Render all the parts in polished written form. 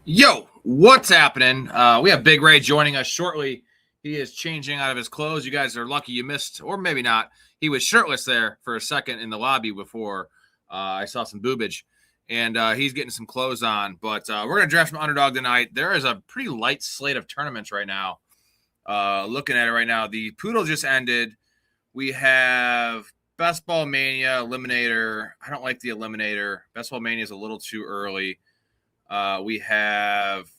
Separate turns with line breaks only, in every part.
Yo, what's happening? We have Big Ray joining us shortly. He is changing out of his clothes. You guys are lucky you missed, or maybe not. He was shirtless there for a second in the lobby before I saw some boobage, and he's getting some clothes on. But we're going to draft some Underdog tonight. There is a pretty light slate of tournaments right now. Looking at it right now, the Poodle just ended. We have Best Ball Mania, Eliminator. I don't like the Eliminator. Best Ball Mania is a little too early. We have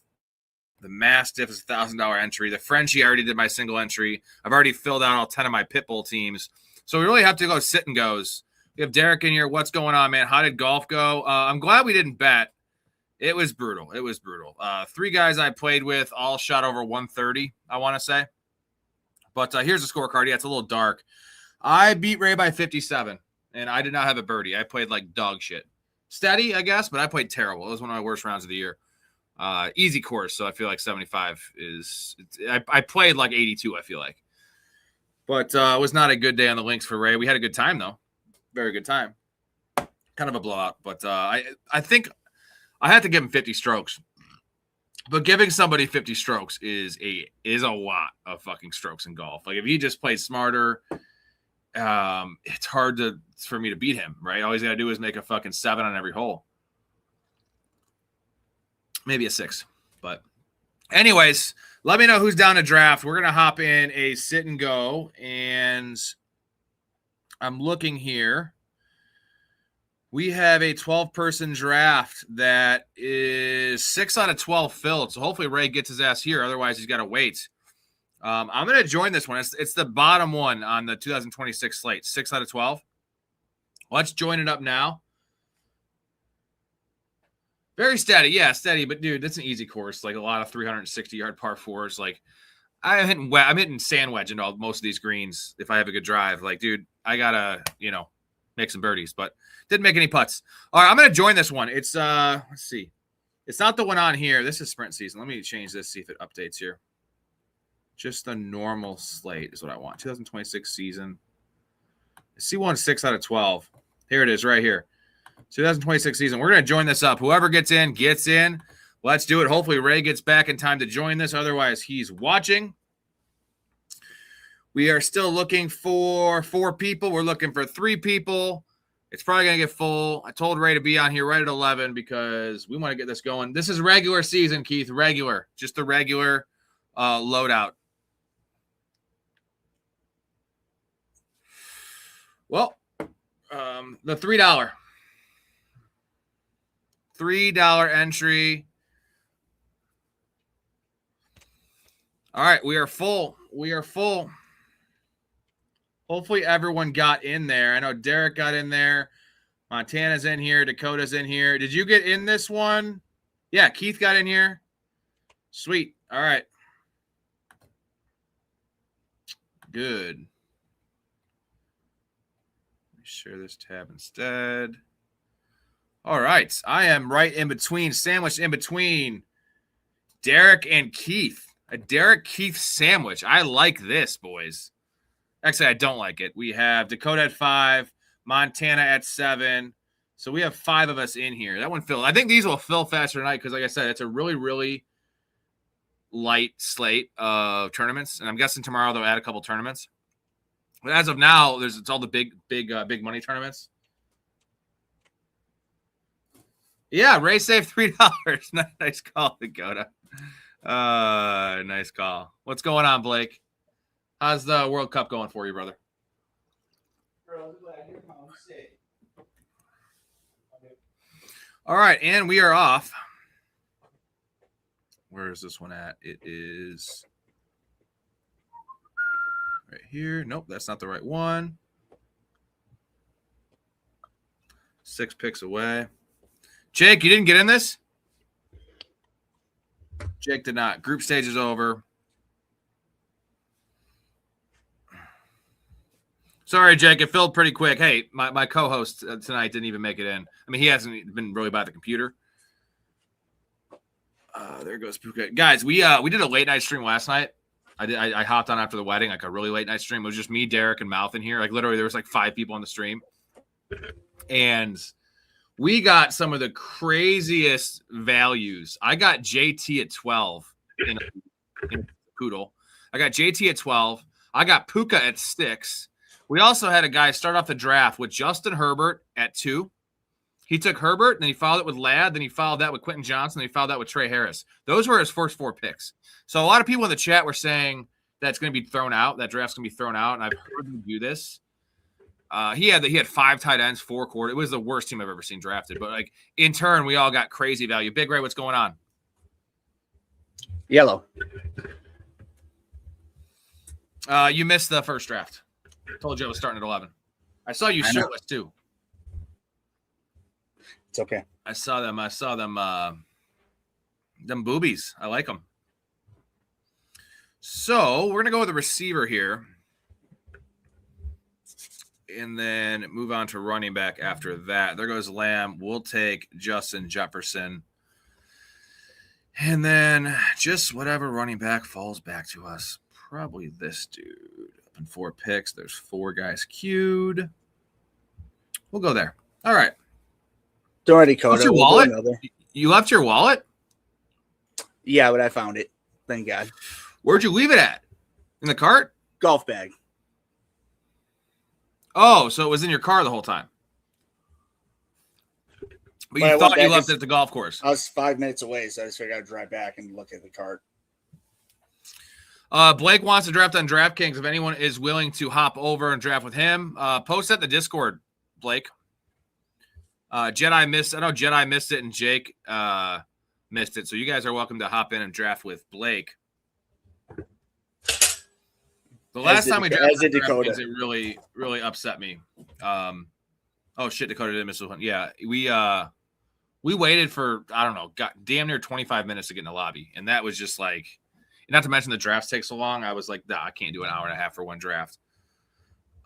the Mastiff is $1,000 entry. The Frenchie, I already did my single entry. I've already filled out all 10 of my Pitbull teams. So we really have to go sit and goes. We have Derek in here. What's going on, man? How did golf go? I'm glad we didn't bet. It was brutal. It was brutal. 3 guys I played with all shot over 130, I want to say. But here's the scorecard. Yeah, it's a little dark. I beat Ray by 57, and I did not have a birdie. I played like dog shit. Steady, I guess, but I played terrible. It was one of my worst rounds of the year. Easy course, so I feel like 75 is – I played like 82, I feel like. But it was not a good day on the links for Ray. We had a good time, though. Very good time. Kind of a blowout. But I think I had to give him 50 strokes. But giving somebody 50 strokes is a lot of fucking strokes in golf. Like, if he just played smarter – it's hard for me to beat him, right? All he's got to do is make a fucking 7 on every hole. Maybe a 6. But anyways, let me know who's down to draft. We're going to hop in a sit and go. And I'm looking here. We have a 12-person draft that is 6 out of 12 filled. So hopefully Ray gets his ass here. Otherwise, he's got to wait. I'm going to join this one. It's the bottom one on the 2026 slate, 6 out of 12. Let's join it up now. Very steady. Yeah, steady. But, dude, that's an easy course. Like, a lot of 360-yard par 4s. Like, I'm hitting sand wedge into most of these greens if I have a good drive. Like, dude, I got to, make some birdies. But didn't make any putts. All right, I'm going to join this one. It's, let's see. It's not the one on here. This is sprint season. Let me change this, see if it updates here. Just the normal slate is what I want. 2026 season. C1 6 out of 12. Here it is right here. 2026 season. We're going to join this up. Whoever gets in, gets in. Let's do it. Hopefully Ray gets back in time to join this. Otherwise, he's watching. We are still looking for 4 people. We're looking for 3 people. It's probably going to get full. I told Ray to be on here right at 11 because we want to get this going. This is regular season, Keith. Regular. Just the regular loadout. Well, the $3 entry. All right, we are full. We are full. Hopefully everyone got in there. I know Derek got in there. Montana's in here. Dakota's in here. Did you get in this one? Yeah, Keith got in here. Sweet. All right. Good. Share this tab instead. All right. I am right in between, sandwiched in between Derek and Keith. A Derek Keith sandwich. I like this, boys. Actually, I don't like it. We have Dakota at 5, Montana at 7. So we have 5 of us in here. That one filled. I think these will fill faster tonight because, like I said, it's a really, really light slate of tournaments. And I'm guessing tomorrow they'll add a couple tournaments. But as of now, it's all the big money tournaments. Yeah, Ray saved $3. Nice call, Dakota. Nice call. What's going on, Blake? How's the World Cup going for you, brother? All right, and we are off. Where is this one at? It is right here. Nope, that's not the right one. 6 picks away. Jake, you didn't get in this? Jake did not. Group stage is over. Sorry, Jake. It filled pretty quick. Hey, my co-host tonight didn't even make it in. I mean, he hasn't been really by the computer. There goes Puka. Guys, we did a late night stream last night. I hopped on after the wedding, like a really late night stream. It was just me, Derek, and Mouth in here. Like literally, there was like 5 people on the stream, and We got some of the craziest values. I got JT at 12 in Poodle. I got JT at 12. I got Puka at 6. We also had a guy start off the draft with Justin Herbert at 2. He took Herbert, then he followed it with Ladd, then he followed that with Quentin Johnson, then he followed that with Trey Harris. Those were his first 4 picks. So a lot of people in the chat were saying that's going to be thrown out. That draft's going to be thrown out, and I've heard him do this. He had 5 tight ends, 4 quarter. It was the worst team I've ever seen drafted. But like in turn, we all got crazy value. Big Ray, what's going on?
Yellow.
You missed the first draft. Told you I was starting at 11. I saw you shirtless too.
It's okay.
I saw them. Them boobies. I like them. So we're gonna go with a receiver here, and then move on to running back after that. There goes Lamb. We'll take Justin Jefferson, and then just whatever running back falls back to us. Probably this dude. Up in 4 picks. There's 4 guys queued. We'll go there. All right.
Don't already code
it. Your wallet? You left your wallet?
Yeah, but I found it. Thank God.
Where'd you leave it at? In the cart?
Golf bag.
Oh, so it was in your car the whole time. But you thought you left it at the golf course.
I was 5 minutes away, so I just figured I'd drive back and look at the cart.
Blake wants to draft on DraftKings. If anyone is willing to hop over and draft with him, post that in the Discord, Blake. Jedi missed. I know Jedi missed it and Jake missed it. So you guys are welcome to hop in and draft with Blake. The last time we drafted Dakota, it really, really upset me. Oh shit, Dakota didn't miss one. Yeah, we waited for got damn near 25 minutes to get in the lobby, and that was just like. Not to mention the drafts take so long. I was like, nah, I can't do an hour and a half for one draft.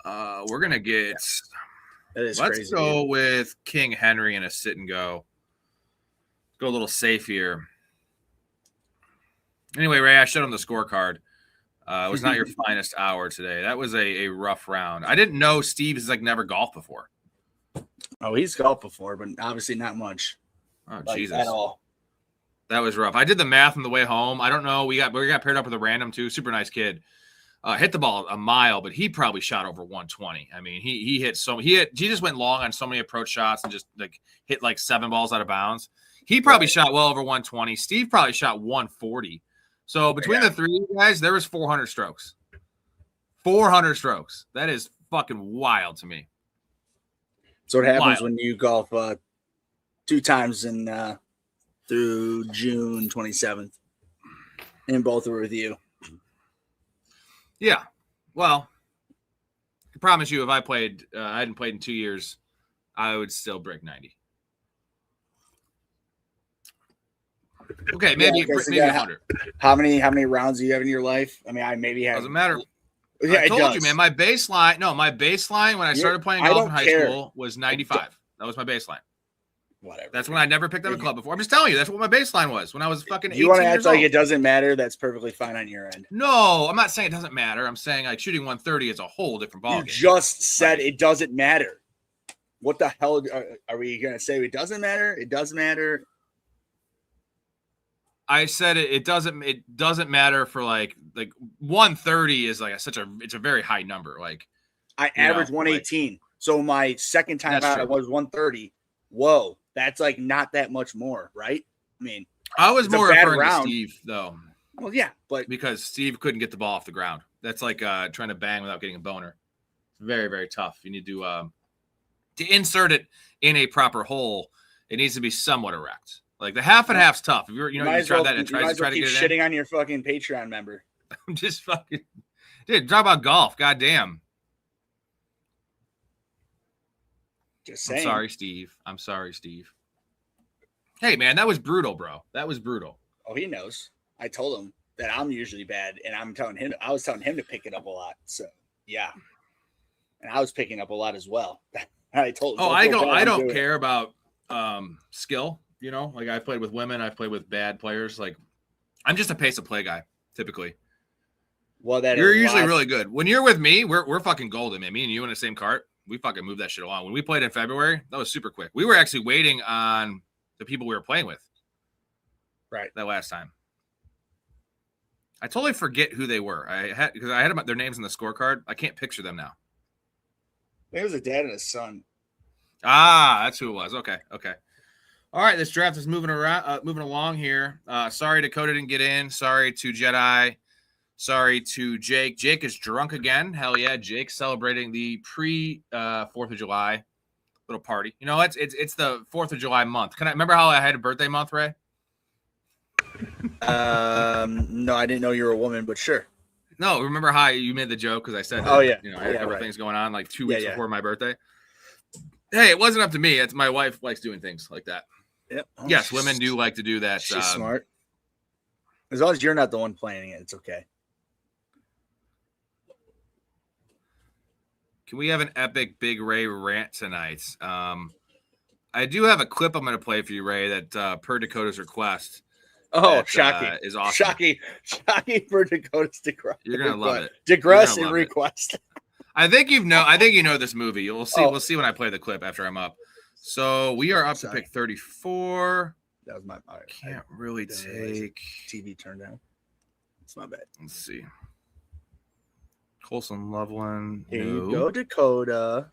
We're going to get – let's crazy, go with King Henry in a sit and go. Go a little safe here. Anyway, Ray, I showed him the scorecard. It was not your finest hour today. That was a rough round. I didn't know Steve has never golfed before.
Oh, he's golfed before, but obviously not much.
Oh, Jesus.
At all.
That was rough. I did the math on the way home. I don't know. We got paired up with a random too. Super nice kid. Hit the ball a mile, but he probably shot over 120. I mean, he just went long on so many approach shots and just hit 7 balls out of bounds. He probably shot well over 120. Steve probably shot 140. So between the 3 guys, there was 400 strokes. 400 strokes. That is fucking wild to me.
So what happens when you golf 2 times in through June 27th, and both were with you.
Yeah. Well, I promise you, if I played, I hadn't played in 2 years, I would still break 90. Okay, maybe 100.
How many rounds do you have in your life? I mean, I maybe have.
Doesn't matter.
Yeah,
I told you, man. My baseline when I started playing golf in high school was 95. That was my baseline.
Whatever.
That's when I never picked up a club before. I'm just telling you, that's what my baseline was when I was fucking 18
You want to act
years
like
old.
it doesn't matter? That's perfectly fine on your end.
No, I'm not saying it doesn't matter. I'm saying shooting 130 is a whole different ballgame.
You just said it doesn't matter. What the hell are we going to say? It doesn't matter? It does matter.
I said it doesn't matter for like 130 is it's a very high number.
I averaged 118. So my second time out, I was 130. Whoa. That's not that much more, right? I mean,
I was more referring to Steve, though.
Well, yeah, but
because Steve couldn't get the ball off the ground. That's like trying to bang without getting a boner. It's very, very tough. You need to insert it in a proper hole. It needs to be somewhat erect. Like the half and half's tough. If you try that and try to get it
shitting
in.
On your fucking Patreon member.
I'm just fucking dude. Talk about golf. Goddamn.
Just saying.
I'm sorry, Steve. Hey, man, that was brutal, bro. That was brutal.
Oh, he knows. I told him that I'm usually bad, and I was telling him to pick it up a lot. So, yeah. And I was picking up a lot as well. I told him.
Oh, I don't care about skill. I've played with women. I've played with bad players. I'm just a pace of play guy, typically.
Well,
you're usually really good. When you're with me, we're fucking golden, man. Me and you in the same cart. we fucking moved that shit along. When we played in February, that was super quick. We were actually waiting on the people we were playing with.
Right.
That last time. I totally forget who they were. Because I had their names in the scorecard. I can't picture them now.
It was a dad and a son.
Ah, that's who it was. Okay. All right, this draft is moving along here. Sorry Dakota didn't get in. Sorry to Jedi. Sorry to Jake. Jake is drunk again. Hell yeah, Jake celebrating the pre 4th of July little party. You know, it's the 4th of July month. Can I remember how I had a birthday month, Ray?
No, I didn't know you were a woman, but sure.
No, remember how you made the joke because I said,
I had
a couple things going on like 2 weeks before my birthday. Hey, it wasn't up to me. It's my wife likes doing things like that.
Yep. Oh,
yes, women do like to do that.
She's smart. As long as you're not the one planning it, it's okay.
Can we have an epic Big Ray rant tonight? I do have a clip I'm going to play for you, Ray, that per Dakota's request.
Oh, shocking.
Is awesome.
Shocking for Dakota's DeGrasse.
You're going to love it.
DeGrasse and request.
I think you know this movie. We'll see. We'll see when I play the clip after I'm up. So we are up to pick 34.
That was my
can't really take
TV turned down. It's my bad.
Let's see. Colson Loveland.
Here you go, Dakota.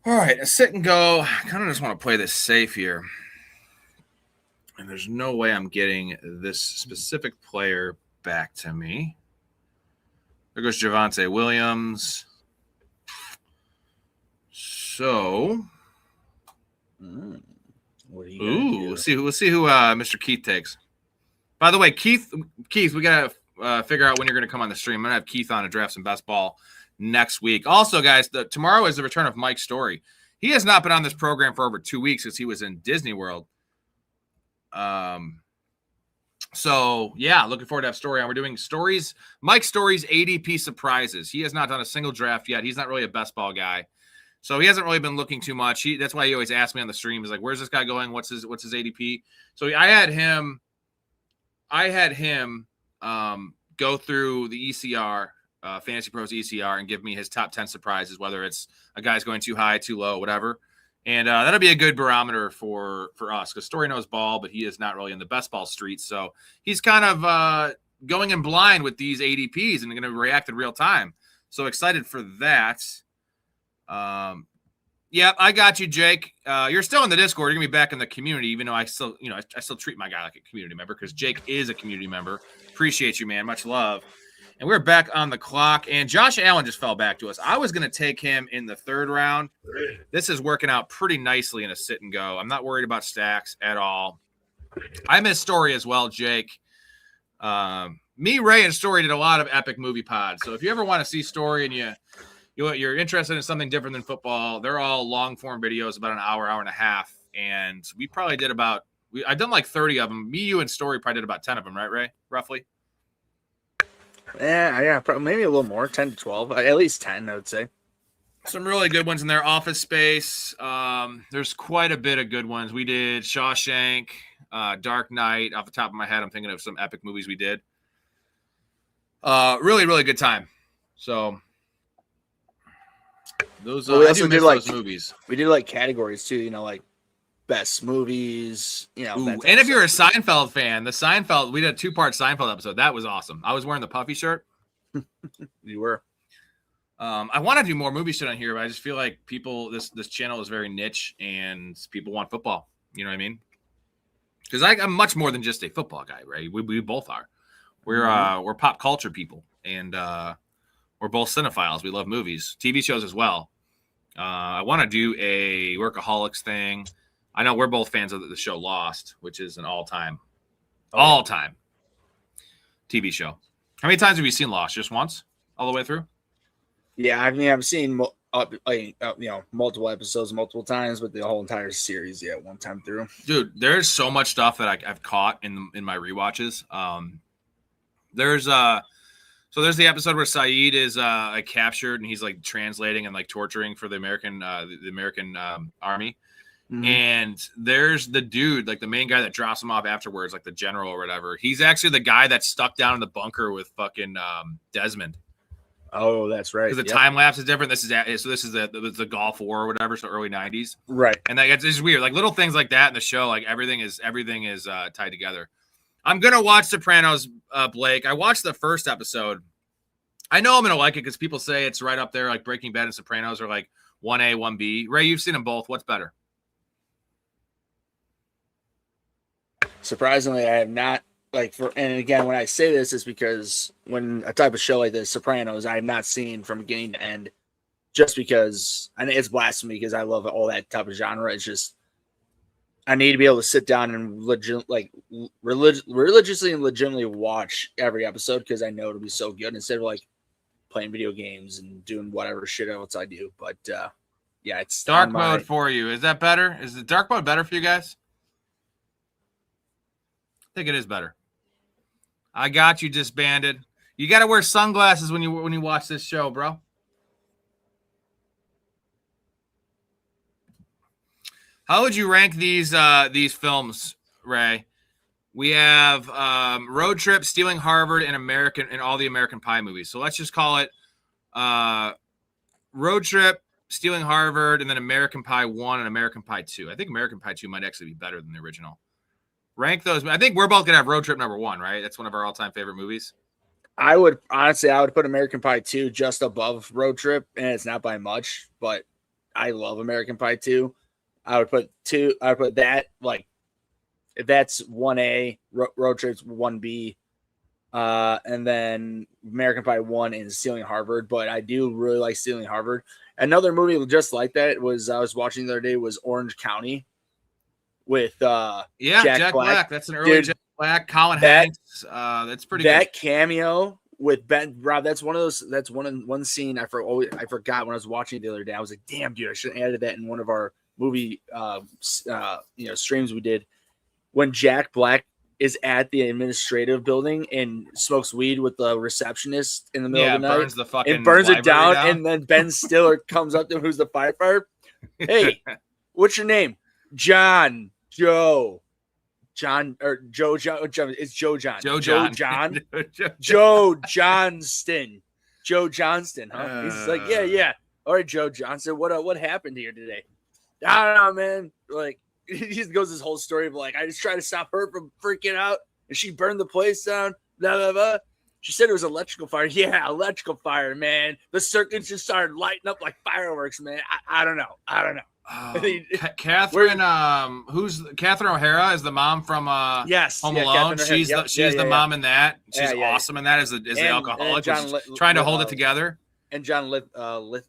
All right, a sit and go. I kind of just want to play this safe here. And there's no way I'm getting this specific player back to me. There goes Javonte Williams. So,
what are you
we'll see who Mr. Keith takes. By the way, Keith, we gotta figure out when you're gonna come on the stream. I'm gonna have Keith on to draft some best ball next week. Also, guys, tomorrow is the return of Mike Storey. He has not been on this program for over 2 weeks because he was in Disney World. So yeah, looking forward to have Storey on. We're doing Mike Storey's ADP surprises. He has not done a single draft yet. He's not really a best ball guy. So he hasn't really been looking too much. That's why he always asks me on the stream, is like, where's this guy going? What's his ADP? So I had him go through the ECR, Fantasy Pros ECR, and give me his top 10 surprises, whether it's a guy's going too high, too low, whatever. And that'll be a good barometer for us, because Storey knows ball, but he is not really in the best ball streets. So he's kind of going in blind with these ADPs and going to react in real time. So excited for that. Yeah, I got you, Jake. You're still in the Discord. You're gonna be back in the community, even though I still treat my guy like a community member, because Jake is a community member. Appreciate you, man. Much love. And we're back on the clock. And Josh Allen just fell back to us. I was gonna take him in the 3rd round. This is working out pretty nicely in a sit and go. I'm not worried about stacks at all. I miss Storey as well, Jake. Me, Ray, and Storey did a lot of epic movie pods. So if you ever want to see Storey and you're interested in something different than football, they're all long form videos, about an hour and a half. And we probably did I've done like 30 of them. Me, you, and Storey probably did about 10 of them, right, Ray? Roughly.
Yeah, probably maybe a little more, 10 to 12, at least 10, I would say.
Some really good ones in there. Office Space. There's quite a bit of good ones. We did Shawshank, Dark Knight. Off the top of my head, I'm thinking of some epic movies we did. Really, really good time. So those
we also did like
those movies.
We did like categories too, like best movies,
and if you're a Seinfeld fan, we did a 2-part Seinfeld episode. That was awesome. I was wearing the puffy shirt.
You were.
I want to do more movie shit on here, but I just feel like this channel is very niche and people want football. You know what I mean? Because I'm much more than just a football guy, right? We both are. We're pop culture people, and we're both cinephiles. We love movies, TV shows as well. I want to do a workaholics thing. I know we're both fans of the show Lost, which is an all-time TV show. How many times have you seen Lost? Just once, all the way through?
Yeah, I mean, I've seen multiple episodes multiple times, but the whole entire series, one time through.
Dude, there's so much stuff that I've caught in my rewatches. There's the episode where Saeed is captured and he's like translating and like torturing for the American army. Mm-hmm. And there's the dude, like the main guy that drops him off afterwards, like the general or whatever. He's actually the guy that's stuck down in the bunker with fucking Desmond.
Oh, that's right.
Because the time lapse is different. This is the Gulf War or whatever, so early 90s.
Right.
And it's just weird. Like little things like that in the show, like everything is tied together. I'm gonna watch Sopranos, Blake. I watched the first episode. I know I'm gonna like it because people say it's right up there, like Breaking Bad and Sopranos are like 1A, 1B. Ray, you've seen them both. What's better?
Surprisingly, I have not. And again, when I say this, is because when a type of show like this, Sopranos, I have not seen from beginning to end, just because I know it's blasphemy because I love all that type of genre. It's just I need to be able to sit down and religiously and legitimately watch every episode because I know it'll be so good instead of like playing video games and doing whatever shit else I do. But yeah, it's
dark mode for you. Is that better? Is the dark mode better for you guys? I think it is better. I got you disbanded. You got to wear sunglasses when you watch this show, bro. How would you rank these films, Ray? We have Road Trip, Stealing Harvard, and all the American Pie movies. So let's just call it Road Trip, Stealing Harvard, and then American Pie 1 and American Pie 2. I think American Pie 2 might actually be better than the original. Rank those. I think we're both going to have Road Trip number 1, right? That's one of our all-time favorite movies.
I would put American Pie 2 just above Road Trip, and it's not by much, but I love American Pie 2. I would put that, like, if that's 1A, Road Trip's 1B, and then American Pie 1 and Stealing Harvard, but I do really like Stealing Harvard. Another movie just like that I was watching the other day was Orange County with Jack Black.
That's an early Jack Black, Colin Hanks. That's pretty good.
That cameo with Ben Rob, that's one of those. That's one scene I forgot when I was watching it the other day. I was like, damn, dude, I should have added that in one of our movie streams we did when Jack Black is at the administrative building and smokes weed with the receptionist in the middle of the night and burns it down. And then Ben Stiller comes up to him, who's the firefighter. Hey, what's your name? It's Joe John. Joe Johnston. Joe Johnston, huh? He's like, yeah. All right, Joe Johnston. What happened here today? I don't know, man. Like, he just goes this whole story of like, I just tried to stop her from freaking out, and she burned the place down. Blah blah blah. She said it was electrical fire. Yeah, electrical fire, man. The circuits just started lighting up like fireworks, man. I don't know.
Catherine, who's Catherine O'Hara is the mom from Home Alone. She's the mom in that. She's awesome in that as the alcoholic, trying to hold it together.
And John
Lithgow.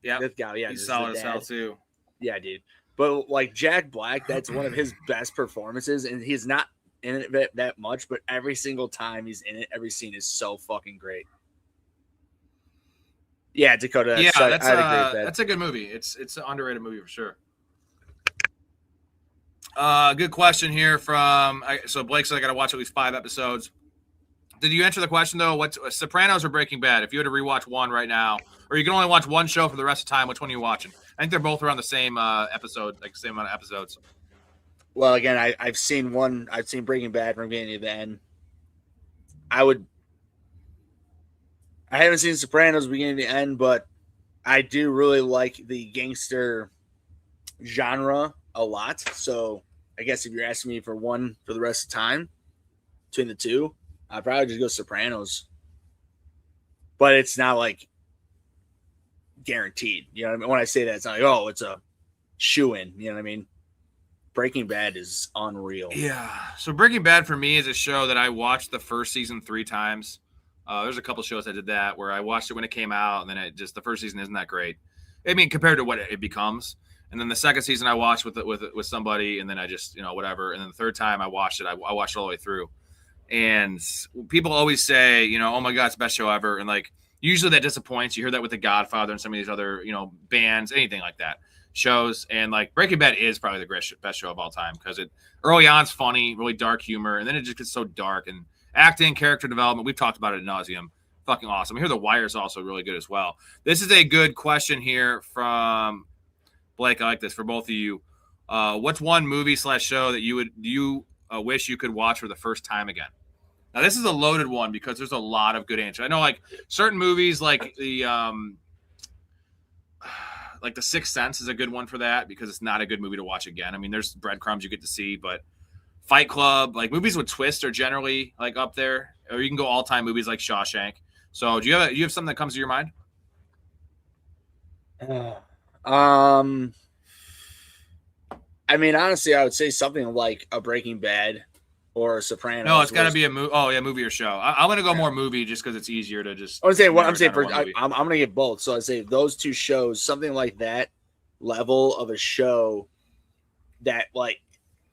Yeah,
Lithgow. Yeah,
he's solid as hell too.
Yeah, dude. But like Jack Black, that's one of his best performances, and he's not in it that much, but every single time he's in it, every scene is so fucking great. Yeah, Dakota.
I'd agree with that. That's a good movie. It's an underrated movie for sure. Good question here so Blake said I got to watch at least 5 episodes. Did you answer the question though? What's Sopranos or Breaking Bad? If you had to rewatch one right now, or you can only watch one show for the rest of the time, which one are you watching? I think they're both around the same episode, like same amount of episodes.
Well, again, I've seen Breaking Bad from beginning to the end. I haven't seen Sopranos beginning to end, but I do really like the gangster genre a lot. So I guess if you're asking me for one for the rest of the time between the two, I'd probably just go Sopranos. But it's not like guaranteed. You know what I mean? When I say that, it's not like, oh, it's a shoo-in. You know what I mean? Breaking Bad is unreal.
Yeah. So Breaking Bad for me is a show that I watched the first season 3 times. There's a couple shows I did that where I watched it when it came out, and then the first season isn't that great. I mean, compared to what it becomes. And then the second season I watched with somebody, and then I just, whatever. And then the third time I watched it, I watched it all the way through. And people always say, oh my God, it's the best show ever. And like, usually that disappoints. You hear that with The Godfather and some of these other, bands, anything like that, shows. And like Breaking Bad is probably the best show of all time because early on it's funny, really dark humor. And then it just gets so dark and acting, character development. We've talked about it ad nauseum. Fucking awesome. I hear The Wire is also really good as well. This is a good question here from Blake. I like this for both of you. What's one movie / show that you wish you could watch for the first time again? Now this is a loaded one because there's a lot of good answers. I know like certain movies like the Sixth Sense is a good one for that because it's not a good movie to watch again. I mean, there's breadcrumbs you get to see, but Fight Club, like movies with twists are generally like up there. Or you can go all-time movies like Shawshank. So do you have something that comes to your mind?
I mean, honestly, I would say something like a Breaking Bad or a Sopranos.
No, it's got to be a movie. Oh yeah, movie or show. I'm gonna go more movie just because it's easier to just.
I'm gonna get both. So I'd say those two shows, something like that level of a show that like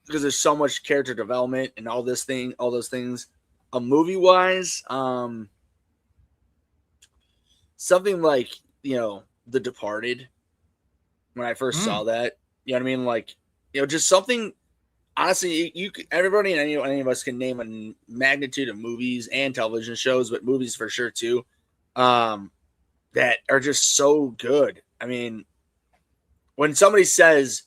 because there's so much character development and all those things. A movie wise, something like The Departed. When I first saw that, you know what I mean, like just something. Honestly, everybody and any of us can name a magnitude of movies and television shows, but movies for sure too, that are just so good. I mean, when somebody says,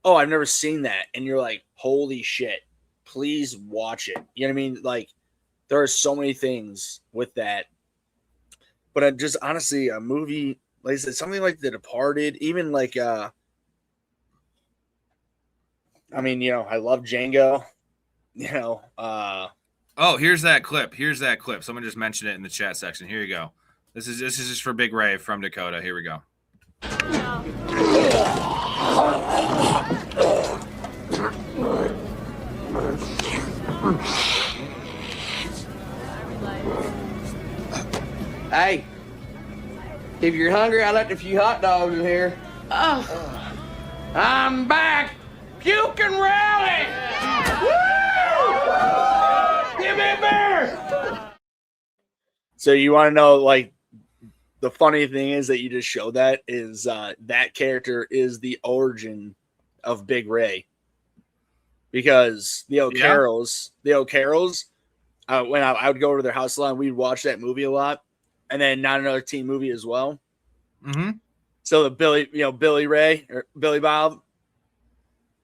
"Oh, I've never seen that," and you're like, "Holy shit, please watch it." You know what I mean? Like, there are so many things with that. But just honestly, a movie, like I said, something like The Departed, even like I mean, I love Django.
Oh, here's that clip. Someone just mentioned it in the chat section. Here you go. This is just for Big Ray from Dakota. Here we go.
Hey, if you're hungry, I left a few hot dogs in here. Oh. I'm back. Puke and rally! Woo! Give me a beer!
So you want to know, like, the funny thing is that you just showed that is that character is the origin of Big Ray. Because the O'Carrolls, when I would go over to their house a lot, and we'd watch that movie a lot. And then Not Another Teen movie as well.
Mm-hmm.
So the Billy Ray or Billy Bob.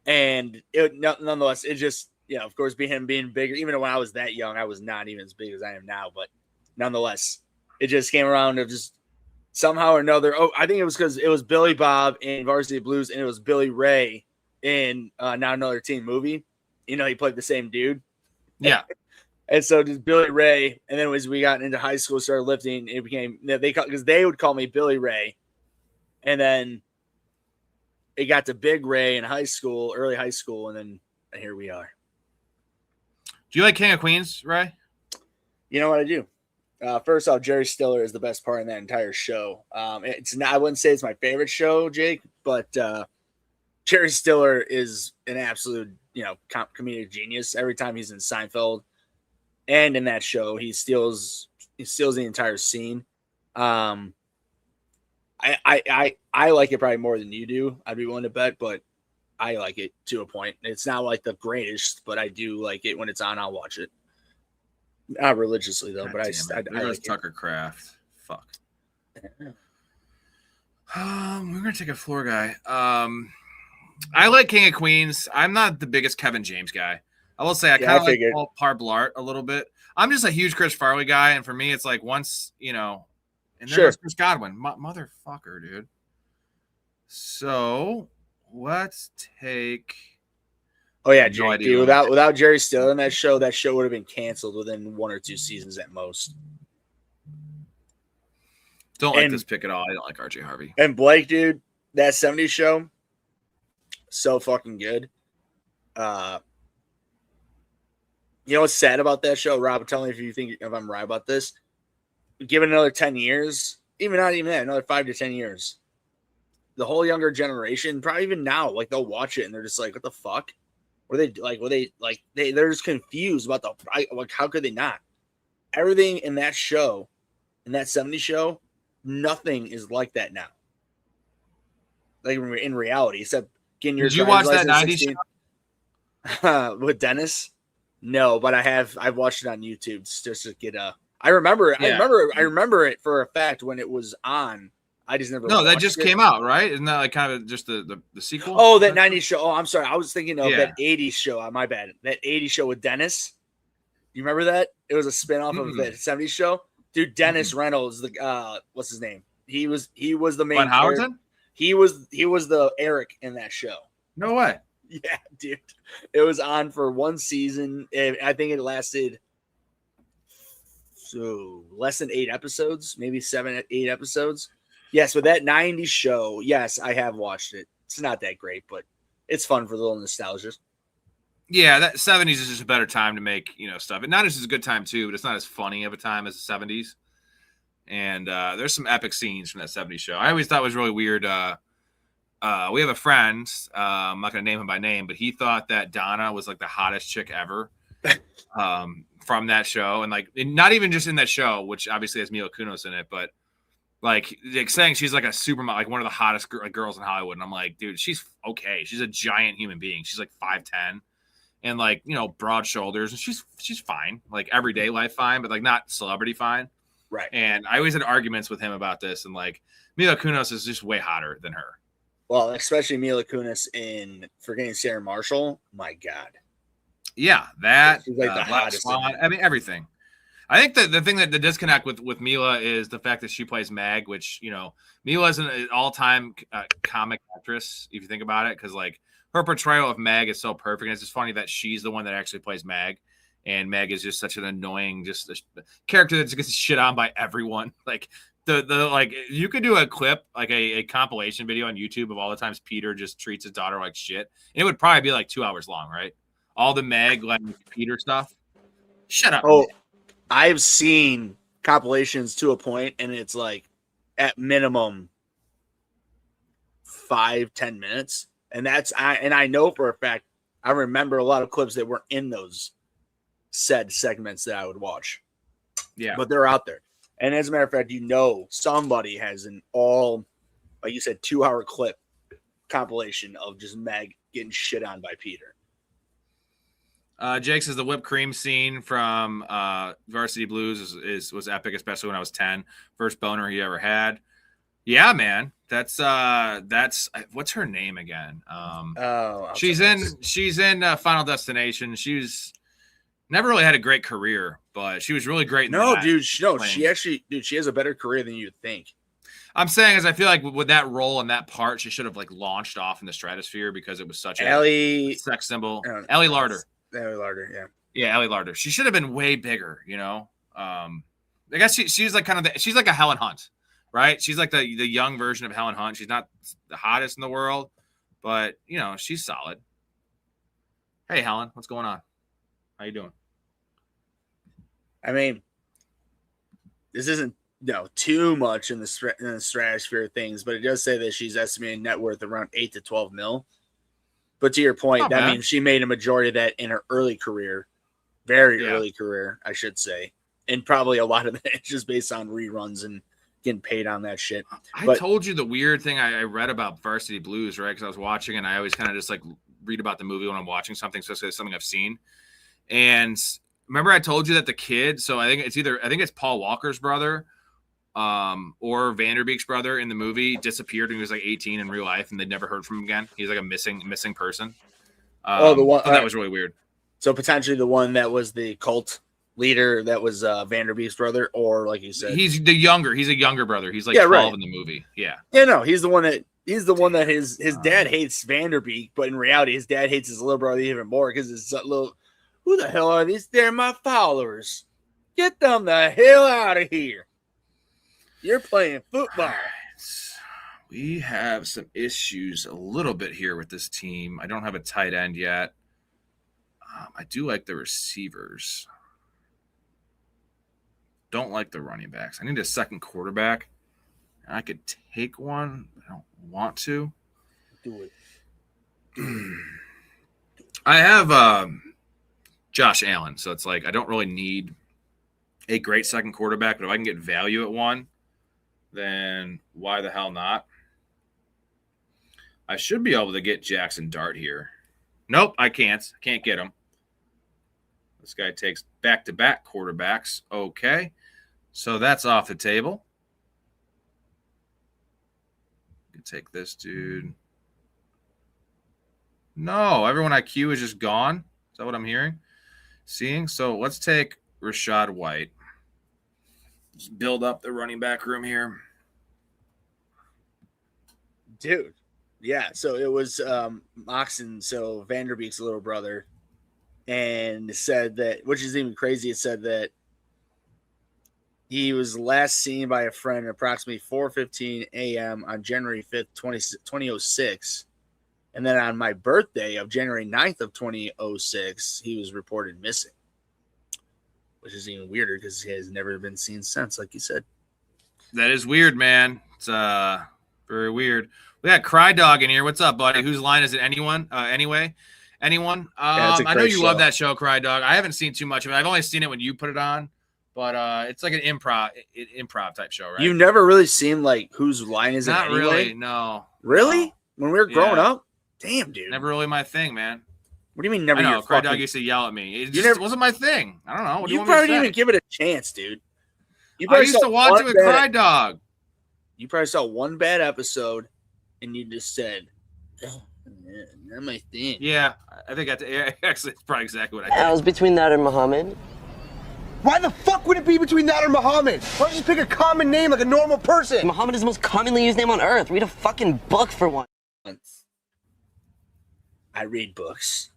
And nonetheless, it just, of course, him being bigger. Even when I was that young, I was not even as big as I am now. But nonetheless, it just came around to just somehow or another. Oh, I think it was because it was Billy Bob in Varsity Blues and it was Billy Ray in Not Another Teen movie. He played the same dude.
Yeah.
And so just Billy Ray. And then as we got into high school, started lifting, it became, because they would call me Billy Ray. And then it got to Big Ray in early high school, and then here we are.
Do you like King of Queens, Ray?
You know what I do? First off, Jerry Stiller is the best part in that entire show. It's not, I wouldn't say it's my favorite show, Jake, but Jerry Stiller is an absolute, comedic genius. Every time he's in Seinfeld and in that show, he steals the entire scene. I like it probably more than you do. I'd be willing to bet, but I like it to a point. It's not like the greatest, but I do like it when it's on. I'll watch it. Not religiously though, but I like
Tucker Kraft. Fuck. We're gonna take a floor guy. I like King of Queens. I'm not the biggest Kevin James guy. I will say I kind of like Paul Blart a little bit. I'm just a huge Chris Farley guy, and for me, it's like once and there's Chris Godwin, motherfucker, dude. So let's take.
Oh yeah, Jake, dude. Without Jerry Stiller in that show would have been canceled within 1 or 2 seasons at most.
Don't like this pick at all. I don't like RJ Harvey.
And Blake, dude, that 70s show, so fucking good. You know what's sad about that show, Rob? Tell me if I'm right about this. Give it another 10 years, not even that, another 5 to 10 years. The whole younger generation, probably even now, like they'll watch it and they're just like, "What the fuck?" They're just confused about how could they not? Everything in that show, in that 70s show, nothing is like that now. Like in reality, except getting your.
Did you watch that 90s
show with Dennis? No, but I've watched it on YouTube just to get a. I remember it for a fact when it was on. I just never.
No, that just came out, right? Isn't that like kind of just the sequel?
Oh, that 90s show. Oh, I'm sorry. I was thinking of that 80s show. My bad. That 80s show with Dennis. You remember that? It was a spinoff of the 70s show. Dude, Dennis Reynolds, what's his name? He was the main character. He was the Eric in that show.
No way.
Yeah, dude. It was on for one season. I think it lasted less than 8 episodes, maybe 7, 8 episodes. Yes, but that 90s show, yes, I have watched it. It's not that great, but it's fun for the little nostalgia.
Yeah, that 70s is just a better time to make, stuff. And not as a good time too, but it's not as funny of a time as the 70s. And there's some epic scenes from that 70s show. I always thought it was really weird. We have a friend, I'm not going to name him by name, but he thought that Donna was like the hottest chick ever from that show. And not even just in that show, which obviously has Mila Kunis in it, but like saying she's like a supermodel, like one of the hottest girls in Hollywood. And I'm like, dude, she's okay. She's a giant human being. She's like 5'10". And broad shoulders, and she's fine, like everyday life fine, but like not celebrity fine.
Right.
And I always had arguments with him about this, and like Mila Kunis is just way hotter than her.
Well, especially Mila Kunis in Forgetting Sarah Marshall. My God.
Yeah, that
she's like the hottest.
I mean, everything. I think that the thing that the disconnect with Mila is the fact that she plays Mag, which Mila is an all-time comic actress if you think about it, because like her portrayal of Mag is so perfect. And it's just funny that she's the one that actually plays Mag. And Meg is just such an annoying, just a character that just gets shit on by everyone. Like like you could do a clip, like a compilation video on YouTube of all the times Peter just treats his daughter like shit. And it would probably be like 2 hours long, right? All the Meg like Peter stuff. Shut up.
Oh, I've seen compilations to a point, and it's like at minimum 5-10 minutes. And I know for a fact, I remember a lot of clips that were in those said segments that I would watch.
Yeah.
But they're out there. And as a matter of fact, somebody has an like you said, 2-hour clip compilation of just Meg getting shit on by Peter.
Jake says the whipped cream scene from Varsity Blues was epic, especially when I was 10. First boner he ever had. Yeah, man. That's what's her name again? She's in Final Destination. She's never really had a great career, but she was really great.
She actually, she has a better career than you'd think.
I'm saying is I feel like with that role and that part, she should have like launched off in the stratosphere because it was such a sex symbol. Ellie Larder.
Ellie Larder, yeah.
Yeah, Ellie Larder. She should have been way bigger, I guess she's like she's like a Helen Hunt, right? She's like the young version of Helen Hunt. She's not the hottest in the world, but she's solid. Hey, Helen, what's going on? How you doing?
I mean, this isn't too much in the stratosphere of things, but it does say that she's estimated net worth around 8 to 12 mil. But to your point, that means she made a majority of that in her early career, early career, I should say. And probably a lot of that is just based on reruns and getting paid on that shit.
I told you the weird thing I read about Varsity Blues, right? Because I was watching and I always kind of just like read about the movie when I'm watching something, so it's something I've seen. And remember I told you that the kid, so I think it's Paul Walker's brother or Vanderbeek's brother in the movie disappeared when he was like 18 in real life and they'd never heard from him again. He's like a missing person.
The one
that was really weird.
So potentially the one that was the cult leader that was Vanderbeek's brother, or like you said,
he's a younger brother. He's like 12 in the movie. Yeah.
Yeah, no, he's the one that his dad hates Vanderbeek, but in reality his dad hates his little brother even more because it's a little, who the hell are these? They're my followers. Get them the hell out of here. You're playing football.
Right. We have some issues a little bit here with this team. I don't have a tight end yet. I do like the receivers. Don't like the running backs. I need a second quarterback. I could take one. I don't want to.
Do it.
I have Josh Allen, so it's like I don't really need a great second quarterback, but if I can get value at one, then why the hell not? I should be able to get Jackson Dart here. Nope, I can't. I can't get him. This guy takes back-to-back quarterbacks. Okay, so that's off the table. You can take this dude. No, everyone IQ is just gone. Is that what I'm hearing? seeing. So let's take Rachaad White. Just build up the running back room here.
Dude. Yeah, so it was Moxon, so Vanderbeek's little brother, and said that, which is even crazy, it said that he was last seen by a friend at approximately 4:15 a.m. on January 5th, 2006. And then on my birthday of January 9th of 2006, he was reported missing, which is even weirder because he has never been seen since, like you said.
That is weird, man. It's very weird. We got Cry Dog in here. What's up, buddy? Whose line is it? Anyone? Anyone? I know you love that show, Cry Dog. I haven't seen too much of it. I've only seen it when you put it on, but it's like an improv type show, right?
You've never really seen like Whose Line Is It
Not
Anyway?
really, no.
Really?
No.
When we were growing up? Damn, dude.
Never really my thing, man.
What do you mean never?
I know, Cry Dog used to yell at me. It just wasn't my thing. I don't know. What do you want me to
probably
say?
didn't even give it a chance, dude.
I used to watch it with Cry Dog.
You probably saw one bad episode, and you just said, oh, not my thing.
Yeah, I think actually it's probably exactly what I did.
I was between that and Muhammad.
Why the fuck would it be between that or Muhammad? Why don't you just pick a common name like a normal person?
Muhammad is the most commonly used name on earth. Read a fucking book for once.
I read books.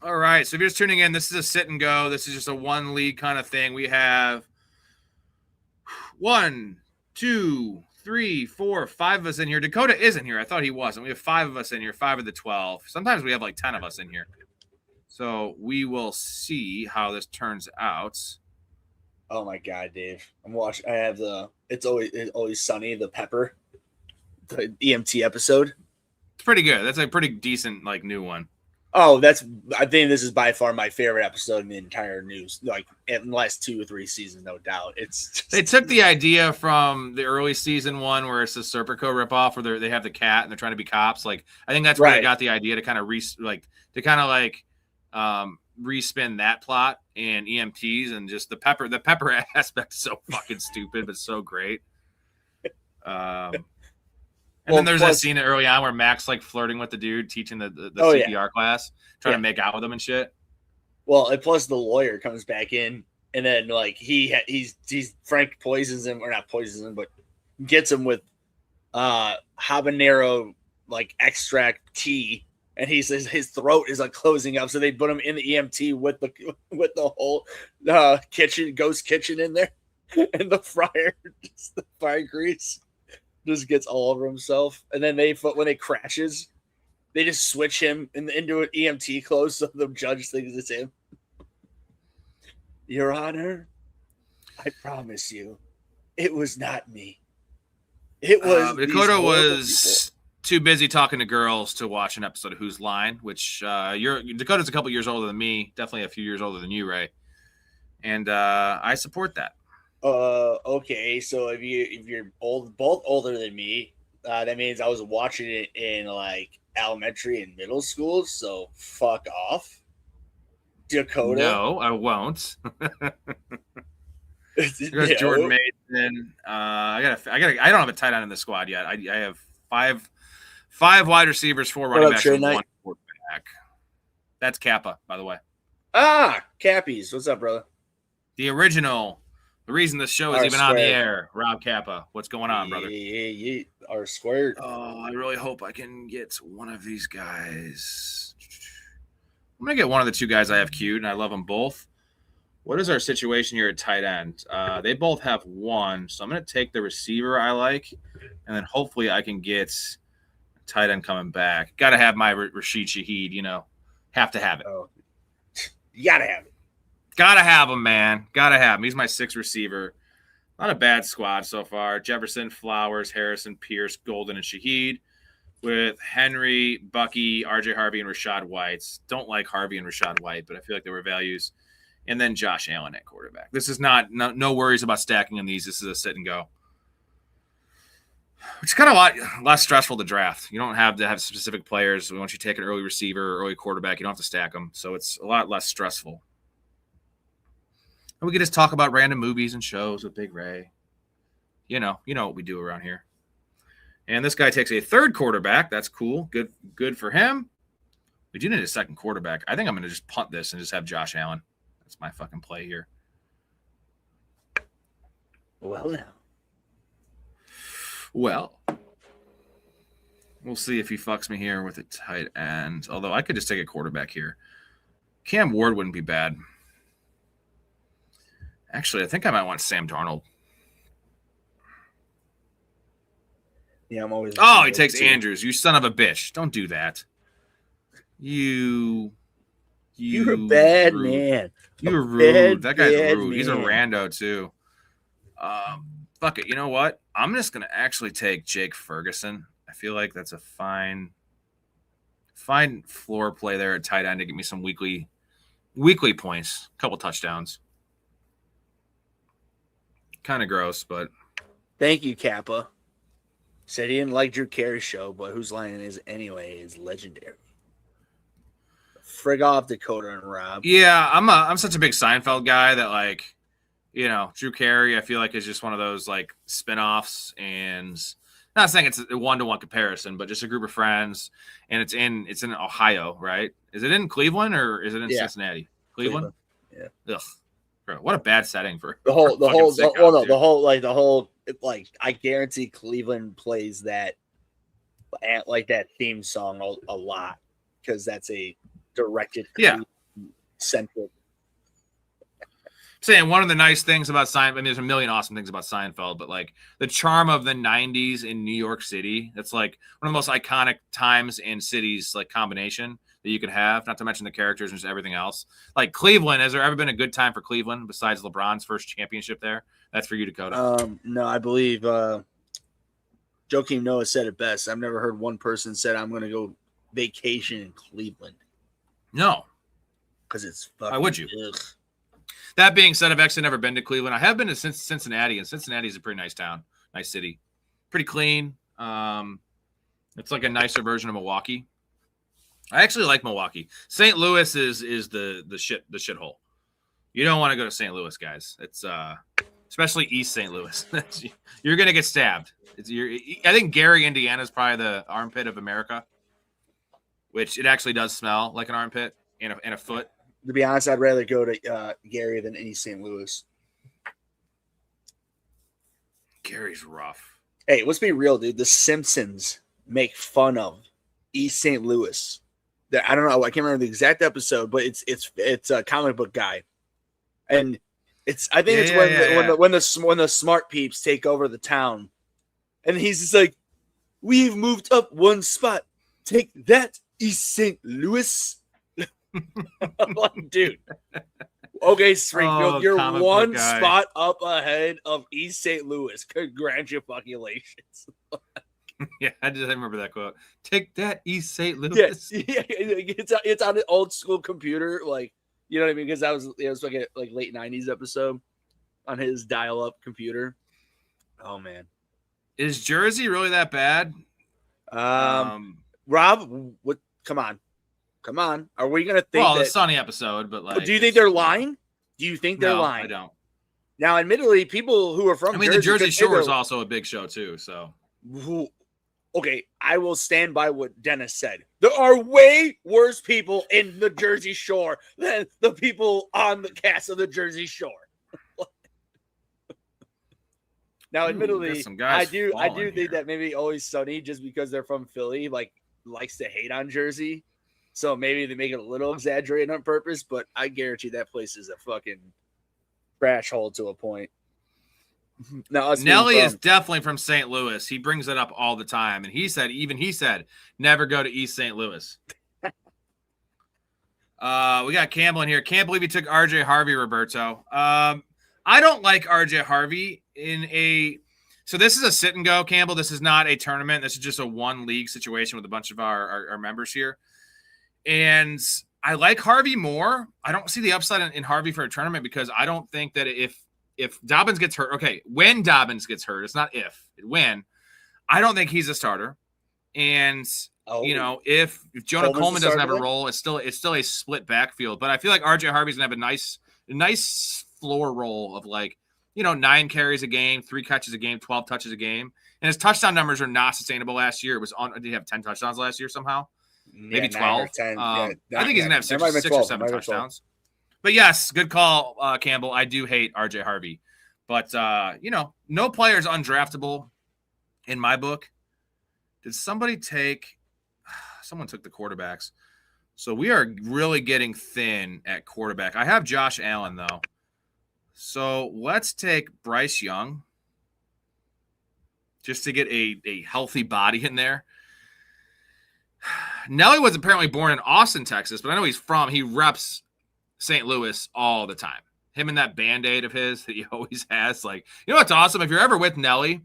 All right, so if you're just tuning in, this is a sit and go. This is just a one league kind of thing. We have 1, 2, 3, 4, 5 of us in here. Dakota isn't here. I thought he wasn't. We have 5 of us in here, 5 of the 12. Sometimes we have like 10 of us in here. So we will see how this turns out.
Oh my God, Dave! I'm watching. I have It's always Sunny, the Pepper, the EMT episode.
It's pretty good. That's a pretty decent like new one.
Oh, I think this is by far my favorite episode in the entire news, like in the last 2 or 3 seasons, no doubt.
They took the idea from the early season one where it's the Serpico ripoff where they have the cat and they're trying to be cops. Like I think that's where they got the idea to kind of respin that plot and EMTs, and just the pepper aspect is so fucking stupid but so great. And then there's that scene early on where Mac's like flirting with the dude teaching the CPR class, trying to make out with him and shit.
Well, and plus the lawyer comes back in, and then like he's Frank poisons him, or not poisons him, but gets him with habanero like extract tea, and he says his throat is like closing up, so they put him in the EMT with the whole ghost kitchen in there, and the fryer, just the fire grease. Just gets all over himself, and then when they crashes, they just switch him into an EMT clothes so the judge thinks it's him. Your Honor, I promise you, it was not me. It was
Dakota was too busy talking to girls to watch an episode of Whose Line, which Dakota's a couple years older than me, definitely a few years older than you, Ray, and I support that.
Okay, so if you're both older than me, that means I was watching it in like elementary and middle school, so fuck off, Dakota.
No, I won't. Jordan Mason. I don't have a tight end in the squad yet. I have five wide receivers, 4 running backs, and 1 quarterback. That's Kappa, by the way.
Cappies. What's up, brother?
The original. The reason this show is even on the air, Rob Kappa. What's going on, brother?
Yeah. Our squared.
Oh, I really hope I can get one of these guys. I'm going to get one of the 2 guys I have queued, and I love them both. What is our situation here at tight end? They both have 1, so I'm going to take the receiver I like, and then hopefully I can get tight end coming back. Got to have my Rashid Shaheed, have to have it.
Oh. You got to have it.
Gotta have him, man. Gotta have him. He's my 6th receiver. Not a bad squad so far. Jefferson, Flowers, Harrison, Pierce, Golden, and Shaheed. With Henry, Bucky, RJ Harvey, and Rachaad White. Don't like Harvey and Rachaad White, but I feel like they were values. And then Josh Allen at quarterback. This is no worries about stacking on these. This is a sit and go. Which is kind of a lot less stressful to draft. You don't have to have specific players. Once you take an early receiver or early quarterback, you don't have to stack them. So it's a lot less stressful. And we could just talk about random movies and shows with Big Ray. You know what we do around here. And this guy takes a 3rd quarterback. That's cool. Good for him. We do need a second quarterback. I think I'm going to just punt this and just have Josh Allen. That's my fucking play here.
Well, now.
Well, we'll see if he fucks me here with a tight end. Although I could just take a quarterback here. Cam Ward wouldn't be bad. Actually, I think I might want Sam Darnold.
Yeah, I'm always.
Oh, he takes Andrews. You son of a bitch. Don't do that. You're
a bad
rude.
man.
You're rude.
Bad,
That guy's
bad
rude. He's a
man.
rando, too. Fuck it. You know what? I'm just going to actually take Jake Ferguson. I feel like that's a fine floor play there at tight end to get me some weekly points, a couple touchdowns. Kind of gross, but
Thank you, Kappa. Said he didn't like Drew Carey's show, but whose line it is anyway is legendary. Frig off Dakota and Rob.
yeah, I'm such a big Seinfeld guy that, like, you know, Drew Carey, I feel like is just one of those like spinoffs, and not saying it's a 1-to-1 comparison, but just a group of friends, and it's in Ohio, right? Is it in Cleveland or is it in Cincinnati? Cleveland.
Yeah.
Ugh. Bro, what a bad setting for
The whole
sitcom, dude.
I guarantee Cleveland plays that theme song a lot because that's a directed centric.
Saying one of the nice things about Seinfeld, and there's a million awesome things about Seinfeld, but like the charm of the 90s in New York City, that's like one of the most iconic times and cities, like combination that you could have, not to mention the characters and just everything else. Like Cleveland, has there ever been a good time for Cleveland besides LeBron's first championship there? That's for you, Dakota.
No, I believe Joakim Noah said it best. I've never heard one person said I'm going to go vacation in Cleveland
No.
because it's fucking.
Why would you?
Ugh.
That being said, I've actually never been to Cleveland. I have been to Cincinnati, and Cincinnati is a pretty nice town, nice city, pretty clean. It's like a nicer version of Milwaukee. I actually like Milwaukee. St. Louis is the shithole. You don't want to go to St. Louis, guys. It's especially East St. Louis. You're gonna get stabbed. I think Gary, Indiana is probably the armpit of America, which it actually does smell like an armpit and a foot.
To be honest, I'd rather go to Gary than East St. Louis.
Gary's rough.
Hey, let's be real, dude. The Simpsons make fun of East St. Louis. I don't know. I can't remember the exact episode, but it's a comic book guy, and I think when the smart peeps take over the town, and he's just like, "We've moved up one spot. Take that, East St. Louis." I'm like, dude. Okay, Springfield, you're one spot up ahead of East St. Louis. Congratulations.
Yeah, I remember that quote. Take that, East St. Louis.
Yeah, it's on an old school computer, like, you know what I mean? Because it was like a late 90s episode on his dial-up computer. Oh man,
is Jersey really that bad?
Rob, what? Come on. Are we gonna think?
Well, it's a sunny episode, but like,
do you think they're lying? Do you think they're lying?
I don't.
Now, admittedly, people who are from
the Jersey Shore is also a big show too. So,
okay, I will stand by what Dennis said. There are way worse people in the Jersey Shore than the people on the cast of the Jersey Shore. Now, admittedly, I do think that maybe Always Sunny, just because they're from Philly, like likes to hate on Jersey. So maybe they make it a little exaggerated on purpose, but I guarantee that place is a fucking trash hole to a point. Now,
Nelly is definitely from St. Louis. He brings it up all the time. And he said, never go to East St. Louis. We got Campbell in here. Can't believe he took RJ Harvey, Roberto. I don't like RJ Harvey so this is a sit and go, Campbell. This is not a tournament. This is just a one league situation with a bunch of our members here. And I like Harvey more. I don't see the upside in Harvey for a tournament because I don't think that if Dobbins gets hurt, okay, when Dobbins gets hurt, it's not when, I don't think he's a starter. And if Jonah Coleman doesn't have a role, it's still a split backfield. But I feel like RJ Harvey's gonna have a nice floor role of 9 carries a game, 3 catches a game, 12 touches a game. And his touchdown numbers are not sustainable last year. Did he have 10 touchdowns last year somehow? maybe
9 or
12.
10.
I think he's gonna have six or
12.
7 touchdowns. But yes, good call, Campbell. I do hate RJ Harvey, but no player is undraftable in my book. Did somebody take? Someone took the quarterbacks, so we are really getting thin at quarterback. I have Josh Allen though, so let's take Bryce Young just to get a healthy body in there. Nelly was apparently born in Austin, Texas, but I know he reps St. Louis all the time. Him and that Band-Aid of his that he always has. Like, you know what's awesome? If you're ever with Nelly,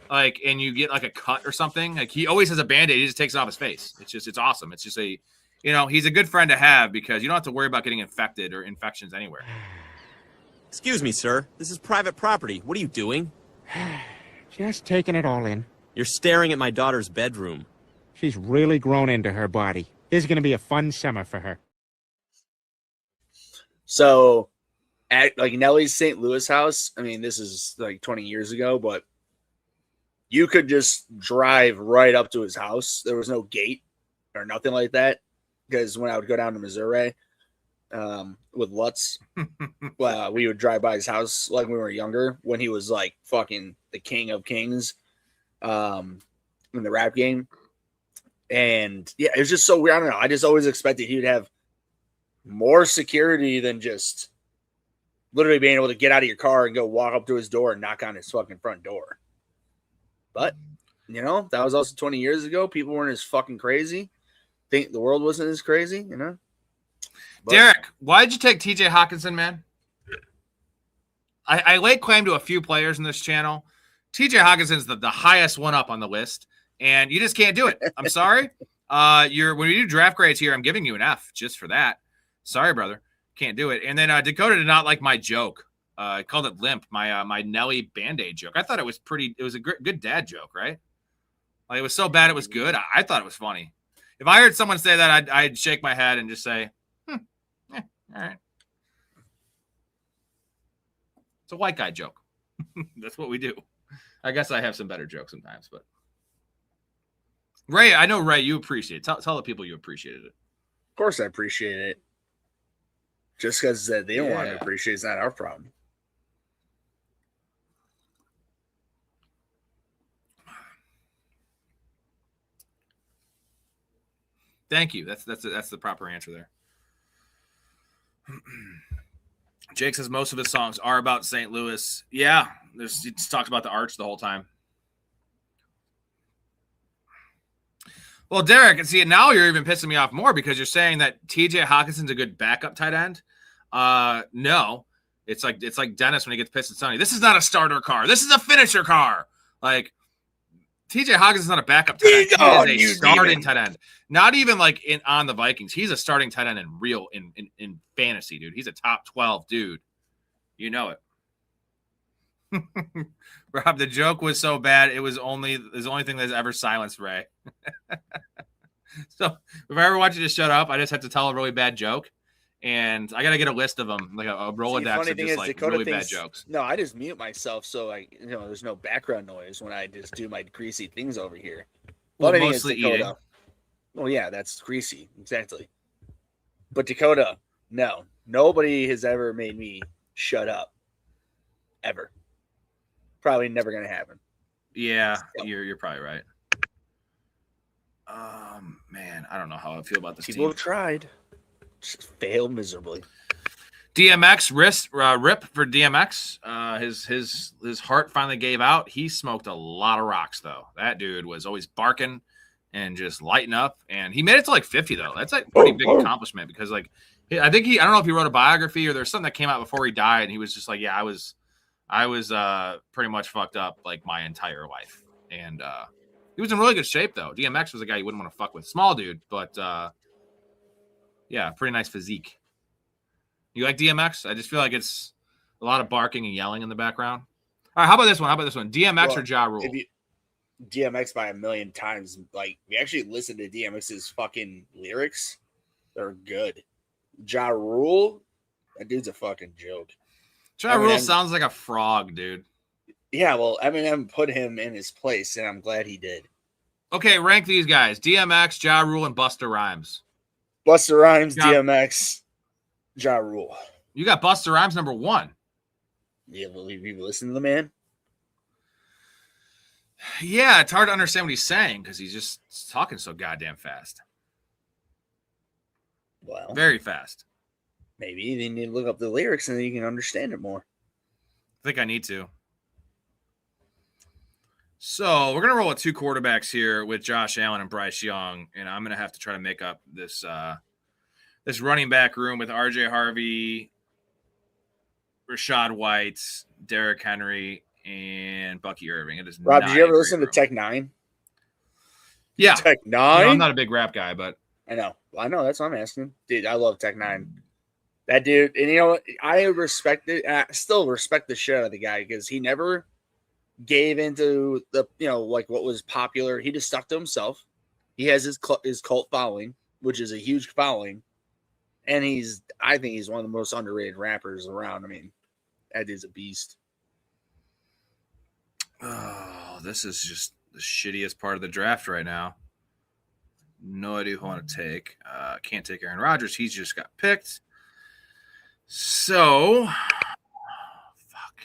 like, and you get like a cut or something, like he always has a Band-Aid. He just takes it off his face. It's awesome. It's just he's a good friend to have because you don't have to worry about getting infected or infections anywhere.
Excuse me, sir. This is private property. What are you doing?
Just taking it all in.
You're staring at my daughter's bedroom.
She's really grown into her body. This is going to be a fun summer for her.
So, at like Nelly's St. Louis house, I mean, this is like 20 years ago, but you could just drive right up to his house. There was no gate or nothing like that. Because when I would go down to Missouri with Lutz, we would drive by his house like when we were younger, when he was like fucking the king of kings in the rap game. And yeah, it was just so weird. I don't know. I just always expected he would have more security than just literally being able to get out of your car and go walk up to his door and knock on his fucking front door. But, that was also 20 years ago. People weren't as fucking crazy. Think the world wasn't as crazy, But,
Derek, why did you take TJ Hawkinson, man? I lay claim to a few players in this channel. TJ Hawkinson's the highest one up on the list, and you just can't do it. I'm sorry. When we do draft grades here, I'm giving you an F just for that. Sorry, brother. Can't do it. And then Dakota did not like my joke. I called it limp, my Nelly Band-Aid joke. I thought it was a good dad joke, right? Like, it was so bad it was good. I thought it was funny. If I heard someone say that, I'd shake my head and just say, all right. It's a white guy joke. That's what we do. I guess I have some better jokes sometimes, but Ray, I know, Ray, you appreciate it. Tell the people you appreciated it.
Of course I appreciate it. Just because they don't want to appreciate it's not our problem.
Thank you. That's the proper answer there. Jake says most of his songs are about St. Louis. Yeah, he's talked about the arch the whole time. Well, Derek, and see, now you're even pissing me off more because you're saying that TJ Hawkinson's a good backup tight end. No, it's like Dennis when he gets pissed at Sonny. This is not a starter car. This is a finisher car. Like, TJ Hawkinson's not a backup tight end. He is a starting tight end. Not even like on the Vikings. He's a starting tight end in fantasy, dude. He's a top 12 dude. You know it. Rob, the joke was so bad. It was the only thing that's ever silenced Ray. So if I ever want you to shut up, I just have to tell a really bad joke. And I got to get a list of them, like a Rolodex of just like Dakota really bad jokes.
No, I just mute myself so there's no background noise when I just do my greasy things over here.
Well, mostly eating.
Well, yeah, that's greasy. Exactly. But Dakota, no. Nobody has ever made me shut up. Ever. Probably never going to happen.
Yeah, you're probably right. Man, I don't know how I feel about this team.
People have tried. Just failed miserably.
DMX rip for DMX. His heart finally gave out. He smoked a lot of rocks though. That dude was always barking and just lighting up. And he made it to like 50 though. That's like a pretty big accomplishment because like I don't know if he wrote a biography or there's something that came out before he died. And he was just like, yeah, I was pretty much fucked up like my entire life. And he was in really good shape though. DMX was a guy you wouldn't want to fuck with. Small dude, but yeah, pretty nice physique. You like DMX? I just feel like it's a lot of barking and yelling in the background. All right, how about this one? DMX or Ja Rule?
DMX by a million times. Like, we actually listened to DMX's fucking lyrics. They're good. Ja Rule, that dude's a fucking joke.
Ja Rule sounds like a frog, dude.
Yeah, well, Eminem put him in his place, and I'm glad he did.
Okay, rank these guys: DMX, Ja Rule, and Busta Rhymes.
Busta Rhymes,
Ja-
DMX, Ja Rule.
You got Busta Rhymes number 1.
Yeah, believe you listen to the man.
Yeah, it's hard to understand what he's saying because he's just talking so goddamn fast.
Well,
Very fast.
maybe you need to look up the lyrics and then you can understand it more.
I think I need to. So we're gonna roll with 2 quarterbacks here with Josh Allen and Bryce Young, and I'm gonna have to try to make up this this running back room with RJ Harvey, Rashad White, Derrick Henry, and Bucky Irving. It is
Rob,
not
did you ever
a
listen to
great room.
Tech Nine?
Yeah,
Tech
You
Nine?
know, I'm not a big rap guy, but
I know. That's what I'm asking. Dude, I love Tech Nine. That dude, and you know what? I respect it. I still respect the shit out of the guy because he never gave into the, like what was popular. He just stuck to himself. He has his cult following, which is a huge following. And I think he's one of the most underrated rappers around. I mean, that dude's a beast.
oh, this is just the shittiest part of the draft right now. No idea who I want to take. Can't take Aaron Rodgers. He's just got picked. So, fuck.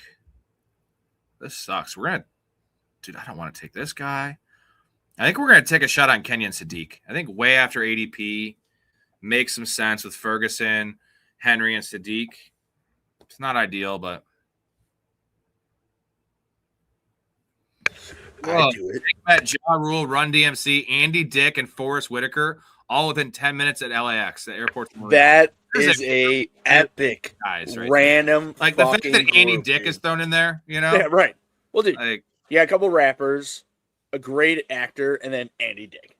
This sucks. Dude, I don't want to take this guy. I think we're going to take a shot on Kenyon Sadiq. I think way after ADP makes some sense with Ferguson, Henry, and Sadiq. It's not ideal, but.
I do it.
Met Ja Rule, Run DMC, Andy Dick, and Forrest Whitaker all within 10 minutes at LAX, the airport.
That
There's
is a epic,
guys right
random,
like the fact that Andy
group,
Dick
dude.
is thrown in there, you know?
Yeah, right. Well, dude,
Like,
you got a couple rappers, a great actor, and then Andy Dick.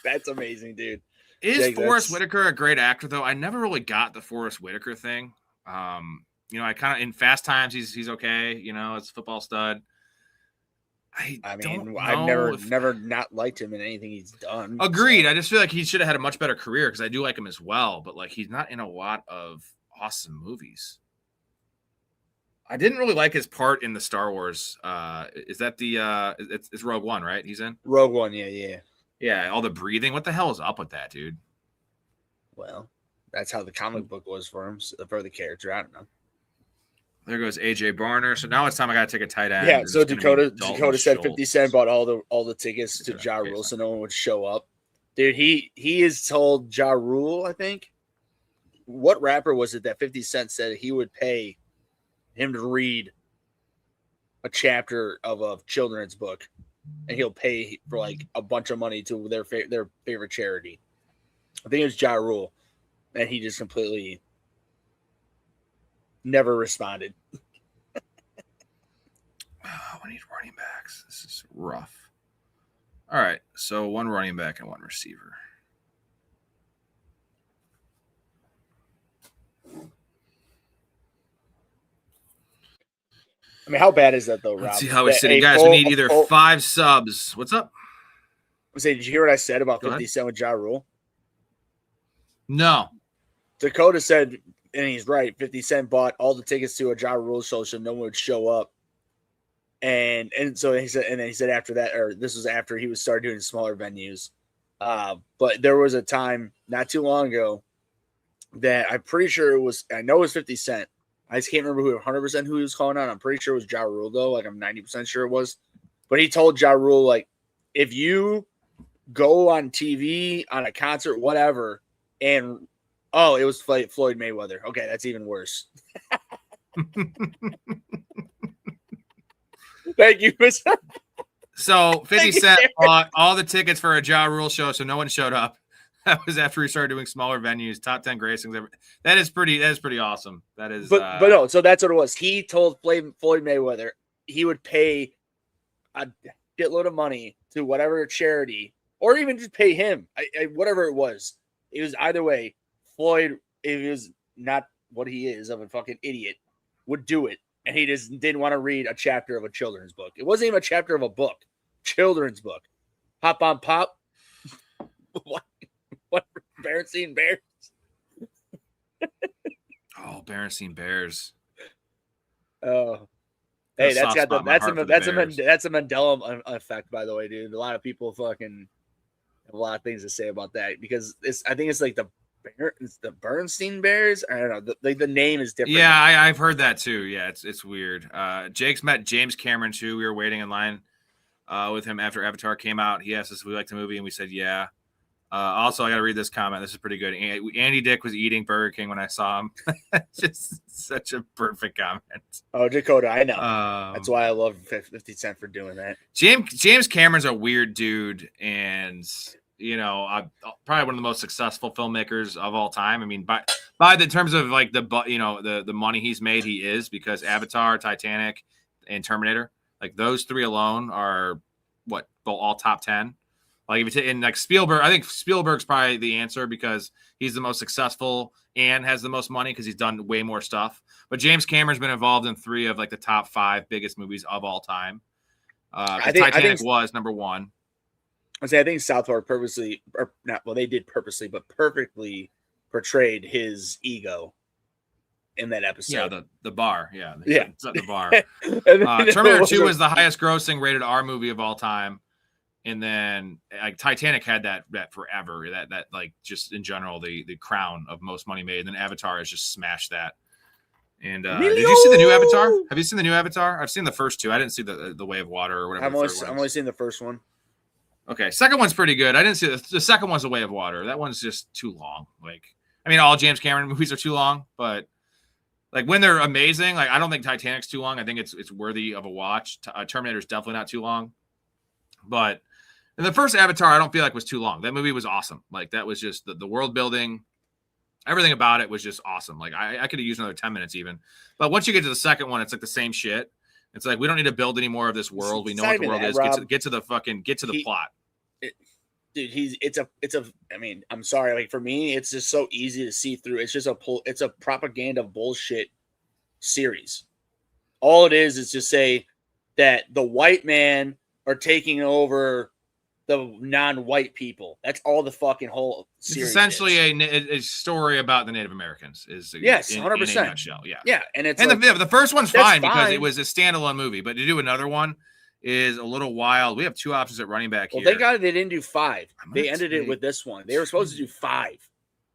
That's amazing, dude.
is
Jake,
Forrest
that's-
Whitaker a great actor though? I never really got the Forrest Whitaker thing. I kind of in Fast Times he's okay, it's a football stud.
I
don't
mean,
know
I've
if-
never not liked him in anything he's done.
Agreed.
so.
I just feel like he should have had a much better career because I do like him as well, but like he's not in a lot of awesome movies. I didn't really like his part in the Star Wars. Is that it's Rogue One, right? He's in
Rogue One, yeah.
Yeah, all the breathing. What the hell is up with that, dude?
Well, that's how the comic book was for him, for the character. I don't know.
There goes AJ Barner. So now it's time I got to take a tight end.
Yeah,
It's
so
gonna be
Dakota
Dalton
said
Schultz.
50 Cent bought all the tickets to
Okay,
Ja
okay,
Rule,
so-
so no one would show up. Dude, he has told Ja Rule, I think. What rapper was it that 50 Cent said he would pay him to read a chapter of a children's book, and he'll pay for like a bunch of money to their favorite charity? I think it was Ja Rule, and he just completely never responded.
Oh, we need running backs. This is rough. All right, so one running back and one receiver.
I mean, how bad is that though, Rob?
Let's see how we're
That
sitting,
a
guys.
full-
We need either
a full-
5 subs. What's up?
Say, did you hear what I said about
Go
50
ahead.
Cent with Ja Rule?
No.
Dakota said, and he's right, 50 Cent bought all the tickets to a Ja Rule show so no one would show up. And so he said, and then he said after that, or this was after he was started doing smaller venues. But there was a time not too long ago that I'm pretty sure I know it was 50 Cent. I just can't remember 100% who he was calling out. I'm pretty sure it was Ja Rule though. Like I'm 90% sure it was. But he told Ja Rule, like, if you go on TV, on a concert, whatever, and it was Floyd Mayweather. Okay, that's even worse. Thank you.
So 50
Thank you,
Cent
Derek.
bought all the tickets for a Ja Rule show, so no one showed up. That was after he started doing smaller venues, top 10 gracings. That is pretty awesome. That is
But no, so that's what it was. He told Floyd Mayweather he would pay a shitload of money to whatever charity, or even just pay him, whatever it was. It was either way. Floyd, if he was not what he is of a fucking idiot, would do it. And he just didn't want to read a chapter of a children's book. It wasn't even a chapter of a book. Children's book. Hop on Pop. What? Berenstain Bears?
Berenstain Bears.
Oh. Hey,
a
that's
soft
got
spot
the
in my heart for the Bears.
that's a Mandela effect, by the way, dude. A lot of people fucking have a lot of things to say about that because I think it's like the Bernstein Bears. I don't know. The name is different.
Yeah, I've heard that too. Yeah, it's weird. Jake's met James Cameron too. We were waiting in line with him after Avatar came out. He asked us if we liked the movie, and we said yeah. Also, I got to read this comment. This is pretty good. Andy Dick was eating Burger King when I saw him. Just such a perfect comment.
Oh, Dakota, I know. That's why I love 50 Cent for doing that.
James Cameron's a weird dude, and probably one of the most successful filmmakers of all time. I mean, by the terms of like the money he's made, he is, because Avatar, Titanic, and Terminator, like those three alone are all top 10. Like if you take in like Spielberg, I think Spielberg's probably the answer because he's the most successful and has the most money because he's done way more stuff. But James Cameron's been involved in 3 of like the top 5 biggest movies of all time. Titanic was number 1.
I think South Park purposely, or not, well, they did purposely, but perfectly portrayed his ego in that episode.
Yeah, the bar. Yeah,
it's
at the bar. Terminator 2 was the highest grossing rated R movie of all time. And then like Titanic had that forever, that like just in general, the crown of most money made. And then Avatar has just smashed that. And did you see the new Avatar? Have you seen the new Avatar? I've seen the first 2. I didn't see the Way of Water or whatever.
I'm only seeing the first one.
Okay. Second one's pretty good. I didn't see the second one's The Way of Water. That one's just too long. Like, I mean, all James Cameron movies are too long, but like when they're amazing, like I don't think Titanic's too long. I think it's worthy of a watch. Terminator's definitely not too long, but and the first Avatar, I don't feel like was too long. That movie was awesome. Like that was just the world building, everything about it was just awesome. Like I could have used another 10 minutes even. But once you get to the second one, it's like the same shit. It's like we don't need to build any more of this world. We know what the world is. Get to the plot.
I mean, I'm sorry. Like for me, it's just so easy to see through. It's just it's a propaganda bullshit series. All it is to say that the white man are taking over the non-white people. That's all the fucking whole series.
It's essentially a story about the Native Americans.
Yes, 100%.
In a nutshell, yeah.
Yeah, and
the first one's fine because it was a standalone movie, but to do another one is a little wild. We have 2 options at running back here.
Well, thank God they didn't do 5. They ended it with this one. They were supposed to do 5.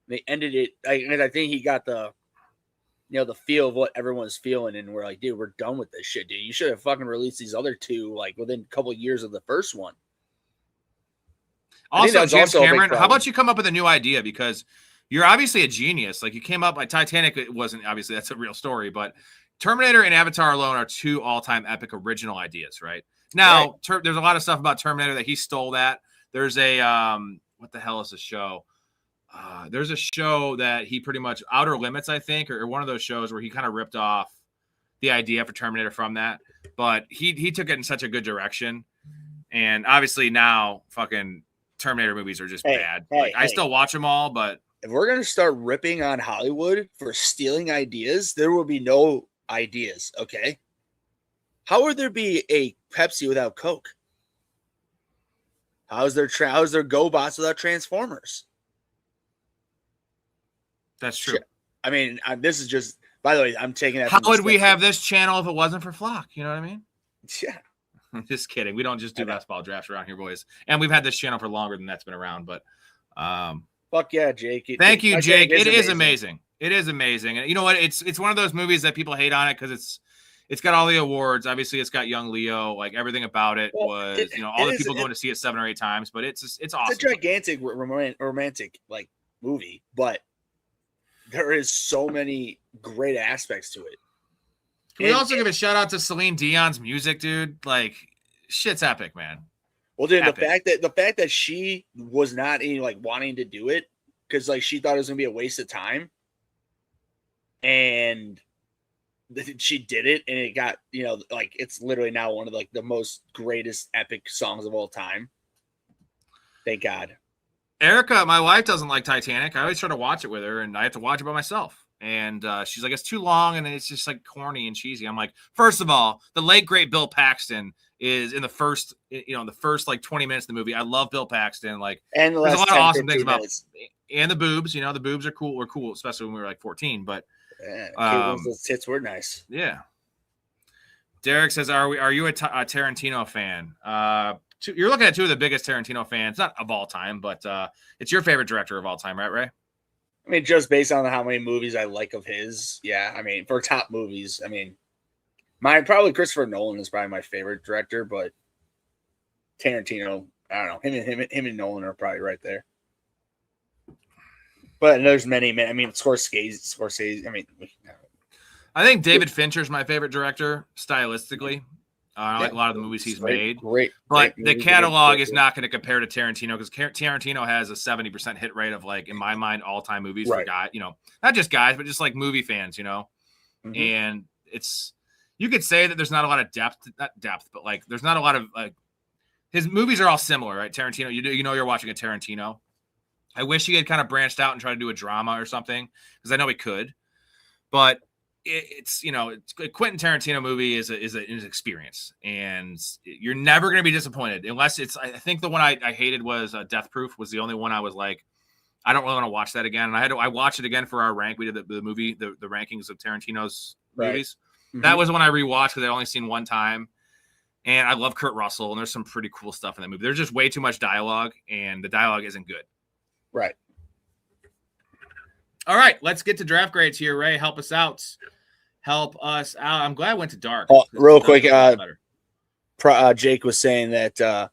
They ended it, and I think he got the feel of what everyone's feeling, and we're like, dude, we're done with this shit, dude. You should have fucking released these other 2 like within a couple of years of the first one.
Also, James Cameron, how about you come up with a new idea? Because you're obviously a genius. Like you came up like Titanic, it wasn't obviously that's a real story, but Terminator and Avatar alone are 2 all-time epic original ideas, right? Now, right. There's a lot of stuff about Terminator that he stole that. There's a what the hell is the show? There's a show that he pretty much Outer Limits, I think, or one of those shows where he kind of ripped off the idea for Terminator from that. But he took it in such a good direction. And obviously now fucking Terminator movies are just bad. I still watch them all, but
if we're going to start ripping on Hollywood for stealing ideas, there will be no ideas, okay? How would there be a Pepsi without Coke? How's there GoBots without Transformers?
That's true.
I mean, this is just, by the way, I'm taking that.
How would we have this channel if it wasn't for Flock? You know what I mean?
Yeah.
I'm just kidding. We don't just do basketball drafts around here, boys. And we've had this channel for longer than that's been around. But
fuck yeah, Jake.
Thank you, Jake. It is amazing. It is amazing. And you know what? It's one of those movies that people hate on it because it's got all the awards. Obviously, it's got young Leo. Like everything about it was, all the people going to see it 7 or 8 times. But it's awesome.
It's a gigantic romantic like movie, but there is so many great aspects to it.
Can we also give a shout out to Celine Dion's music, dude? Like, shit's epic, man.
Well, dude, the fact that she was not any like wanting to do it because like she thought it was gonna be a waste of time, and she did it, and it got like it's literally now one of like the most greatest epic songs of all time. Thank God.
Erica, my wife, doesn't like Titanic. I always try to watch it with her, and I have to watch it by myself. And she's like, it's too long, and it's just like corny and cheesy. I'm like, first of all, the late great Bill Paxton is in the first, like 20 minutes of the movie. I love Bill Paxton. Like,
and
there's a lot of awesome things about, and the boobs. The boobs are cool. Were cool, especially when we were like 14. But
those tits were nice.
Yeah. Derek says, "Are you a Tarantino fan?" You're looking at two of the biggest Tarantino fans, not of all time, but it's your favorite director of all time, right, Ray?
I mean, just based on how many movies I like of his, yeah. I mean, for top movies, I mean, mine probably Christopher Nolan is probably my favorite director, but Tarantino, I don't know, him and Nolan are probably right there. But there's many. I mean, Scorsese. I mean,
I think David Fincher's my favorite director stylistically. I like a lot of the movies he's made. But the catalog is not going to compare to Tarantino because Tarantino has a 70% hit rate of, like, in my mind, all-time movies for guys, not just guys, but just like movie fans,
Mm-hmm.
And you could say that there's not a lot of not depth, but like there's not a lot of like his movies are all similar, right? Tarantino, you're watching a Tarantino. I wish he had kind of branched out and tried to do a drama or something because I know he could, but it's a Quentin Tarantino movie is an experience, and you're never going to be disappointed unless it's. I think the one I hated was Death Proof was the only one I was like, I don't really want to watch that again. And I watched it again for our rank. We did the movie, the rankings of Tarantino's movies. Mm-hmm. That was when I rewatched because I'd only seen one time, and I love Kurt Russell, and there's some pretty cool stuff in that movie. There's just way too much dialogue, and the dialogue isn't good.
Right.
All right, let's get to draft grades here. Ray, help us out. I'm glad I went to dark.
Real quick, Jake was saying that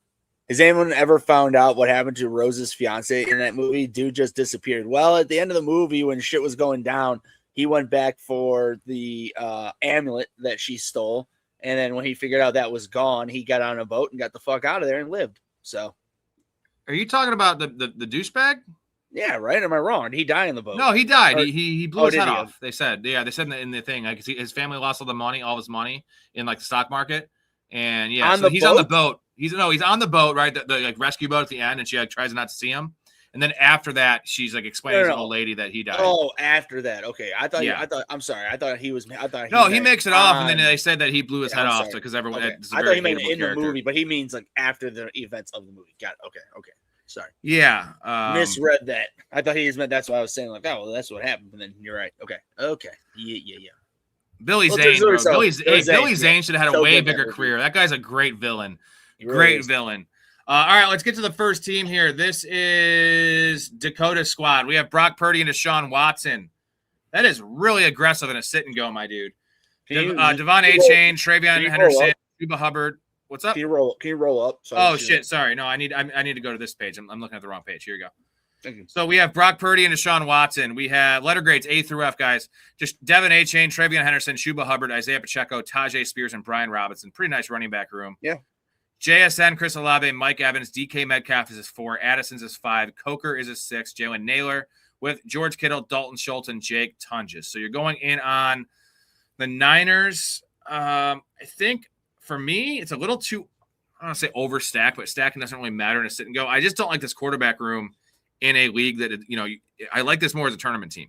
has anyone ever found out what happened to Rose's fiance in that movie? Dude just disappeared. Well, at the end of the movie, when shit was going down, he went back for the amulet that she stole, and then when he figured out that was gone, he got on a boat and got the fuck out of there and lived. So,
are you talking about the douchebag?
Yeah, right. Am I wrong? Did he die in the boat?
No, he died. He blew his head off. They said in the thing, like his family lost all his money in like the stock market, and he's on the boat. He's on the boat, right? The like rescue boat at the end, and she like tries not to see him, and then after that, she's like explaining to the old lady that he died.
Oh, after that, okay. I'm sorry. I thought he
makes it off, and then they said that he blew his head off because everyone.
Okay. I thought he meant in the movie, but he means like after the events of the movie. Got it. Okay. Sorry.
Yeah.
Misread that. I thought he just meant that's what I was saying. Like, oh, well, that's what happened. And then you're right. Okay. Yeah.
Billy Zane. Billy Zane should have had a way bigger career. That guy's a great villain. Great villain. All right, let's get to the first team here. This is Dakota squad. We have Brock Purdy and Deshaun Watson. That is really aggressive in a sit and go, my dude. Devon A-Chain, Travion Henderson, Cuba Hubbard. What's up?
Can you roll up?
Shit. Sorry. No, I need to go to this page. I'm looking at the wrong page. Here you go.
Thank you.
So we have Brock Purdy and Deshaun Watson. We have letter grades A through F, guys. Just Devin A-Chain, Travion Henderson, Shuba Hubbard, Isaiah Pacheco, Tajay Spears, and Brian Robinson. Pretty nice running back room.
Yeah.
JSN, Chris Olave, Mike Evans, DK Metcalf is his 4, Addison's his 5, Coker is his 6, Jalen Naylor with George Kittle, Dalton Schultz, and Jake Tunges. So you're going in on the Niners. I think for me, it's a little too, I don't want to say overstacked, but stacking doesn't really matter in a sit and go. I just don't like this quarterback room in a league that, I like this more as a tournament team.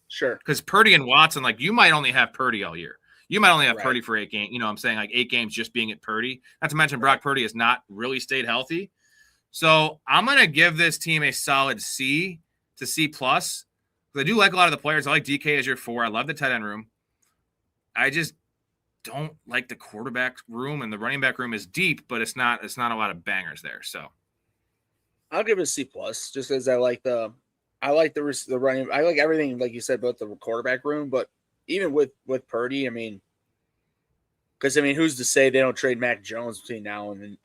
Sure.
Because Purdy and Watson, like, you might only have Purdy all year. You might only have Purdy for 8 games. I'm saying like 8 games just being at Purdy. Not to mention Brock Purdy has not really stayed healthy. So I'm going to give this team a solid C to C+. Because I do like a lot of the players. I like DK as your 4. I love the tight end room. I just don't like the quarterback room, and the running back room is deep, but it's not a lot of bangers there. So
I'll give it a C+, just because I like the running. I like everything, like you said, about the quarterback room, but even with Purdy, who's to say they don't trade Mac Jones between now and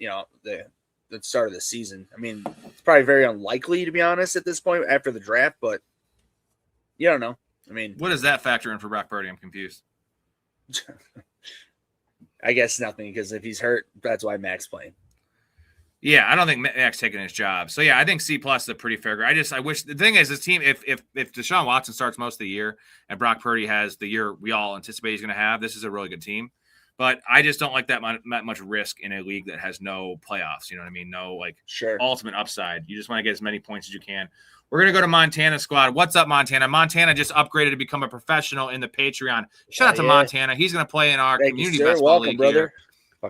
then, the start of the season? It's probably very unlikely, to be honest, at this point after the draft, but you don't know.
What does that factor in for Brock Purdy? I'm confused.
I guess nothing, because if he's hurt, that's why Mac's playing.
Yeah, I don't think Mac's taking his job. So, yeah, I think C+ is a pretty fair grade. I wish – the thing is, this team, if Deshaun Watson starts most of the year and Brock Purdy has the year we all anticipate he's going to have, this is a really good team. But I just don't like that much risk in a league that has no playoffs. You know what I mean? No, ultimate upside. You just want to get as many points as you can. We're going to go to Montana squad. What's up, Montana? Montana just upgraded to become a professional in the Patreon. Shout out to Montana. He's going to play in our community basketball league brother.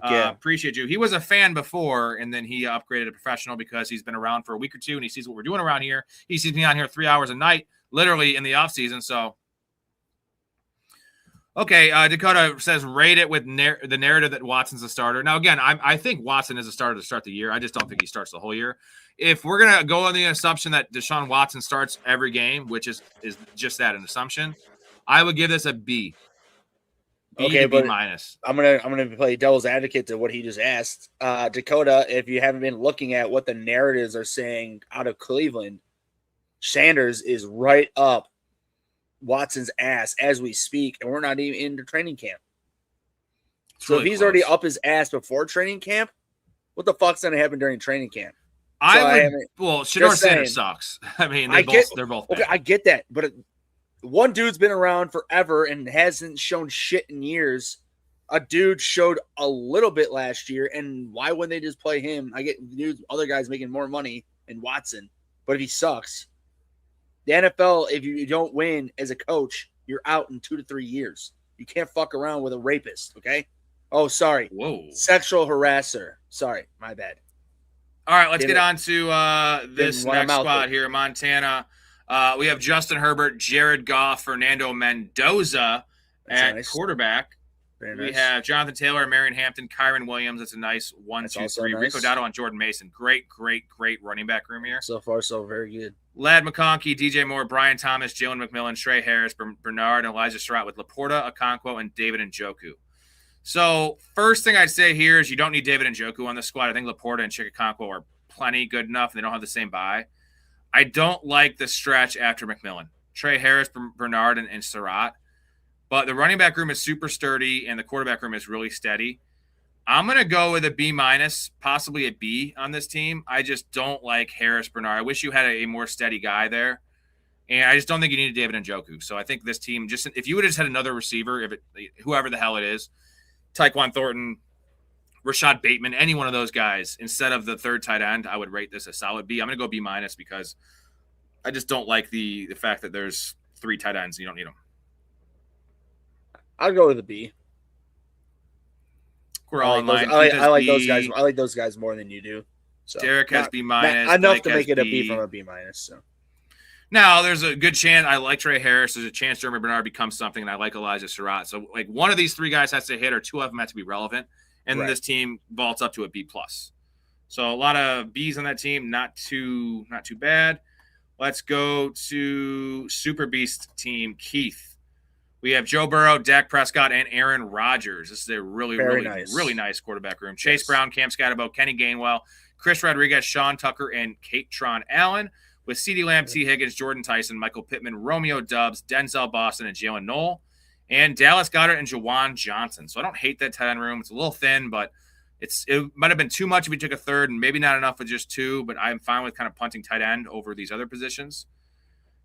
Here. Appreciate you. He was a fan before, and then he upgraded to professional because he's been around for a week or two, and he sees what we're doing around here. He sees me on here 3 hours a night, literally in the off season. So, Okay, Dakota says rate it with the narrative that Watson's a starter. Now, again, I think Watson is a starter to start the year. I just don't think he starts the whole year. If we're going to go on the assumption that Deshaun Watson starts every game, which is just that, an assumption, I would give this a B. B to B minus.
I'm gonna play devil's advocate to what he just asked. Dakota, if you haven't been looking at what the narratives are saying out of Cleveland, Sanders is right up Watson's ass as we speak, and we're not even into training camp. So if he's already up his ass before training camp, what the fuck's gonna happen during training camp?
Shador Sanders sucks. I mean, they're both bad.
Okay, I get that, but one dude's been around forever and hasn't shown shit in years. A dude showed a little bit last year, and why wouldn't they just play him? I get other guys making more money than Watson, but if he sucks, the NFL, if you don't win as a coach, you're out in 2 to 3 years. You can't fuck around with a rapist, okay? Oh, sorry.
Whoa.
Sexual harasser. Sorry, my bad.
All right, let's get on to this next squad here, Montana. We have Justin Herbert, Jared Goff, Fernando Mendoza at quarterback.
Very
we
nice.
have Jonathan Taylor, Marion Hampton, Kyron Williams. That's a nice 1, 2, 3.
Nice.
Rico Dotto and Jordan Mason. Great running back room here.
So far, so very good.
Lad McConkey, DJ Moore, Brian Thomas, Jalen McMillan, Trey Harris, Bernard, and Elijah Surratt with Laporta, Okonkwo, and David Njoku. So first thing I'd say here is you don't need David Njoku on the squad. I think Laporta and Okonkwo are plenty good enough. They don't have the same bye. I don't like the stretch after McMillan. Trey Harris, Bernard, and Surratt. But the running back room is super sturdy, and the quarterback room is really steady. I'm going to go with a B minus, possibly a B on this team. I just don't like Harris, Bernard. I wish you had a more steady guy there. And I just don't think you needed David Njoku. So I think this team, just if you would have just had another receiver, whoever the hell it is, Tyquan Thornton, Rashad Bateman, any one of those guys, instead of the third tight end, I would rate this a solid B. I'm going to go B minus because I just don't like the fact that there's 3 tight ends and you don't need them.
I'll go with a B.
We're all in line.
I like those guys. I like those guys more than you do. So
Derek has B minus.
Enough to make it a B from a B minus. So
now there's a good chance. I like Trey Harris. There's a chance Jeremy Bernard becomes something, and I like Elijah Surratt. So like one of these 3 guys has to hit, or 2 of them have to be relevant, and this team vaults up to a B plus. So a lot of B's on that team. Not too bad. Let's go to Super Beast team Keith. We have Joe Burrow, Dak Prescott, and Aaron Rodgers. This is a really nice quarterback room. Chase Brown, Cam Scatterbo, Kenny Gainwell, Chris Rodriguez, Sean Tucker, and Katron Allen, with CeeDee Lamb, T. Higgins, Jordan Tyson, Michael Pittman, Romeo Doubs, Denzel Boston, and Jalen Knoll, and Dallas Goedert and Jawan Johnson. So I don't hate that tight end room. It's a little thin, but it might have been too much if you took a third, and maybe not enough with just 2, but I'm fine with kind of punting tight end over these other positions.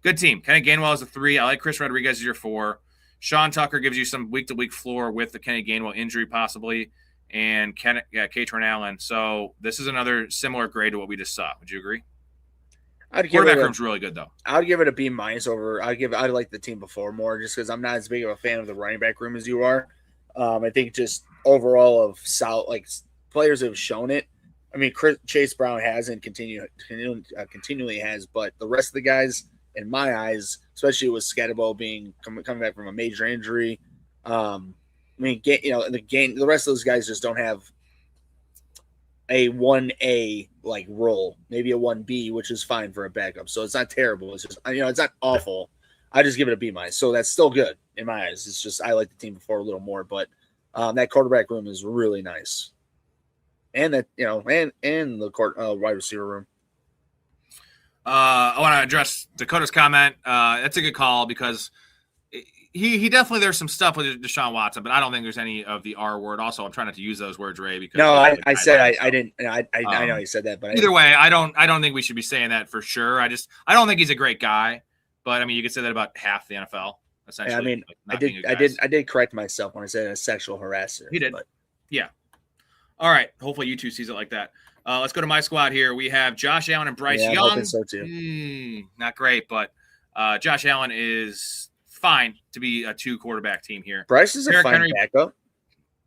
Good team. Kenny Gainwell is a 3. I like Chris Rodriguez as your 4. Sean Tucker gives you some week-to-week floor with the Kenny Gainwell injury possibly, and Katron Allen. So this is another similar grade to what we just saw. Would you agree? Quarterback room's really good, though.
I'd give it a B minus over. I like the team before more just because I'm not as big of a fan of the running back room as you are. I think just overall of players have shown it. I mean, Chase Brown hasn't continually has, but the rest of the guys, in my eyes, especially with Scatterbo coming back from a major injury, the rest of those guys just don't have a 1A role, maybe a 1B, which is fine for a backup. So it's not terrible. It's just it's not awful. I just give it a B minus. So that's still good in my eyes. It's just I like the team before a little more, but that quarterback room is really nice, and that and the wide receiver room.
I want to address Dakota's comment. That's a good call because he definitely, there's some stuff with Deshaun Watson, but I don't think there's any of the R word. Also, I'm trying not to use those words, Ray. Because
I didn't. I know you said that, but
either way, I don't think we should be saying that for sure. I don't think he's a great guy, but I mean, you could say that about half the NFL. Essentially,
I mean, I did correct myself when I said a sexual harasser.
He did, yeah. All right. Hopefully, you two sees it like that. Let's go to my squad here. We have Josh Allen and Bryce Young.
I hope so too.
Not great, but Josh Allen is fine to be a 2 quarterback team here.
Bryce is a fine backup.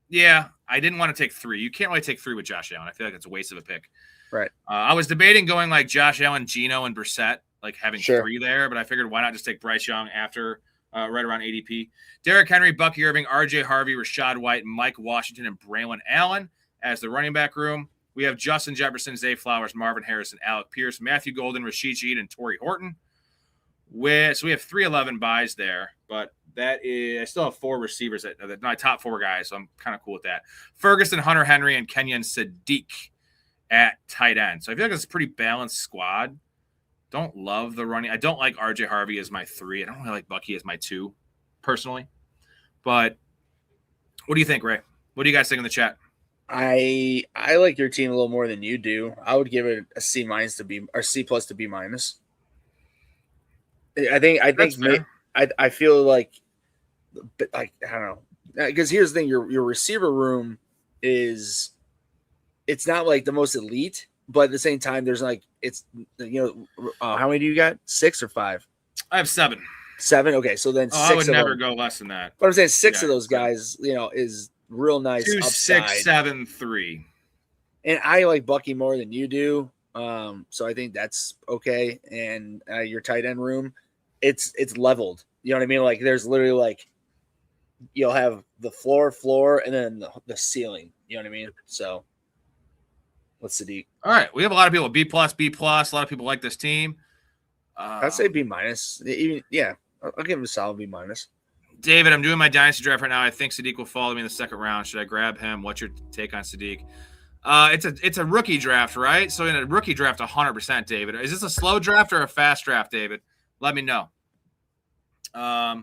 Yeah, I didn't want to take 3. You can't really take 3 with Josh Allen. I feel like it's a waste of a pick.
Right.
I was debating going like Josh Allen, Geno, and Brissett, like having 3 there, but I figured why not just take Bryce Young after right around ADP. Derrick Henry, Bucky Irving, RJ Harvey, Rashad White, Mike Washington, and Braylon Allen as the running back room. We have Justin Jefferson, Zay Flowers, Marvin Harrison, Alec Pierce, Matthew Golden, Rashid Shaheed, and Torrey Horton. So we have 311 buys there, but that is I still have 4 receivers that my top 4 guys, so I'm kind of cool with that. Ferguson, Hunter Henry, and Kenyon Sadiq at tight end. So I feel like it's a pretty balanced squad. Don't love the running. I don't like RJ Harvey as my 3. I don't really like Bucky as my 2, personally. But what do you think, Ray? What do you guys think in the chat?
I like your team a little more than you do. I would give it a C- to B or C+ to B-. I feel like I don't know, because here's the thing: your receiver room it's not like the most elite, but at the same time, there's like how many do you got? 6 or 5?
I have 7.
7. Okay, so then 6
I would never
them,
go less than that.
But I'm saying 6 of those guys, is real nice.
2,
upside.
6, 7, 3.
And I like Bucky more than you do, so I think that's okay. And your tight end room, it's leveled. You know what I mean? Like there's literally like you'll have the floor, and then the ceiling. You know what I mean? So what's Sadiq?
All right, we have a lot of people B+. A lot of people like this team.
I'd say B-. Even I'll give him a solid B-.
David, I'm doing my dynasty draft right now. I think Sadiq will follow me in the second round. Should I grab him? What's your take on Sadiq? It's a rookie draft, right? So in a rookie draft, 100%, David. Is this a slow draft or a fast draft, David? Let me know. All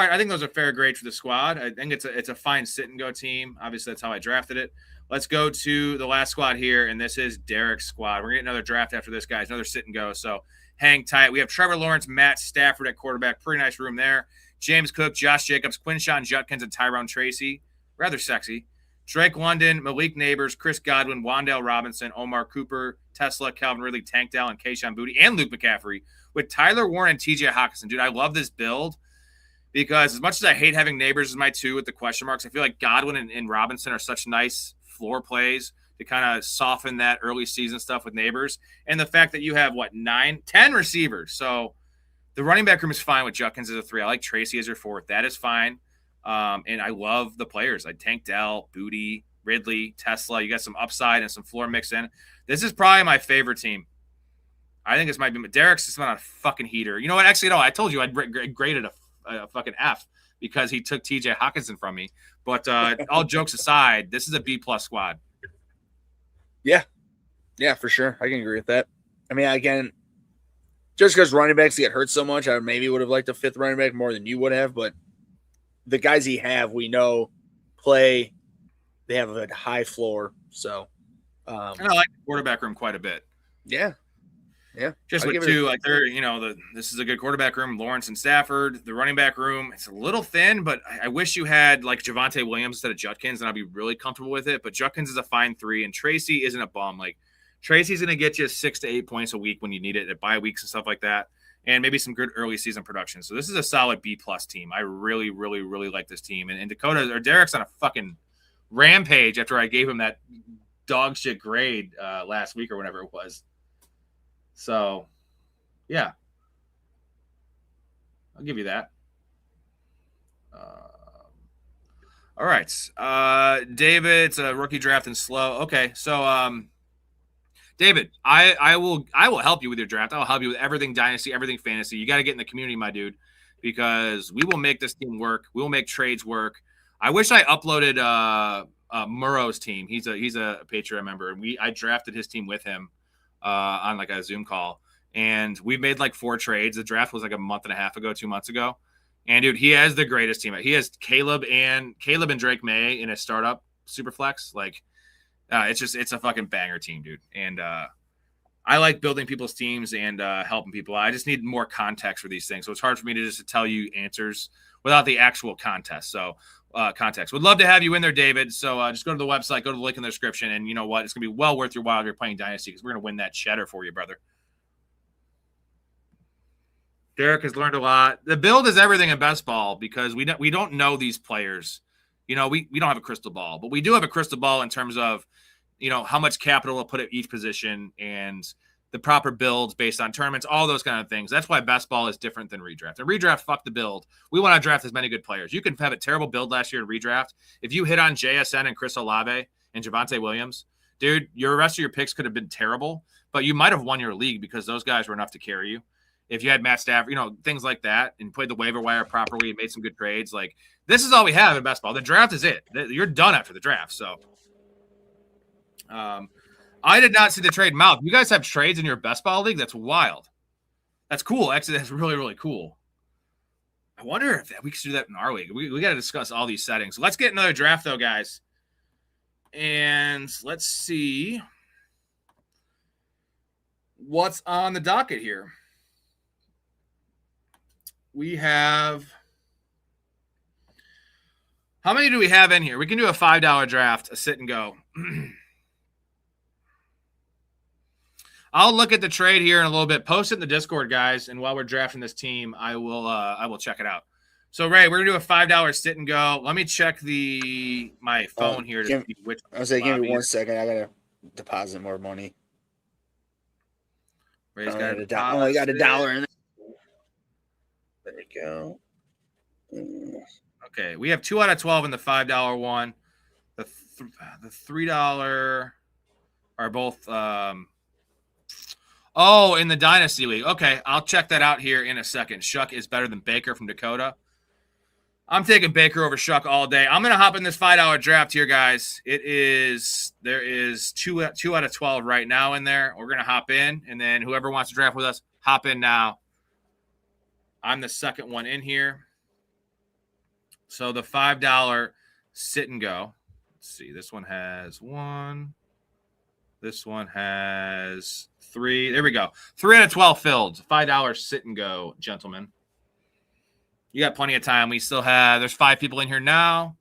right, I think those are fair grades for the squad. I think it's a fine sit and go team. Obviously, that's how I drafted it. Let's go to the last squad here, and this is Derek's squad. We're getting another draft after this, guys. Another sit and go. So hang tight. We have Trevor Lawrence, Matt Stafford at quarterback. Pretty nice room there. James Cook, Josh Jacobs, Quinshon Judkins, and Tyrone Tracy. Rather sexy. Drake London, Malik Neighbors, Chris Godwin, Wan'Dale Robinson, Omar Cooper, Tesla, Calvin Ridley, Tank Dell, and Kayshon Boutte, and Luke McCaffrey with Tyler Warren and TJ Hawkinson. Dude, I love this build because as much as I hate having Neighbors as my 2 with the question marks, I feel like Godwin and Robinson are such nice floor plays to kind of soften that early season stuff with Neighbors. And the fact that you have, 10 receivers. So the running back room is fine with Judkins as a 3. I like Tracy as your 4th. That is fine. And I love the players like Tank Dell, Boutte, Ridley, Tesla. You got some upside and some floor mix in. This is probably my favorite team. I think this might be Derek's just not a fucking heater. You know what? Actually, no, I told you I'd graded a fucking F because he took TJ Hawkinson from me. But all jokes aside, this is a B+ squad.
Yeah, for sure. I can agree with that. I mean, again, just because running backs get hurt so much, I maybe would have liked a 5th running back more than you would have, but the guys we know play, they have a high floor. So,
and I like the quarterback room quite a bit.
Yeah.
Just with 2, this is a good quarterback room. Lawrence and Stafford. The running back room, it's a little thin, but I wish you had like Javonte Williams instead of Judkins, and I'd be really comfortable with it. But Judkins is a fine 3, and Tracy isn't a bum. Like Tracy's going to get you 6 to 8 points a week when you need it at bye weeks and stuff like that, and maybe some good early season production. So this is a solid B+ team. I really, really, really like this team. And Dakota or Derek's on a fucking rampage after I gave him that dog shit grade last week or whatever it was. So, yeah, I'll give you that. All right. David, it's a rookie draft and slow. Okay. So, David, I will help you with your draft. I'll help you with everything dynasty, everything fantasy. You got to get in the community, my dude, because we will make this team work. We will make trades work. I wish I uploaded Murrow's team. He's a Patriot member, and I drafted his team with him on like a Zoom call, and we made like 4 trades. The draft was like a month and a half ago, 2 months ago. And dude, he has the greatest team. He has Caleb and Drake May in a startup super flex. Like it's a fucking banger team, dude. And I like building people's teams and helping people. I just need more context for these things. So it's hard for me to just tell you answers without the actual context. So context. Would love to have you in there, David. So just go to the website, go to the link in the description, and you know what? It's going to be well worth your while if you're playing Dynasty because we're going to win that cheddar for you, brother. Derek has learned a lot. The build is everything in best ball because we don't know these players. You know, we don't have a crystal ball, but we do have a crystal ball in terms of, you know, how much capital we'll put at each position and the proper builds based on tournaments, all those kind of things. That's why best ball is different than redraft. And redraft, fuck the build. We want to draft as many good players. You can have a terrible build last year in redraft. If you hit on JSN and Chris Olave and Javonte Williams, dude, your rest of your picks could have been terrible, but you might have won your league because those guys were enough to carry you. If you had Matt Stafford, things like that, and played the waiver wire properly and made some good trades, like this is all we have in best ball. The draft is it. You're done after the draft. So, I did not see the trade mouth. You guys have trades in your best ball league? That's wild. That's cool. Actually, that's really, really cool. I wonder if we could do that in our league. We got to discuss all these settings. Let's get another draft, though, guys. And let's see what's on the docket here. We have – how many do we have in here? We can do a $5 draft, a sit and go. I'll look at the trade here in a little bit. Post it in the Discord, guys. And while we're drafting this team, I will check it out. So, Ray, we're gonna do a $5 sit and go. Let me check my phone here to see which.
I was like, give me 1 second. I gotta deposit more money.
Ray's
I only got $1 in there. There we go.
Okay, we have 2 out of 12 in the $5 one. The $3 are both. In the Dynasty League. Okay, I'll check that out here in a second. Shuck is better than Baker from Dakota. I'm taking Baker over Shuck all day. I'm going to hop in this $5 draft here, guys. There is 2 out of 12 right now in there. We're going to hop in, and then whoever wants to draft with us, hop in now. I'm the second one in here. So the $5 sit and go. Let's see. This one has 1. This one has 3. There we go. 3 out of 12 filled. $5 sit and go, gentlemen. You got plenty of time. There's 5 people in here now.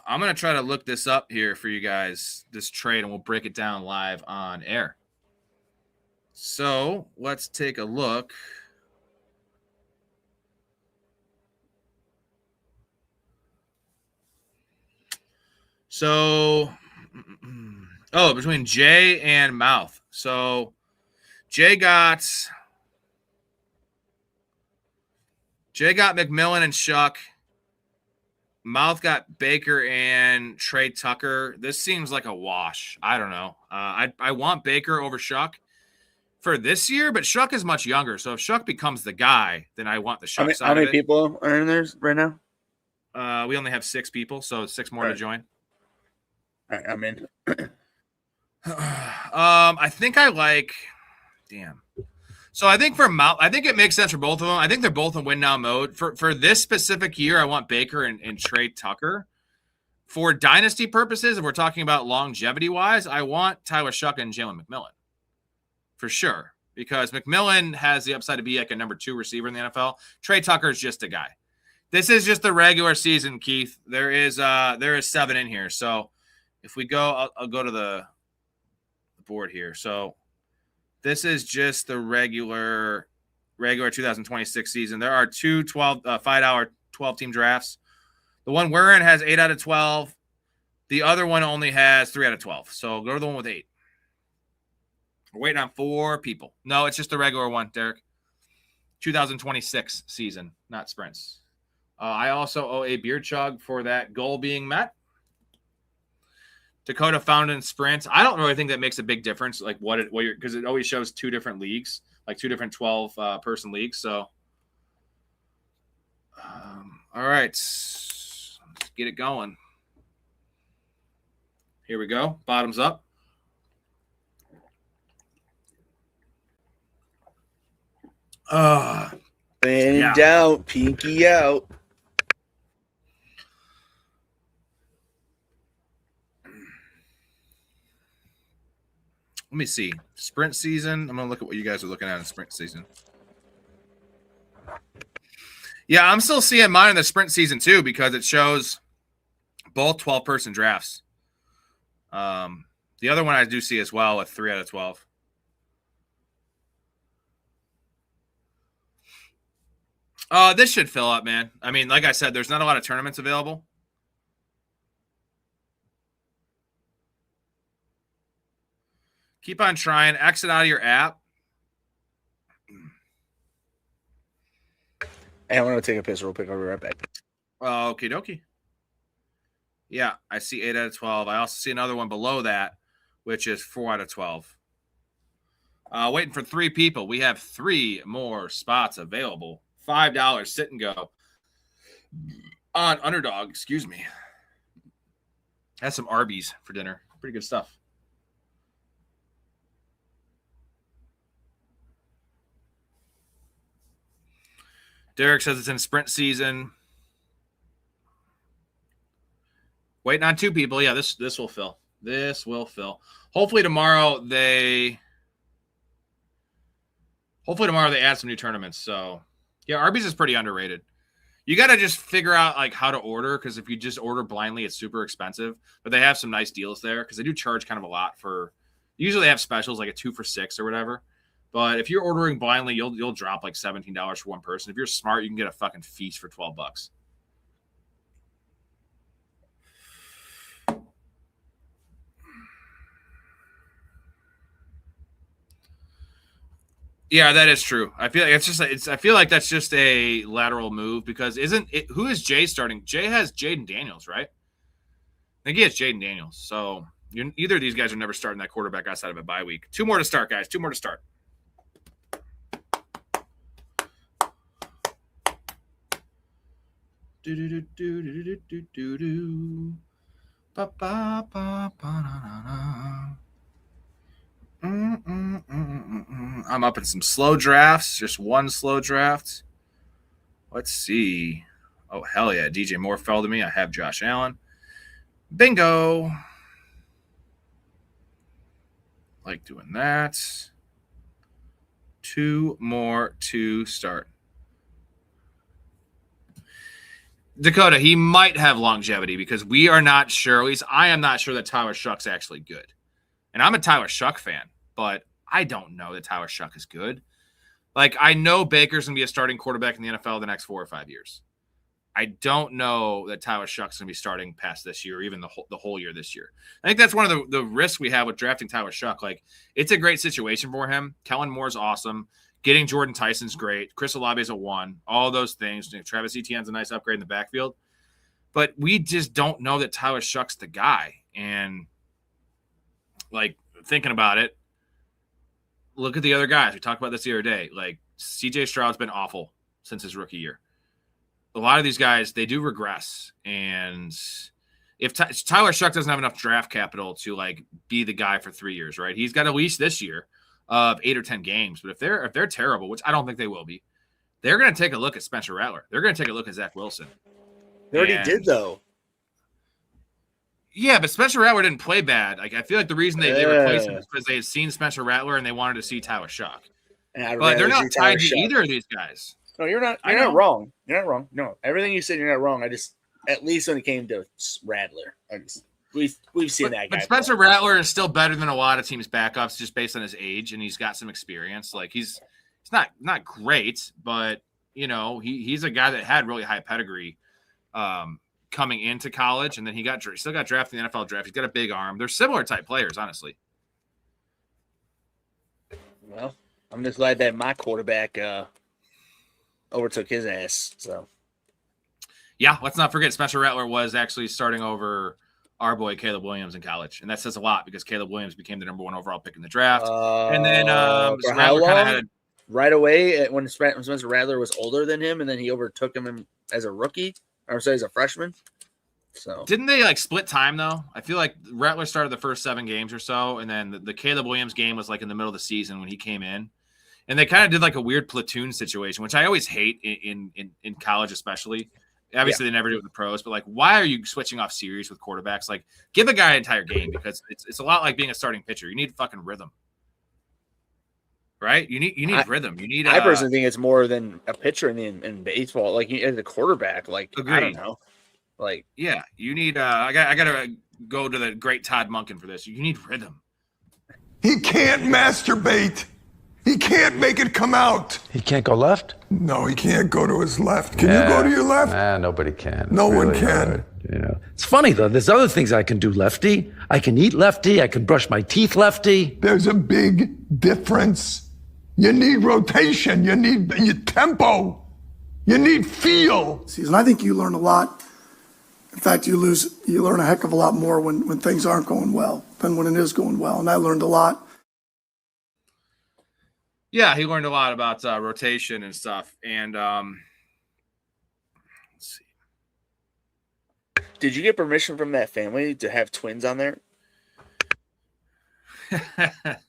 I'm going to try to look this up here for you guys, this trade, and we'll break it down live on air. So let's take a look. So, between Jay and Mouth. So Jay got McMillan and Shuck. Mouth got Baker and Trey Tucker. This seems like a wash. I don't know. I want Baker over Shuck for this year, but Shuck is much younger. So if Shuck becomes the guy, then I want the Shuck side.
How many people are in there right now?
We only have 6 people, so 6 more to join.
All right, I'm in.
I think I like. Damn. So I think for Mount, I think it makes sense for both of them. I think they're both in win now mode. For this specific year, I want Baker and Trey Tucker. For dynasty purposes, if we're talking about longevity wise, I want Tyler Shuck and Jalen McMillan for sure, because McMillan has the upside to be like a number 2 receiver in the NFL. Trey Tucker is just a guy. This is just the regular season, Keith. There is 7 in here. So if we go, I'll go to the board here. So this is just the regular 2026 season. There are 2 $5 12-team drafts. The one we're in has 8 out of 12. The other one only has 3 out of 12. So go to the one with 8. We're waiting on 4 people. No, it's just the regular one, Derek. 2026 season, not sprints. I also owe a beer chug for that goal being met. Dakota found in sprints. I don't really think that makes a big difference, like because it always shows 2 different leagues, like 2 different 12-person leagues. So, all right, let's get it going. Here we go. Bottoms up.
Bend down, pinky out.
Let me see. Sprint season. I'm going to look at what you guys are looking at in sprint season. Yeah, I'm still seeing mine in the sprint season too, because it shows both 12-person drafts. The other one I do see as well with 3 out of 12. This should fill up, man. I mean, like I said, there's not a lot of tournaments available. Keep on trying. Exit out of your app.
Hey, I'm going to take a piss real quick. I'll be right back.
Okie dokie. Yeah, I see 8 out of 12. I also see another one below that, which is 4 out of 12. Waiting for 3 people. We have 3 more spots available. $5 sit and go on Underdog. Excuse me. Had some Arby's for dinner. Pretty good stuff. Derek says it's in sprint season. Waiting on 2 people. Yeah, this will fill. This will fill. Hopefully tomorrow they add some new tournaments. So yeah, Arby's is pretty underrated. You got to just figure out like how to order, because if you just order blindly, it's super expensive. But they have some nice deals there because they do charge kind of a lot for. Usually they have specials like a 2 for $6 or whatever. But if you're ordering blindly, you'll drop like $17 for one person. If you're smart, you can get a fucking feast for $12. Yeah, that is true. I feel like I feel like that's just a lateral move, because who is Jay starting? Jay has Jaden Daniels, right? I think he has Jaden Daniels. So either of these guys are never starting that quarterback outside of a bye week. 2 more to start, guys. 2 more to start. Do do do do do do do do. Ba ba ba ba na na na. I'm up in some slow drafts. Just 1 slow draft. Let's see. Oh hell yeah! DJ Moore fell to me. I have Josh Allen. Bingo. Like doing that. 2 more to start. Dakota, he might have longevity because we are not sure. At least I am not sure that Tyler Shuck's actually good. And I'm a Tyler Shuck fan, but I don't know that Tyler Shuck is good. Like, I know Baker's going to be a starting quarterback in the NFL the next 4 or 5 years. I don't know that Tyler Shuck's going to be starting past this year or even the whole year this year. I think that's one of the risks we have with drafting Tyler Shuck. Like, it's a great situation for him. Kellen Moore's awesome. Getting Jordan Tyson's great. Chris Olave's a 1. All those things. Travis Etienne's a nice upgrade in the backfield. But we just don't know that Tyler Shuck's the guy. And, like, thinking about it, look at the other guys. We talked about this the other day. Like, C.J. Stroud's been awful since his rookie year. A lot of these guys, they do regress. And if Tyler Shuck doesn't have enough draft capital to, like, be the guy for 3 years, right? He's got at least this year of 8 or 10 games. But if they're terrible, which I don't think they will be, they're going to take a look at Spencer Rattler. They're going to take a look at Zach Wilson.
They already did, though.
Yeah, but Spencer Rattler didn't play bad. Like, I feel like the reason they replaced him is because they had seen Spencer Rattler and they wanted to see Tyler Shuck. But they're not tied to either of these guys.
No, you're not. You're not wrong. You're not wrong. No, everything you said, you're not wrong. I just, at least when it came to Rattler, we've seen that guy.
But Spencer Rattler is still better than a lot of teams' backups just based on his age, and he's got some experience. Like, he's not great, but you know he's a guy that had really high pedigree coming into college, and then he still got drafted in the NFL draft. He's got a big arm. They're similar type players, honestly.
Well, I'm just glad that my quarterback overtook his ass. So,
yeah, let's not forget Spencer Rattler was actually starting over our boy Caleb Williams in college, and that says a lot because Caleb Williams became the number 1 overall pick in the draft. And then
Rattler kind of had right away when Spencer Rattler was older than him, and then he overtook him as a rookie, or say as a freshman. So
didn't they like split time though? I feel like Rattler started the first 7 games or so, and then the Caleb Williams game was like in the middle of the season when he came in. And they kind of did like a weird platoon situation, which I always hate in college, especially. Obviously, They never do it with the pros, but like, why are you switching off series with quarterbacks? Like, give a guy an entire game because it's a lot like being a starting pitcher. You need fucking rhythm, right? You need rhythm. You need.
I personally think it's more than a pitcher in baseball. Like, as a quarterback, like
agreed.
I don't know, like
yeah, you need. I gotta go to the great Todd Monken for this. You need rhythm.
He can't masturbate.
He can't make it come out.
He can't go left?
No, he can't go to his left. Can you go to your left?
Nobody can.
No
It's
one
really
can.
hard, you know. It's funny, though. There's other things I can do lefty. I can eat lefty. I can brush my teeth lefty.
There's a big difference. You need rotation. You need your tempo. You need feel.
Season. I think you learn a lot. In fact, you learn a heck of a lot more when things aren't going well than when it is going well. And I learned a lot.
Yeah, he learned a lot about rotation and stuff. And let's see.
Did you get permission from that family to have twins on there?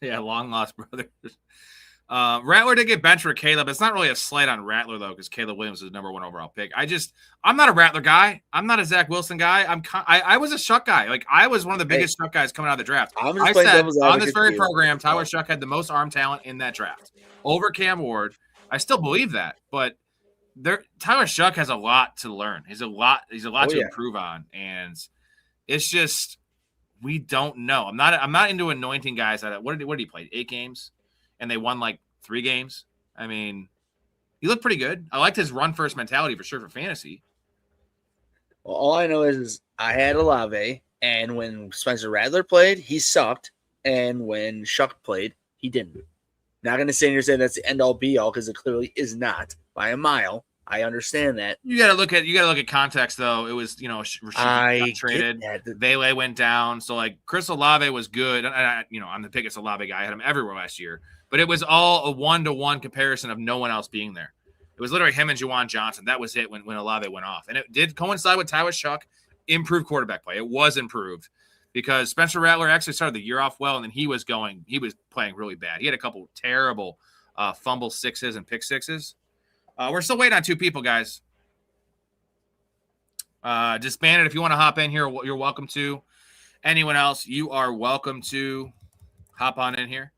Yeah, long lost brothers. Rattler did get benched for Caleb. It's not really a slight on Rattler, though, because Caleb Williams is the #1 overall pick. I'm not a Rattler guy. I'm not a Zach Wilson guy. I was a Shuck guy. Like, I was one of the biggest Shuck guys coming out of the draft. I said on this very program, Tyler Shuck had the most arm talent in that draft over Cam Ward. I still believe that, but Tyler Shuck has a lot to learn. He's a lot to improve on, and it's just we don't know. I'm not into anointing guys. What did he play? 8 games. And they won like 3 games. I mean, he looked pretty good. I liked his run-first mentality for sure for fantasy.
Well, all I know is I had Olave, and when Spencer Rattler played, he sucked. And when Shuck played, he didn't. Not going to sit here and say that's the end-all be-all because it clearly is not by a mile. I understand that. You got to look
at context, though. It was, Rashid got traded. Vele went down. So, like, Chris Olave was good. I'm the biggest Olave guy. I had him everywhere last year. But it was all a 1-to-1 comparison of no one else being there. It was literally him and Juwan Johnson. That was it when Olave went off. And it did coincide with Tyler Shuck, improved quarterback play. It was improved because Spencer Rattler actually started the year off well, and then he was playing really bad. He had a couple terrible fumble sixes and pick sixes. We're still waiting on 2 people, guys. Disbanded, if you want to hop in here, you're welcome to. Anyone else, you are welcome to hop on in here.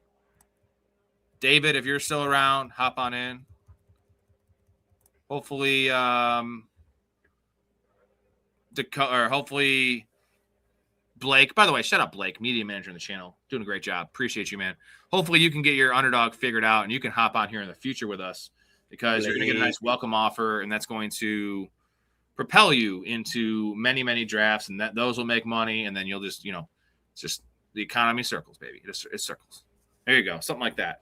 David, if you're still around, hop on in. Hopefully, hopefully Blake. By the way, shout out Blake, media manager in the channel, doing a great job. Appreciate you, man. Hopefully, you can get your underdog figured out, and you can hop on here in the future with us because you're going to get a nice welcome offer, and that's going to propel you into many, many drafts, and those will make money, and then you'll just, it's just the economy circles, baby. It circles. There you go, something like that.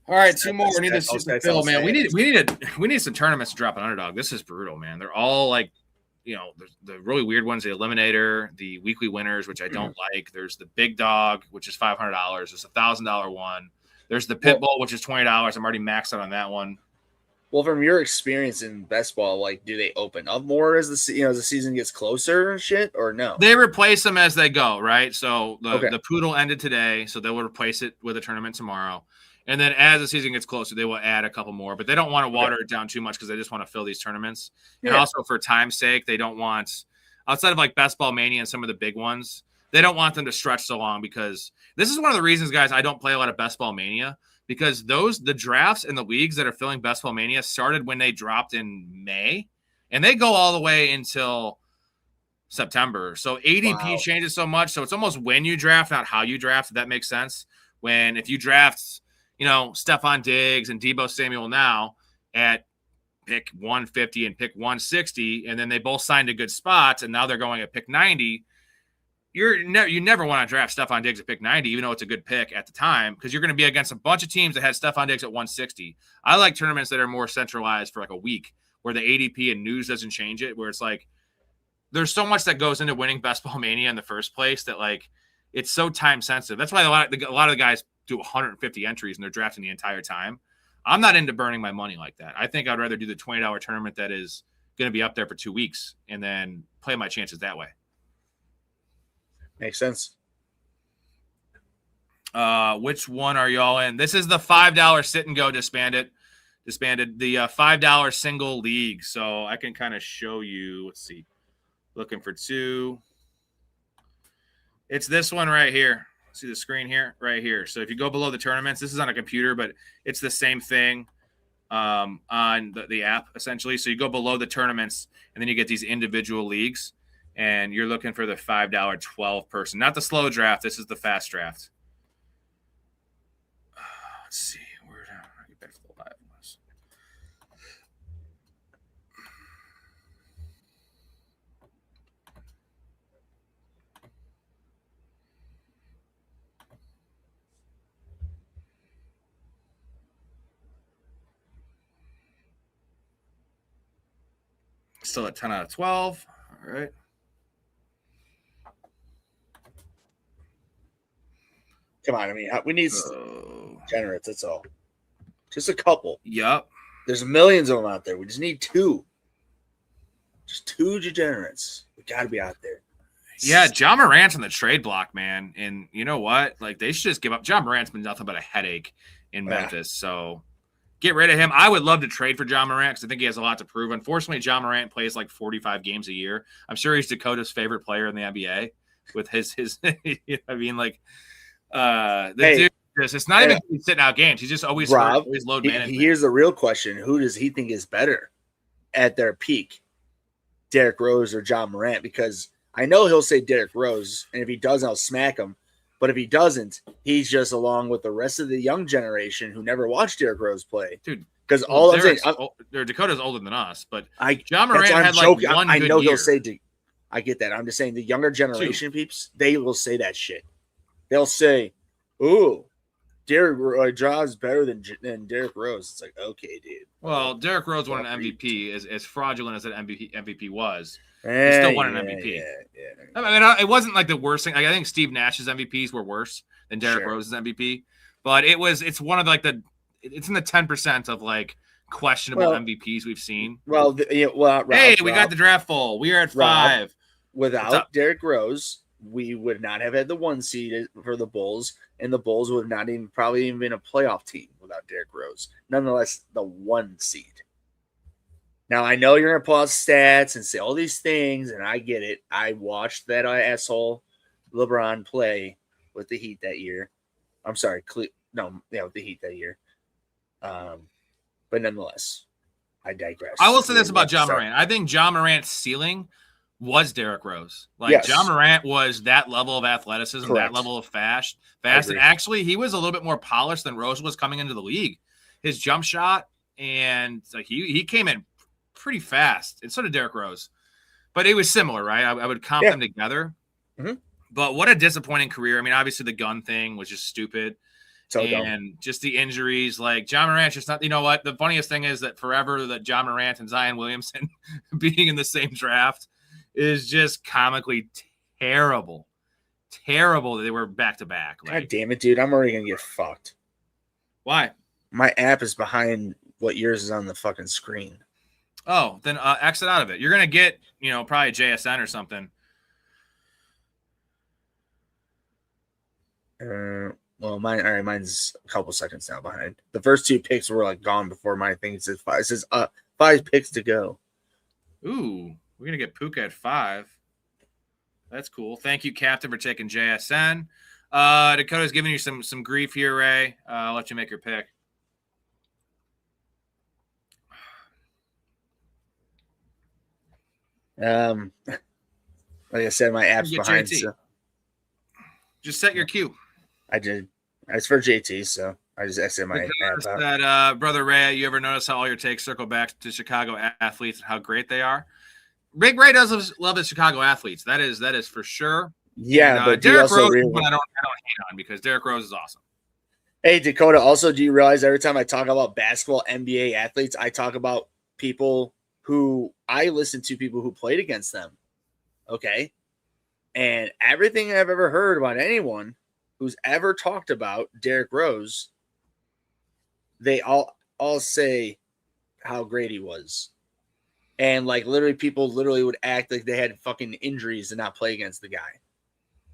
All right, 2 more. We need this to fill, man. We need some tournaments to drop an underdog. This is brutal, man. They're all like, the really weird ones, the Eliminator, the weekly winners, which I don't like. There's the Big Dog, which is $500. There's a $1,000 one. There's the Pitbull, which is $20. I'm already maxed out on that one.
Well, from your experience in best ball, like, do they open up more as the season gets closer and shit, or no?
They replace them as they go, right? So the Poodle ended today, so they will replace it with a tournament tomorrow. And then as the season gets closer, they will add a couple more, but they don't want to water it down too much because they just want to fill these tournaments. Yeah. And also for time's sake, they don't want, outside of like Best Ball Mania and some of the big ones, they don't want them to stretch so long because this is one of the reasons, guys, I don't play a lot of Best Ball Mania because the drafts and the leagues that are filling Best Ball Mania started when they dropped in May, and they go all the way until September. So ADP changes so much. So it's almost when you draft, not how you draft, if that makes sense. If you draft Stephon Diggs and Deebo Samuel now at pick 150 and pick 160, and then they both signed to good spots, and now they're going at pick 90. You never want to draft Stephon Diggs at pick 90, even though it's a good pick at the time, because you're going to be against a bunch of teams that had Stephon Diggs at 160. I like tournaments that are more centralized for like a week, where the ADP and news doesn't change it, where it's like there's so much that goes into winning Best Ball Mania in the first place that like it's so time sensitive. That's why a lot of the guys do 150 entries and they're drafting the entire time. I'm not into burning my money like that. I think I'd rather do the $20 tournament that is going to be up there for 2 weeks and then play my chances that way.
Makes sense.
Which one are y'all in? This is the $5 sit and go disbanded the $5 single league. So I can kind of show you, let's see, looking for 2. It's this one right here. See the screen here, right here. So if you go below the tournaments, this is on a computer, but it's the same thing on the app essentially. So you go below the tournaments and then you get these individual leagues and you're looking for the $5 12 person, not the slow draft. This is the fast draft. Still at 10 out of 12. All right.
Come on, I mean, we need degenerates. That's all. Just a couple.
Yep.
There's millions of them out there. We just need 2. Just 2 degenerates. We got to be out there.
Yeah, John Morant's on the trade block, man. And you know what? Like, they should just give up. John Morant's been nothing but a headache in Memphis. So get rid of him. I would love to trade for John Morant because I think he has a lot to prove. Unfortunately, John Morant plays like 45 games a year. I'm sure he's Dakota's favorite player in the NBA with his you know, I mean, like, dude, it's not even he's sitting out games. He's just always load management.
Here's the real question. Who does he think is better at their peak? Derrick Rose or John Morant? Because I know he'll say Derrick Rose, and if he doesn't, I'll smack him. But if he doesn't, he's just along with the rest of the young generation who never watched Derrick Rose play.
Dude,
because all I'm saying,
Dakota's older than us, but
John
Morant had like one
I
good
know
year.
he'll say, I get that. I'm just saying the younger generation peeps, they will say that shit. They'll say, "Ooh, Derrick Jaws better than Derrick Rose." It's like, okay, dude.
Well, Derrick Rose won an MVP. As fraudulent as that MVP was, he still won an MVP.
Yeah.
I mean, it wasn't like the worst thing. Like, I think Steve Nash's MVPs were worse than Derrick Rose's MVP, but it's one of like it's in the 10% of like questionable MVPs we've seen.
Well, Rob,
we got the draft full. We are at 5.
Without Derrick Rose, we would not have had the 1 seed for the Bulls, and the Bulls would not probably even been a playoff team without Derrick Rose. Nonetheless, the 1 seed. Now, I know you're going to pull out stats and say all these things, and I get it. I watched that asshole LeBron play with the Heat that year. I'm sorry. With the Heat that year. But nonetheless, I digress.
I will say this about John Morant. I think John Morant's ceiling was Derrick Rose. Like, John Morant was that level of athleticism, that level of fast. And actually, he was a little bit more polished than Rose was coming into the league. His jump shot, and like he came in pretty fast, and so did Derrick Rose. But it was similar, right? I would comp them together.
Mm-hmm.
But what a disappointing career. I mean, obviously the gun thing was just stupid. And just the injuries, like John Morant's just not, you know what? The funniest thing is that forever that John Morant and Zion Williamson being in the same draft is just comically terrible. Terrible that they were back to back.
God damn it, dude. I'm already going to get fucked.
Why?
My app is behind what yours is on the fucking screen.
Oh, then exit out of it. You're going to get, probably JSN or something.
Well, mine's a couple seconds now behind. The first 2 picks were like gone before my thing. It says 5. It says 5 picks to go.
Ooh, we're gonna get Puka at 5. That's cool. Thank you, Captain, for taking JSN. Dakota's giving you some grief here, Ray. I'll let you make your pick.
Like I said, my app's behind. So.
Just set your cue.
I did. It's for JT, so I just exited my app out.
That, Brother Ray, you ever notice how all your takes circle back to Chicago athletes and how great they are? Big Ray does love his Chicago athletes. That is for sure.
Yeah,
and,
but
Derrick Rose, I don't hate on because Derrick Rose is awesome.
Hey, Dakota, also, do you realize every time I talk about basketball NBA athletes, I talk about people who I listen to people who played against them. Okay? And everything I've ever heard about anyone who's ever talked about Derrick Rose, they all say how great he was. And like people would act like they had fucking injuries and not play against the guy.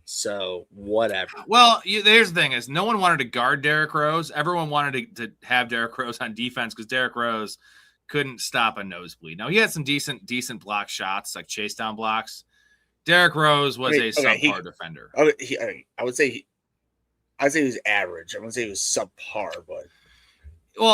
So whatever.
Well, there's the thing is no one wanted to guard Derrick Rose. Everyone wanted to have Derrick Rose on defense because Derrick Rose couldn't stop a nosebleed. Now he had some decent block shots, like chase down blocks. Derrick Rose was a subpar defender.
I would say he was average. I wouldn't say he was subpar, but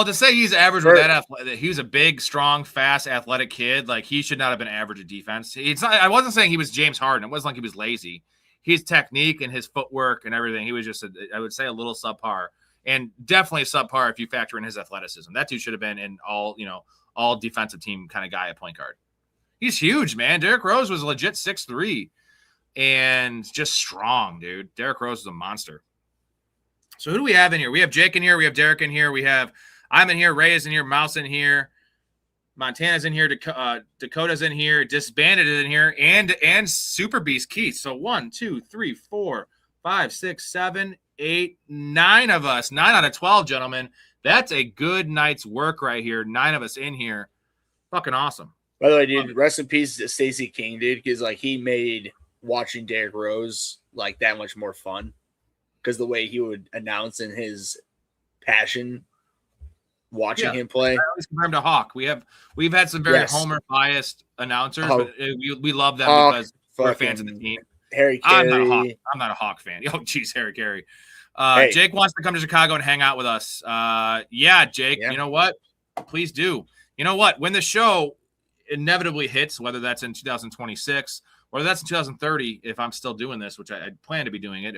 to say he's average with that athletic, he was a big, strong, fast, athletic kid. Like he should not have been average at defense. It's not. I wasn't saying he was James Harden. It wasn't like he was lazy. His technique and his footwork and everything, he was just I would say a little subpar. and definitely subpar if you factor in his athleticism. That dude should have been in all defensive team kind of guy at point guard. He's huge, man. Derrick Rose was legit 6'3", and just strong, dude. Derrick Rose is a monster. So who do we have in here? We have Jake in here. We have Derek in here. I'm in here. Ray is in here. Mouse in here. Montana's in here. Dakota's in here. Disbanded is in here. And Super Beast Keith. So 1, 2, 3, 4, 5, 6, 7, 8, 9 of us. 9 out of 12, gentlemen. That's a good night's work right here. 9 of us in here. Fucking awesome.
By the way, dude, rest in peace to Stacey King, dude, because like he made watching Derrick Rose like that much more fun. Because the way he would announce and his passion watching him play.
I always compare him to Hawk. We've had some very Homer biased announcers, but we love them because we're fans of the team.
Harry Carey.
I'm not a Hawk fan. Oh, geez, Harry Carey. Jake wants to come to Chicago and hang out with us. Jake, you know what? Please do. You know what? When the show inevitably hits, whether that's in 2026 or that's in 2030, if I'm still doing this, which I plan to be doing it,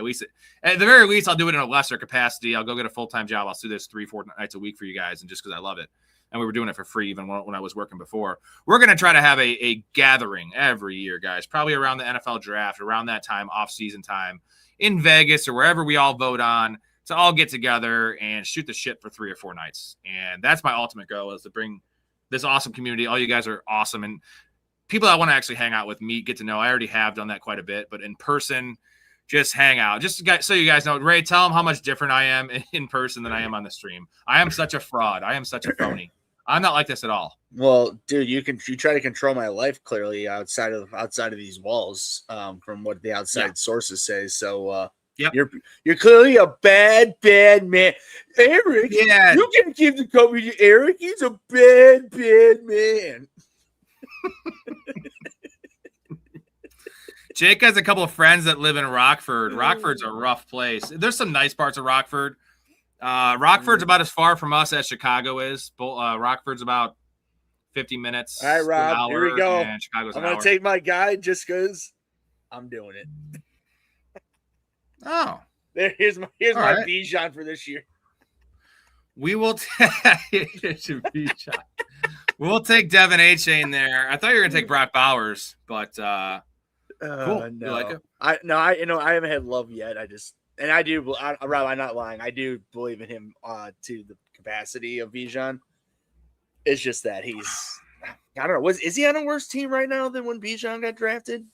at the very least, I'll do it in a lesser capacity. I'll go get a full-time job. I'll do this 3-4 nights a week for you guys, and just because I love it. And we were doing it for free even when I was working before. We're going to try to have a gathering every year, guys, probably around the NFL draft, around that time, off-season time, in Vegas or wherever we all vote on, to all get together and shoot the shit for 3 or 4 nights. And that's my ultimate goal, is to bring this awesome community. All you guys are awesome. And people I want to actually hang out with, meet, get to know. I already have done that quite a bit, but in person, just hang out. Just so you guys know, Ray, tell them how much different I am in person than I am on the stream. I am such a fraud. I am such a phony. I'm not like this at all.
Well, dude, you try to control my life clearly outside of these walls, from what the outside sources say. So, you're clearly a bad man, Eric.
Yeah,
you can't give the company to Eric. He's a bad man.
Jake has a couple of friends that live in Rockford. Rockford's a rough place. There's some nice parts of Rockford. Rockford's about as far from us as Chicago is. Rockford's about 50 minutes.
All right, Rob, here we go.
I'm
going to take my guide just because I'm doing it.
Oh.
Here's my Bijan for this year.
We will we'll take Devin A-Chain there. I thought you were going to take Brock Bowers, but cool.
No.
You like it?
I haven't had love yet. Rob, I'm not lying. I do believe in him to the capacity of Bijan. It's just that I don't know. Is he on a worse team right now than when Bijan got drafted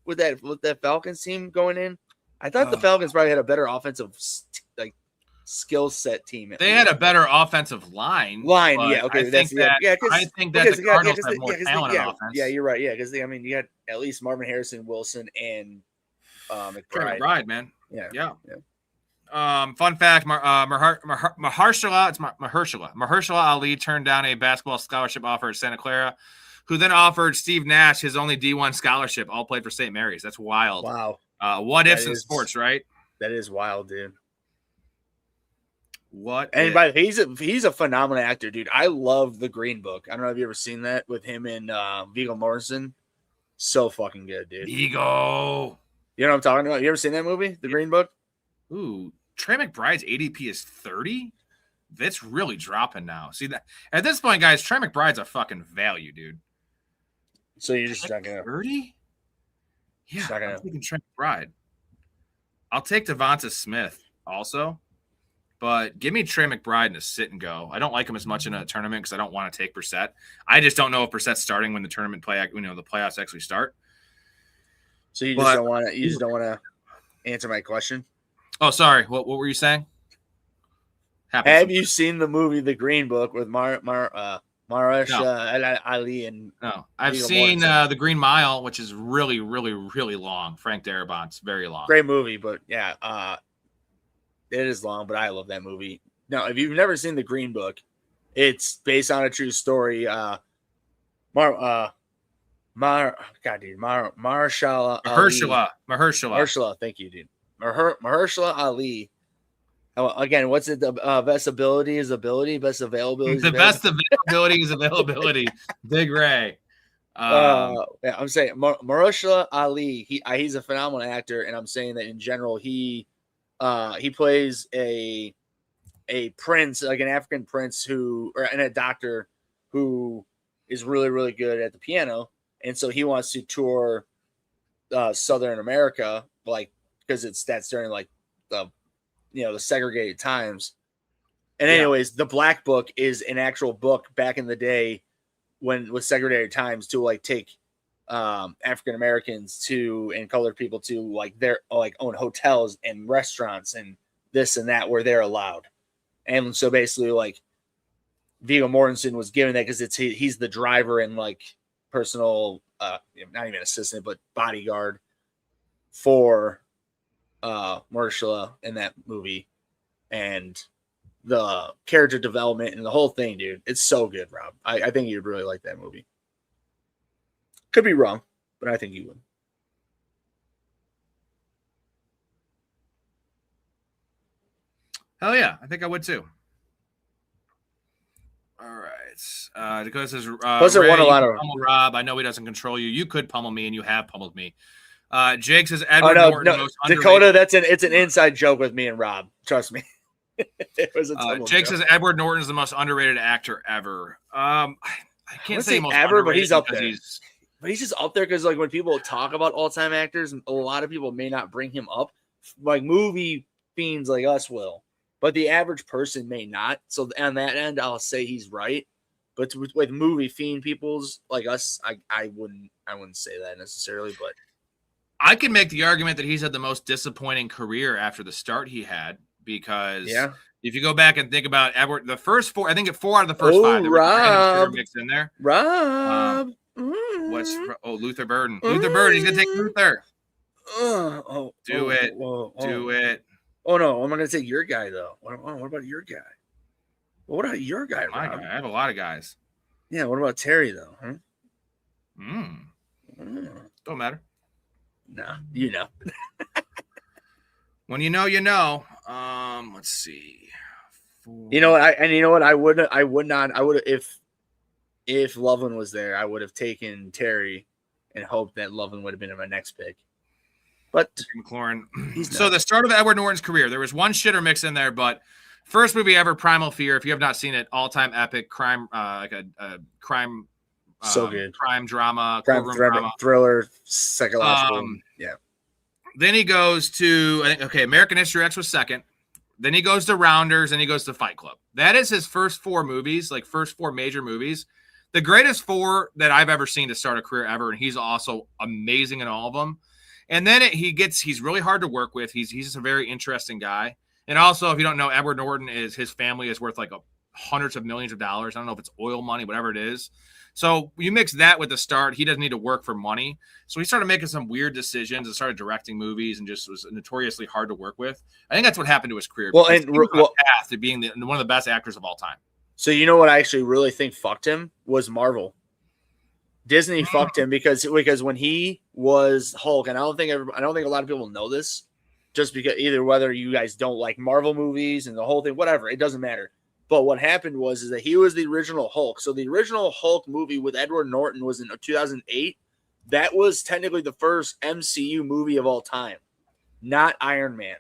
with that Falcons team going in? I thought the Falcons probably had a better offensive skill set team.
They had a better offensive line.
Yeah. Okay.
I think that the Cardinals have more talent on offense.
Yeah, you're right. Yeah, because you got at least Marvin Harrison, Wilson, and
McBride, man.
Yeah.
Fun fact: Mahershala Ali turned down a basketball scholarship offer at Santa Clara, who then offered Steve Nash his only D1 scholarship. All played for St. Mary's. That's wild.
Wow.
What ifs in sports, right?
That is wild, dude.
By
the way, he's a phenomenal actor, dude. I love The Green Book. I don't know if you ever seen that with him and Viggo Mortensen. So fucking good, dude.
Viggo.
You know what I'm talking about? You ever seen that movie, The Green Book?
Ooh, Trey McBride's ADP is 30. That's really dropping now. See that at this point, guys, Trey McBride's a fucking value, dude.
So you're just not gonna
30? Yeah, I'm taking Trey McBride. I'll take Devonta Smith also, but give me Trey McBride in a sit and go. I don't like him as much in a tournament because I don't want to take Brissett. I just don't know if Brissett's starting when the tournament the playoffs actually start.
So you just don't want to answer my question.
Oh, sorry. What were you saying?
Have you seen the movie The Green Book with Mahershala Ali and
no? I've seen The Green Mile, which is really, really, really long. Frank Darabont's very long.
Great movie, but it is long. But I love that movie. No, if you've never seen The Green Book, it's based on a true story. Mahershala. Thank you, dude. Mahershala Ali. Again, what's it? The best ability is ability. Best availability.
The best availability is availability. Big Ray.
I'm saying Mahershala Ali. He's a phenomenal actor, and I'm saying that in general he plays a a prince, like an African prince and a doctor who is really, really good at the piano. And so he wants to tour Southern America, like, because that's during like the segregated times. And anyways, the Black Book is an actual book back in the day with segregated times to like take African Americans and colored people to like their like own hotels and restaurants and this and that where they're allowed. And so basically like Viggo Mortensen was given that because he's the driver and like personal not even assistant but bodyguard for Mahershala in that movie. And the character development and the whole thing, dude, it's so good, Rob. I think you'd really like that movie. Could be wrong, but I think you would.
Hell yeah, I think I would too. All right. Dakota says,
Plus,
Ray,
won a lot of
Rob. I know he doesn't control you. You could pummel me, and you have pummeled me. Jake says, Edward Norton. Most
Dakota, it's an inside joke with me and Rob. Trust me. It was a
Jake
joke.
says Edward Norton is the most underrated actor ever. I can't say most
ever, but he's up there. But he's just up there because, like, when people talk about all-time actors, a lot of people may not bring him up. Like, movie fiends like us will. But the average person may not. So, on that end, I'll say he's right. But with movie fiend peoples like us, I wouldn't say that necessarily. But
I can make the argument that he's had the most disappointing career after the start he had. Because if you go back and think about Edward, the first four, I think 4 out of the first 5 there
Rob,
was mixed in there.
Rob.
Luther Burden. Luther Burden. He's going to take Luther. Do it.
Oh, no. I'm not going to take your guy, though. What about your guy? Well, what about your guy,
My
Rob?
guy. I have a lot of guys.
Yeah, what about Terry, though? Huh?
Don't matter.
Nah, you know.
When you know, you know. Let's see.
You know what? I would if Loveland was there, I would have taken Terry and hoped that Loveland would have been in my next pick. But
McLaurin. So the start of Edward Norton's career, there was one shitter mix in there, but first movie ever, Primal Fear. If you have not seen it, all-time epic crime, like a crime,
so good
crime drama,
drama, thriller, psychological. Yeah.
Then he goes to, American History X was second. Then he goes to Rounders, and he goes to Fight Club. That is his first 4 movies, like first 4 major movies. The greatest 4 that I've ever seen to start a career ever, and he's also amazing in all of them. And then he's really hard to work with. He's just a very interesting guy. And also, if you don't know, Edward Norton his family is worth like hundreds of millions of dollars. I don't know if it's oil money, whatever it is. So you mix that with the start, he doesn't need to work for money. So he started making some weird decisions and started directing movies and just was notoriously hard to work with. I think that's what happened to his career.
Well, and
path to being one of the best actors of all time.
So you know what I actually really think fucked him was Marvel. Disney fucked him because when he was Hulk, and I don't think a lot of people know this, just because either whether you guys don't like Marvel movies and the whole thing, whatever, it doesn't matter. But what happened was that he was the original Hulk. So the original Hulk movie with Edward Norton was in 2008. That was technically the first MCU movie of all time, not Iron Man.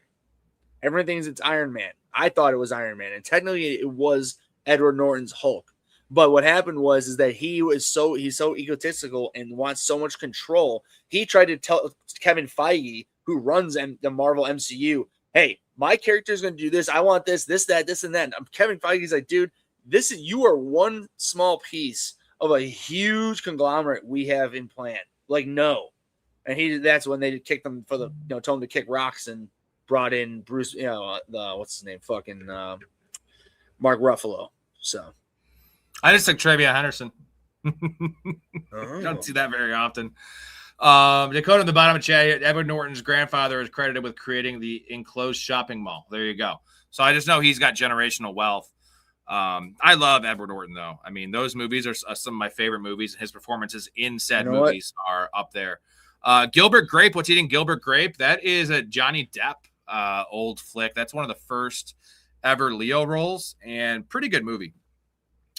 Everyone thinks it's Iron Man. I thought it was Iron Man, and technically it was Edward Norton's Hulk. But what happened was that he's so egotistical and wants so much control. He tried to tell Kevin Feige, who runs the Marvel MCU, hey, my character is going to do this. I want this, that, this, and that. And Kevin Feige's like, dude, you are one small piece of a huge conglomerate we have in plan. Like, no. And that's when they kicked him told him to kick rocks and brought in Bruce, what's his name? Fucking Mark Ruffalo. So
I just took Travion Henderson. Don't see that very often. Dakota in the bottom of chat, Edward Norton's grandfather is credited with creating the enclosed shopping mall. There you go. So I just know he's got generational wealth. I love Edward Norton, though. I mean, those movies are some of my favorite movies, and his performances in said movies are up there. Gilbert Grape, what's eating Gilbert Grape? That is a Johnny Depp old flick. That's one of the first ever Leo roles, and pretty good movie.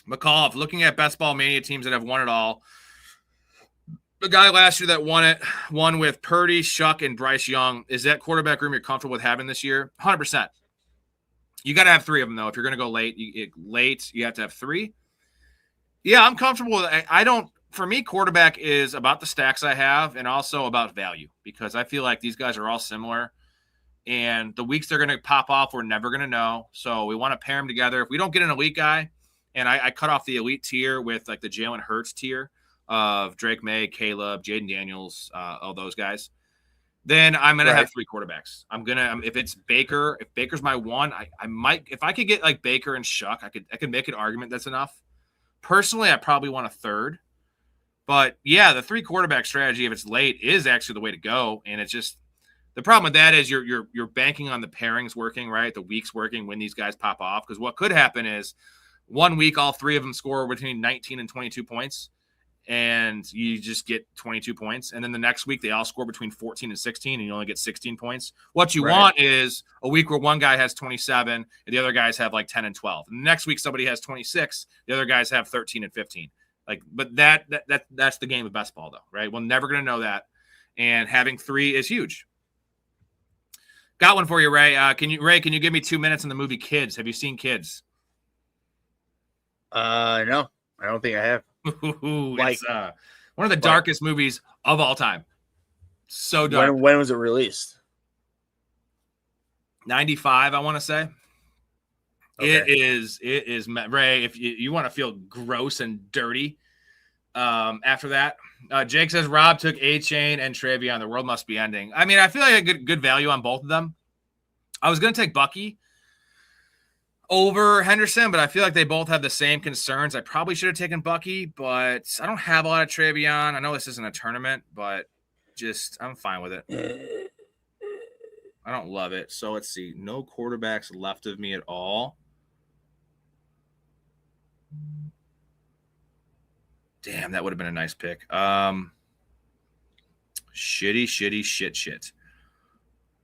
McAuliffe, looking at best ball mania teams that have won it all. The guy last year that won with Purdy, Shuck, and Bryce Young. Is that quarterback room you're comfortable with having this year? 100%. You got to have 3 of them, though. If you're going to go late, you have to have 3. Yeah, I'm comfortable with it. I don't – for me, quarterback is about the stacks I have and also about value because I feel like these guys are all similar. And the weeks they're going to pop off, we're never going to know. So we want to pair them together. If we don't get an elite guy, and I cut off the elite tier with like the Jalen Hurts tier of Drake May, Caleb, Jaden Daniels, all those guys, then I'm going to have 3 quarterbacks. I'm going to if it's Baker, if Baker's my one, I might – if I could get like Baker and Shuck, I could make an argument that's enough. Personally, I probably want a third. But, yeah, the 3 quarterback strategy, if it's late, is actually the way to go. And it's just – the problem with that is you're banking on the pairings working, right? The weeks working when these guys pop off. Because what could happen is 1 week, all 3 of them score between 19 and 22 points, and you just get 22 points. And then the next week, they all score between 14 and 16, and you only get 16 points. What you want is a week where one guy has 27, and the other guys have like 10 and 12. And the next week, somebody has 26, the other guys have 13 and 15. But that's the game of best ball, though, right? We're never going to know that. And having 3 is huge. Got one for you, Ray. Can you give me 2 minutes on the movie Kids? Have you seen Kids?
No, I don't think I have.
It's one of the darkest movies of all time. So dark.
When was it released?
95, I want to say.
Okay.
It is Ray. If you want to feel gross and dirty, after that. Jake says Rob took A-Chain and Travion. The world must be ending. I mean, I feel like I get good value on both of them. I was going to take Bucky over Henderson, but I feel like they both have the same concerns. I probably should have taken Bucky, but I don't have a lot of Travion. I know this isn't a tournament, but I'm fine with it. I don't love it. So let's see. No quarterbacks left of me at all. Damn, that would have been a nice pick. Shit.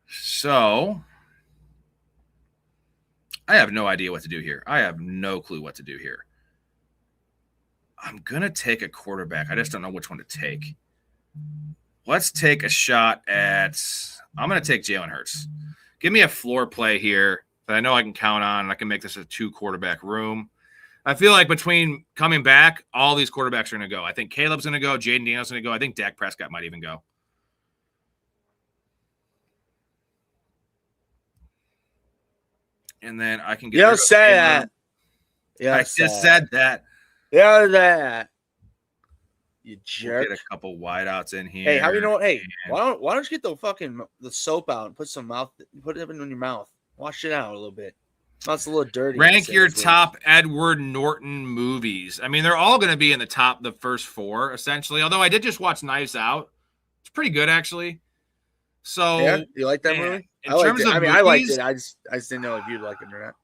So I have no idea what to do here. I have no clue what to do here. I'm going to take a quarterback. I just don't know which one to take. Let's take a shot at – I'm going to take Jalen Hurts. Give me a floor play here that I know I can count on, and I can make this a 2-quarterback room. I feel like between coming back, all these quarterbacks are going to go. I think Caleb's going to go. Jaden Daniels going to go. I think Dak Prescott might even go. And then I can get.
You don't say that.
I just said that.
Yeah, that. You jerk.
We'll get a couple wideouts in here.
Hey, how you know what? Hey, why don't you get the soap out and put it in your mouth. Wash it out a little bit. It's a little dirty.
Rank your top Edward Norton movies. I mean, they're all going to be in the first 4, essentially. Although I did just watch Knives Out. It's pretty good, actually. So,
yeah, you like that movie?
I liked it.
I liked it. I just didn't know if you'd like it or not.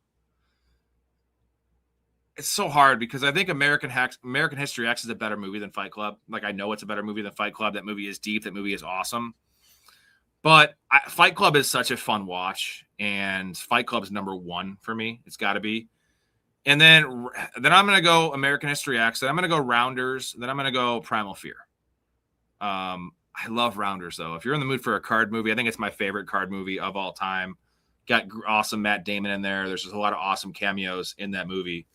It's so hard because I think American History X is a better movie than Fight Club. Like, I know it's a better movie than Fight Club. That movie is deep. That movie is awesome. But Fight Club is such a fun watch, and Fight Club is number 1 for me. It's got to be. And then I'm going to go American History X. Then I'm going to go Rounders. Then I'm going to go Primal Fear. I love Rounders, though. If you're in the mood for a card movie, I think it's my favorite card movie of all time. Got awesome Matt Damon in there. There's just a lot of awesome cameos in that movie.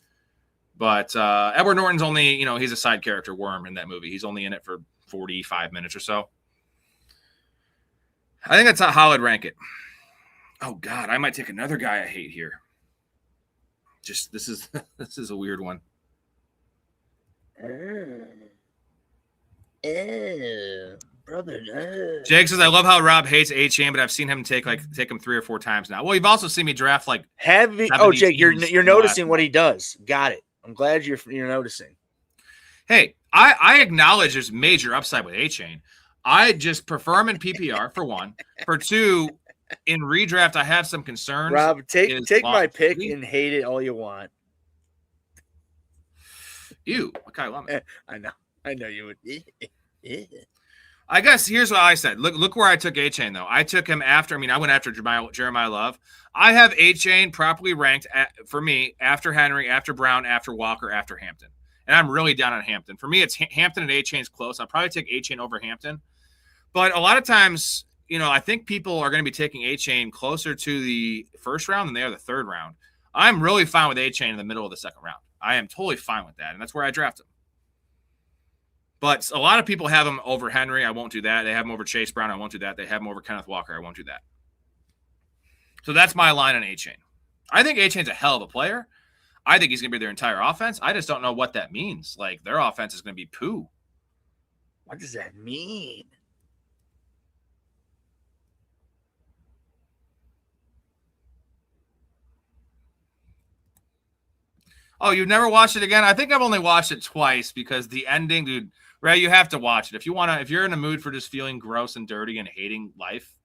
But Edward Norton's only, he's a side character worm in that movie. He's only in it for 45 minutes or so. I think that's how I'd rank it. Oh, God, I might take another guy I hate here. This is a weird one.
Brother.
Jake says, I love how Rob hates A-Chain, but I've seen him take him 3 or 4 times now. Well, you've also seen me draft
heavy. Oh, Jake, you're noticing what he does. Got it. I'm glad you're noticing.
Hey, I acknowledge there's major upside with A-Chain. I just prefer him in PPR, for 1. For 2, in redraft, I have some concerns.
Rob, take my pick and hate it all you want.
Ew, okay, I love it.
I know you would.
I guess here's what I said. Look where I took A-Chain, though. I took him after. I went after Jeremiah Love. I have A-Chain properly ranked for me after Henry, after Brown, after Walker, after Hampton. And I'm really down on Hampton. For me, it's Hampton and A-Chain's close. I'll probably take A-Chain over Hampton. But a lot of times, I think people are going to be taking A-Chain closer to the first round than they are the third round. I'm really fine with A-Chain in the middle of the second round. I am totally fine with that, and that's where I draft him. But a lot of people have him over Henry. I won't do that. They have him over Chase Brown. I won't do that. They have him over Kenneth Walker. I won't do that. So that's my line on A-Chain. I think A-Chain's a hell of a player. I think he's going to be their entire offense. I just don't know what that means. Like, their offense is going to be poo.
What does that mean?
Oh, you've never watched it again? I think I've only watched it twice because the ending, dude, Ray, you have to watch it. If you're in a mood for just feeling gross and dirty and hating life,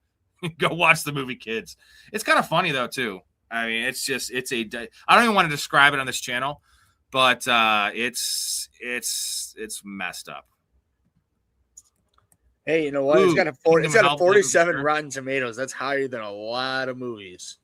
go watch the movie Kids. It's kind of funny though, too. I mean, I don't even want to describe it on this channel, but it's messed up.
Hey, you know what?
Ooh,
it's got a 47 Rotten Tomatoes. That's higher than a lot of movies.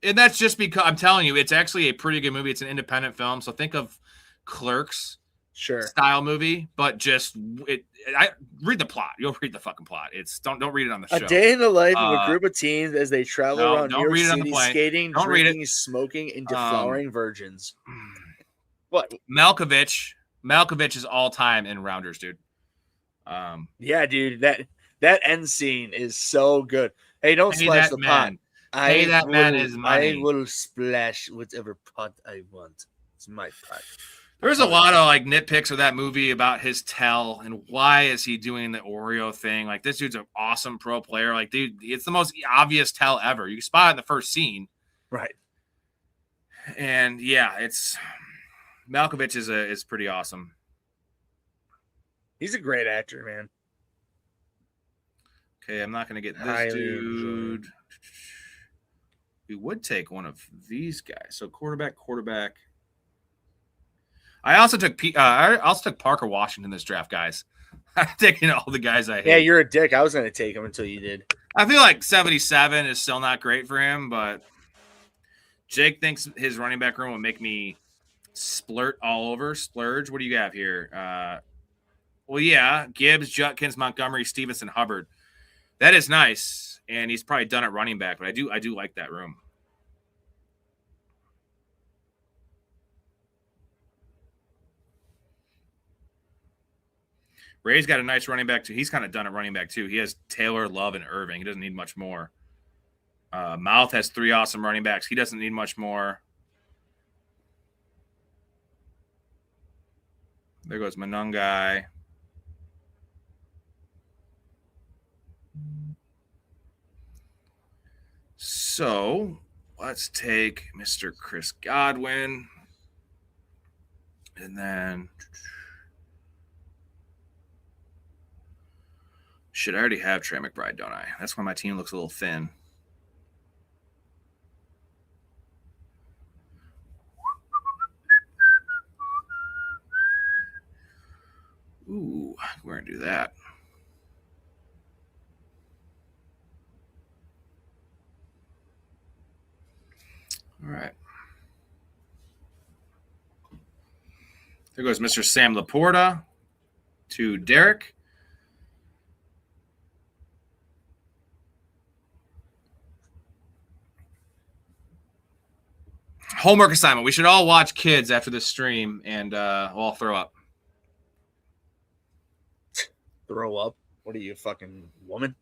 And that's just because I'm telling you, it's actually a pretty good movie. It's an independent film. So think of Clerks style movie, but just read the plot. You'll read the fucking plot. Don't read it on the show.
A day in the life of a group of teens as they travel around New York City, skating, drinking, smoking, and deflowering virgins. What?
Malkovich is all time in Rounders, dude.
Yeah, dude. That end scene is so good. Hey, don't splash the pot. I will splash whatever pot I want. It's my pot.
There's a lot of like nitpicks of that movie about his tell and why is he doing the Oreo thing? Like, this dude's an awesome pro player. Like, dude, it's the most obvious tell ever. You can spot it in the first scene,
right?
And yeah, Malkovich is pretty awesome.
He's a great actor, man.
Okay, I'm not going to get this dude. We would take one of these guys. So quarterback. I also took Parker Washington this draft, guys. I'm taking all the guys I hate.
Yeah, you're a dick. I was going to take him until you did.
I feel like 77 is still not great for him, but Jake thinks his running back room will make me splurge all over. Splurge. What do you have here? Well, yeah, Gibbs, Judkins, Montgomery, Stevenson, Hubbard. That is nice, and he's probably done at running back, but I do like that room. Ray's got a nice running back, too. He's kind of done at running back, too. He has Taylor, Love, and Irving. He doesn't need much more. Mouth has 3 awesome running backs. He doesn't need much more. There goes Manungai. So let's take Mr. Chris Godwin. And then should I already have Trey McBride, don't I? That's why my team looks a little thin. Ooh, we're going to do that. All right. There goes Mr. Sam Laporta to Derek. Homework assignment. We should all watch Kids after this stream, and we'll all throw up.
Throw up? What are you, a fucking woman?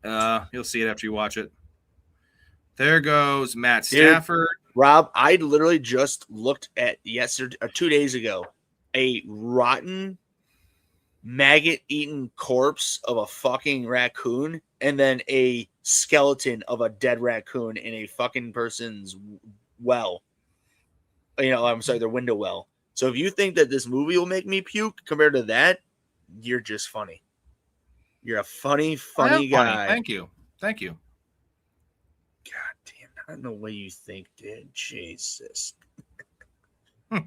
You'll see it after you watch it. There goes Matt Stafford.
Dude, Rob, I literally just looked at 2 days ago a rotten, maggot-eaten corpse of a fucking raccoon and then a skeleton of a dead raccoon in a fucking person's well. I'm sorry, their window well. So if you think that this movie will make me puke compared to that, you're just funny. You're a funny guy.
Thank you.
God damn, not in the way you think, dude. Jesus.
All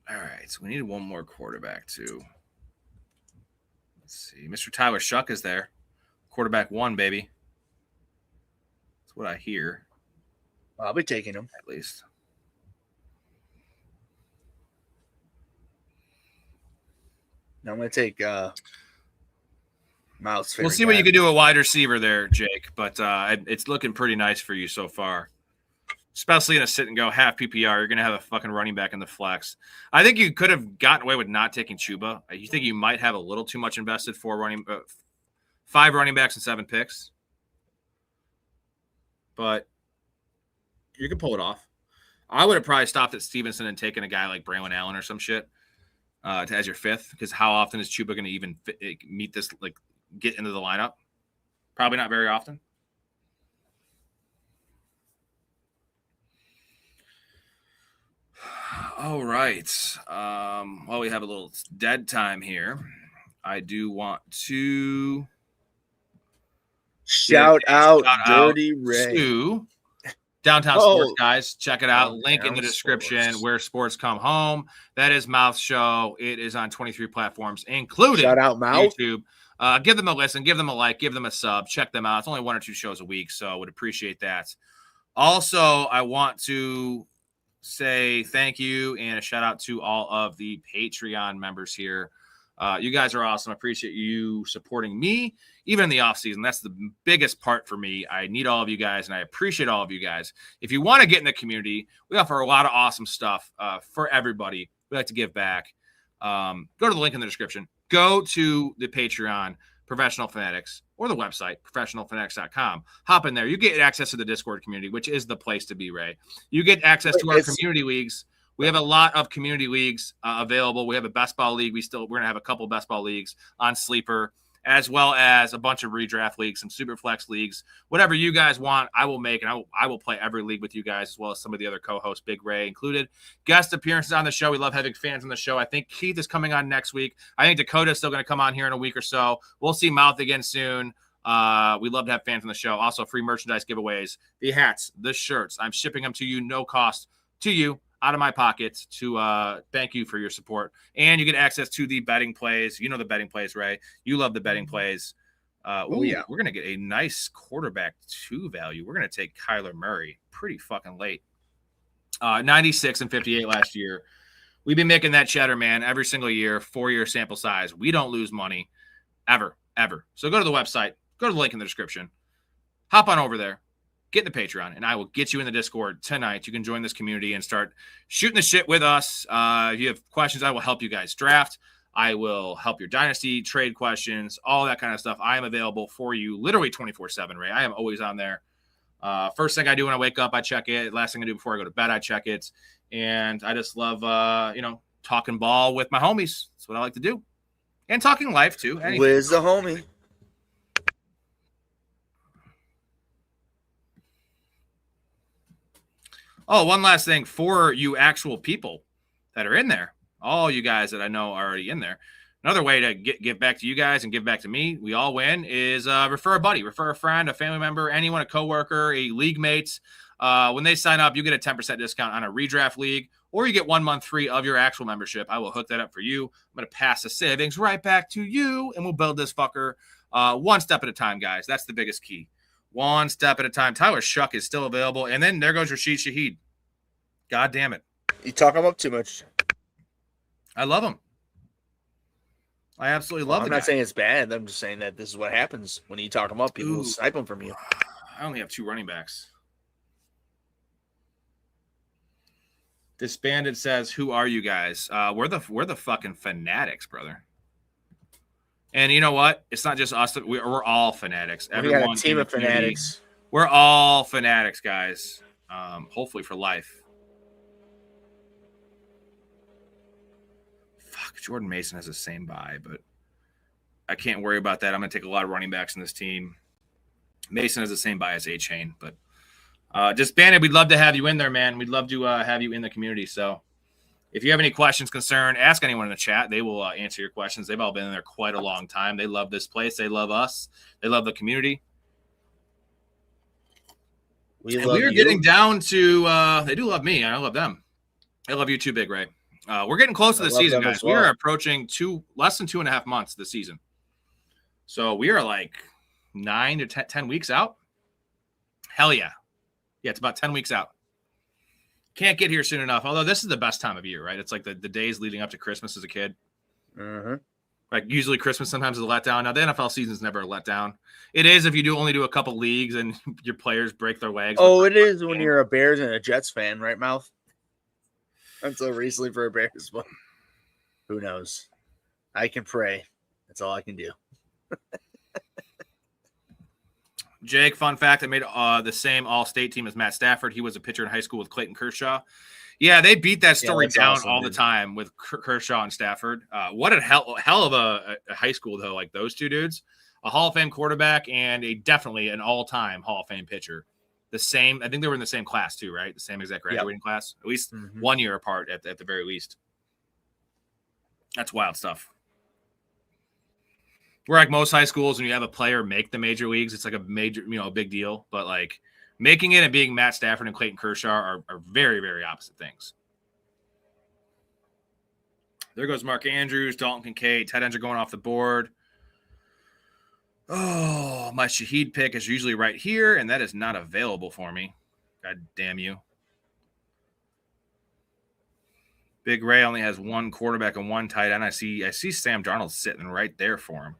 right, so we need one more quarterback, too. Let's see. Mr. Tyler Shuck is there. Quarterback 1, baby. That's what I hear.
I'll be taking him.
At least.
Now I'm going to take Mouth's
We'll see what you can do at wide receiver there, Jake. But it's looking pretty nice for you so far. Especially in a sit and go half PPR, you're going to have a fucking running back in the flex. I think you could have gotten away with not taking Chuba. You think you might have a little too much invested for 5 running backs and 7 picks. But you can pull it off. I would have probably stopped at Stevenson and taken a guy like Braylon Allen or some shit as your 5th, because how often is Chuba going to even meet this, like, get into the lineup? Probably not very often. All right. While we have a little dead time here, I do want to
shout out Dirty Ray
to Downtown Sports, guys. Check it out.
Downtown
Link in the description. Where sports come home. That is Mouth Show. It is on 23 platforms, including
shout out Mouth.
YouTube. Give them a listen. Give them a like. Give them a sub. Check them out. It's only 1 or 2 shows a week, so I would appreciate that. Also, I want to say thank you and a shout out to all of the Patreon members here. You guys are awesome. I appreciate you supporting me, even in the off season. That's the biggest part for me. I need all of you guys, and I appreciate all of you guys. If you want to get in the community, we offer a lot of awesome stuff for everybody. We like to give back. Go to the link in the description. Go to the Patreon, Professional Fanatics, or the website, professionalfanatics.com. Hop in there. You get access to the Discord community, which is the place to be, Ray. You get access to our community leagues. We have a lot of community leagues available. We have a best ball league. We're going to have a couple best ball leagues on Sleeper, as well as a bunch of redraft leagues, some super flex leagues. Whatever you guys want, I will make, and I will play every league with you guys, as well as some of the other co-hosts, Big Ray included. Guest appearances on the show. We love having fans on the show. I think Keith is coming on next week. I think Dakota's still going to come on here in a week or so. We'll see Mouth again soon. We love to have fans on the show. Also, free merchandise giveaways, the hats, the shirts. I'm shipping them to you, no cost to you, out of my pocket, to thank you for your support. And you get access to the betting plays. You know the betting plays, Ray. You love the betting plays. Yeah, we're going to get a nice quarterback 2 value. We're going to take Kyler Murray pretty fucking late. 96 and 58 last year. We've been making that cheddar, man, every single year, 4-year sample size. We don't lose money ever. So go to the website. Go to the link in the description. Hop on over there. Get in the Patreon, and I will get you in the Discord tonight. You can join this community and start shooting the shit with us. If you have questions, I will help you guys draft. I will help your dynasty, trade questions, all that kind of stuff. I am available for you literally 24/7, Ray. I am always on there. First thing I do when I wake up, I check it. Last thing I do before I go to bed, I check it. And I just love, talking ball with my homies. That's what I like to do. And talking life, too.
Where's the homie?
Oh, one last thing for you actual people that are in there, all you guys that I know are already in there. Another way to give back to you guys and give back to me, we all win, is refer a buddy, refer a friend, a family member, anyone, a coworker, a league mate. When they sign up, you get a 10% discount on a redraft league, or you get 1 month free of your actual membership. I will hook that up for you. I'm going to pass the savings right back to you, and we'll build this fucker one step at a time, guys. That's the biggest key. One step at a time. Tyler Shuck is still available. And then there goes Rashid Shaheed. God damn it.
You talk him up too much.
I love him. I absolutely love him.
I'm not saying it's bad. I'm just saying that this is what happens when you talk him up. People will snipe him from you.
I only have 2 running backs. Disbanded says, who are you guys? We're the fucking fanatics, brother. And you know what? It's not just us. We're all fanatics. Everyone,
we got a team of fanatics.
We're all fanatics, guys. Hopefully for life. Fuck, Jordan Mason has the same bye, but I can't worry about that. I'm going to take a lot of running backs in this team. Mason has the same bye as A-Chain, but Disbanded, we'd love to have you in there, man. We'd love to have you in the community. So if you have any questions, concern, ask anyone in the chat. They will answer your questions. They've all been in there quite a long time. They love this place. They love us. They love the community. We're getting down to they do love me. I love them. I love you too, Big Ray. We're getting close to the season, guys. Well. We are approaching less than 2.5 months this season. So we are like 9 to 10 weeks out. Hell yeah. Yeah, it's about 10 weeks out. Can't get here soon enough. Although this is the best time of year, right? It's like the days leading up to Christmas as a kid.
Mm-hmm.
Like usually Christmas sometimes is a letdown. Now the NFL season is never a letdown. It is if you only do a couple leagues and your players break their legs.
Oh, it is when you're a Bears and a Jets fan, right, Mouth? Until recently for a Bears one. Who knows? I can pray. That's all I can do.
Jake, fun fact, I made the same all-state team as Matt Stafford. He was a pitcher in high school with Clayton Kershaw. Yeah, they beat that story down awesome, all the time with Kershaw and Stafford. What a hell of a high school, though, like those two dudes. A Hall of Fame quarterback and definitely an all-time Hall of Fame pitcher. The same, I think they were in the same class, too, right? The same exact graduating class. At least 1 year apart at the very least. That's wild stuff. We're like most high schools, when you have a player make the major leagues, it's like a major, a big deal. But like making it and being Matt Stafford and Clayton Kershaw are very, very opposite things. There goes Mark Andrews, Dalton Kincaid. Tight ends are going off the board. Oh, my Shaheed pick is usually right here, and that is not available for me. God damn you. Big Ray only has one quarterback and one tight end. I see Sam Darnold sitting right there for him.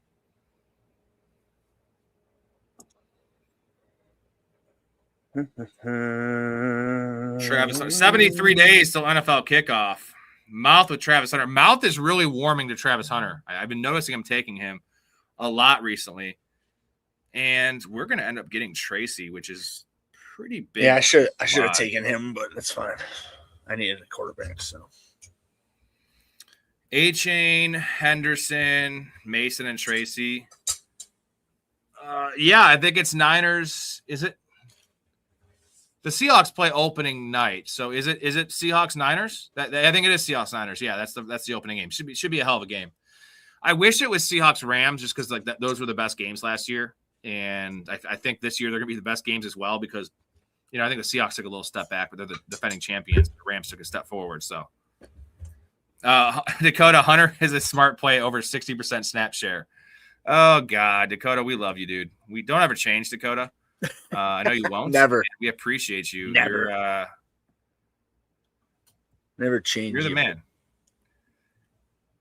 Travis Hunter, 73 days till NFL kickoff. Mouth with Travis Hunter. Mouth is really warming to Travis Hunter. I've been noticing him taking him a lot recently. And we're going to end up getting Tracy, which is pretty big.
Yeah, I should have taken him, but that's fine. I needed a quarterback, so.
A-Chain, Henderson, Mason, and Tracy. Yeah, I think it's Niners. Is it? The Seahawks play opening night, so is it Seahawks Niners? I think it is Seahawks Niners. Yeah, that's the opening game. Should be a hell of a game. I wish it was Seahawks Rams just because those were the best games last year, and I think this year they're gonna be the best games as well because I think the Seahawks took a little step back, but they're the defending champions. The Rams took a step forward. So Dakota Hunter is a smart play over 60% snap share. Oh God, Dakota, we love you, dude. We don't ever change, Dakota. I know you won't.
Never.
We appreciate you.
Never. Never change.
You're the man.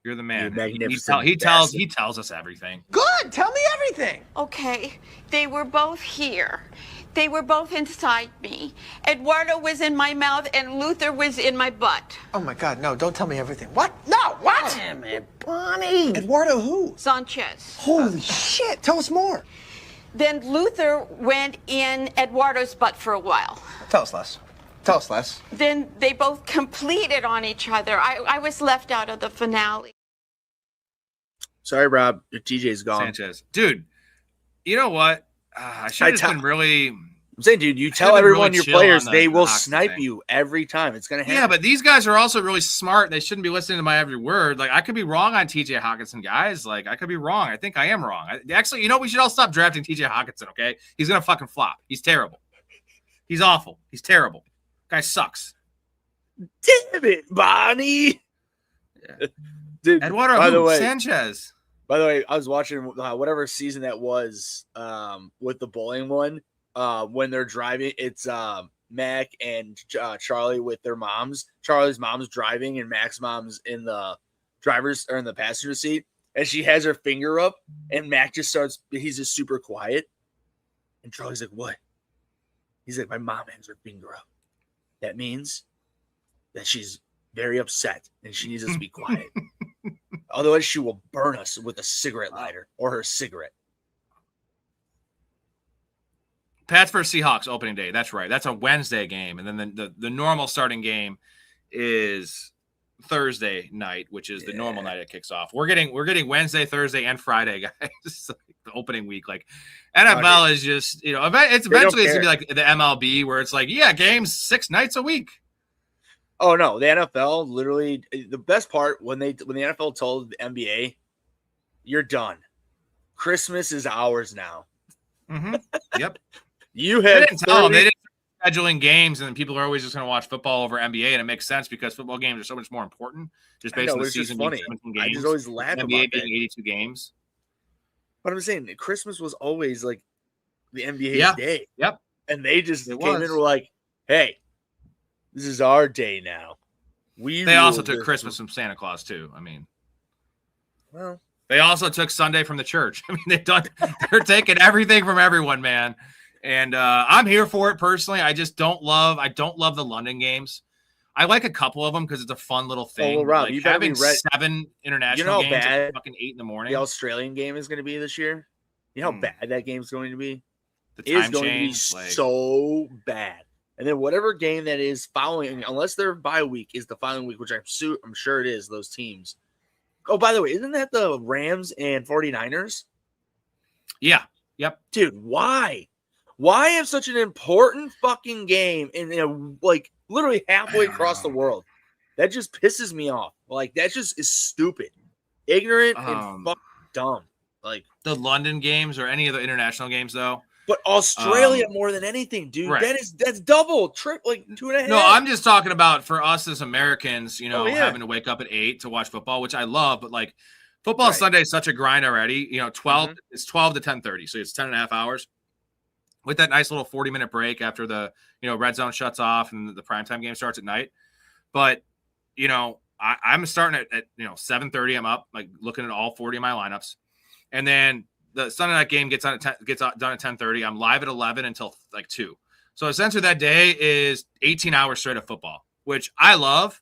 You're the man.
He
tells us everything.
Good. Tell me everything.
Okay. They were both here. They were both inside me. Eduardo was in my mouth and Luther was in my butt.
Oh my God, no, don't tell me everything. What? No, what?
Damn it, Bonnie.
Eduardo who?
Sanchez.
Holy shit, tell us more.
Then Luther went in Eduardo's butt for a while.
Tell us less. Tell us less.
Then they both completed on each other. I was left out of the finale.
Sorry, Rob. Your TJ's gone.
Sanchez. Dude, you know what? I should have been really...
I'm saying, dude, you tell everyone your players, they will snipe you every time. It's going to happen.
Yeah, but these guys are also really smart. They shouldn't be listening to my every word. Like, I could be wrong on TJ Hawkinson, guys. Like, I could be wrong. I think I am wrong. Actually, we should all stop drafting TJ Hawkinson, okay? He's going to fucking flop. He's terrible. He's awful. He's terrible. Guy sucks.
Damn it, Bonnie.
Yeah.
Dude,
Eduardo Sanchez.
By the way, I was watching whatever season that was with the bowling one. When they're driving, it's Mac and Charlie with their moms. Charlie's mom's driving and Mac's mom's in the in the passenger seat, and she has her finger up, and Mac just he's just super quiet, and Charlie's like, "What?" He's like, "My mom has her finger up. That means that she's very upset and she needs us to be quiet. Otherwise, she will burn us with a cigarette lighter or her cigarette."
Pats versus Seahawks opening day. That's right. That's a Wednesday game. And then the normal starting game is Thursday night, which is the normal night it kicks off. We're getting Wednesday, Thursday, and Friday, guys. The opening week. Like NFL is just, it's eventually it's gonna be like the MLB where it's like, yeah, games 6 nights a week.
Oh no, the NFL literally the best part when the NFL told the NBA, you're done. Christmas is ours now.
Mm-hmm. Yep.
You have
they didn't scheduling games, and then people are always just going to watch football over NBA, and it makes sense because football games are so much more important. Just based on the season being 17 games.
I just always laugh about
NBA
that.
being 82 games.
But I'm saying Christmas was always like the NBA's day.
Yep.
And they just came in and were like, "Hey, this is our day now."
They also took Christmas from Santa Claus too. I mean,
well,
They also took Sunday from the church. I mean, they're taking everything from everyone, man. And I'm here for it personally. I don't love the London games. I like a couple of them because it's a fun little thing.
well, Rob,
like
you better
having
be ready.
7 international games at fucking 8 in the morning.
The Australian game is going to be this year. You know how bad that game's going to be?
The
It is
time
going
change,
to be so bad. And then whatever game that is following, unless their bye week is the following week, which I'm sure it is, those teams. Oh, by the way, isn't that the Rams and 49ers?
Yeah. Yep.
Dude, why? Why have such an important fucking game in like literally halfway across the world? That just pisses me off. Like, that just is stupid, ignorant, and fucking dumb. Like
the London games or any of the international games, though.
But Australia more than anything, dude.
Right.
That's double, like 2.5.
No, I'm just talking about for us as Americans, having to wake up at 8 to watch football, which I love, but like football Sunday is such a grind already. 12 it's 12 to 10:30, so it's 10 and a half hours. With that nice little 40-minute break after the red zone shuts off and the primetime game starts at night. But I'm starting at 7:30. I'm up, like looking at all 40 of my lineups. And then the Sunday night game gets done at 10:30. I'm live at 11 until like 2. So essentially that day is 18 hours straight of football, which I love.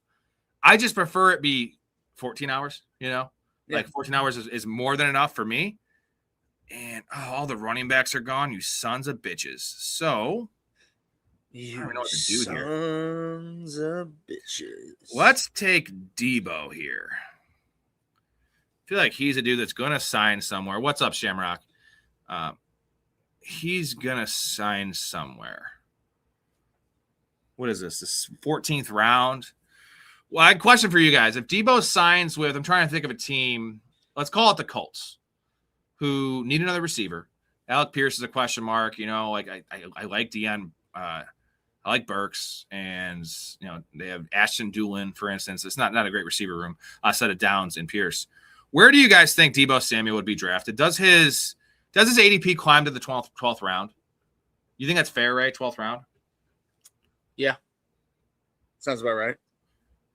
I just prefer it be 14 hours, like 14 hours is more than enough for me. And all the running backs are gone, you sons of bitches. So I don't know what to do here.
Sons of bitches.
Let's take Debo here. I feel like he's a dude that's going to sign somewhere. What's up, Shamrock? He's going to sign somewhere. What is this? This 14th round? Well, I had a question for you guys. If Debo signs with, I'm trying to think of a team. Let's call it the Colts, who need another receiver. Alec Pierce is a question mark. Like I like Deion. I like Burks, and they have Ashton Doolin, for instance. It's not a great receiver room. A set of Downs and Pierce. Where do you guys think Debo Samuel would be drafted? Does his ADP climb to the 12th round? You think that's fair, Ray? 12th round?
Yeah. Sounds about right.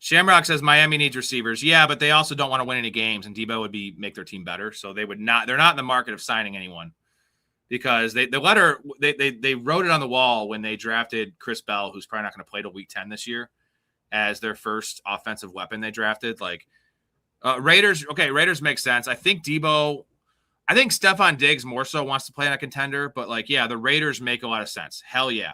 Shamrock says Miami needs receivers. Yeah, but they also don't want to win any games, and Debo would make their team better. So they're not in the market of signing anyone because they wrote it on the wall when they drafted Chris Bell, who's probably not going to play till week 10 this year, as their first offensive weapon they drafted. Like Raiders makes sense. I think Stephon Diggs more so wants to play on a contender, but the Raiders make a lot of sense. Hell yeah,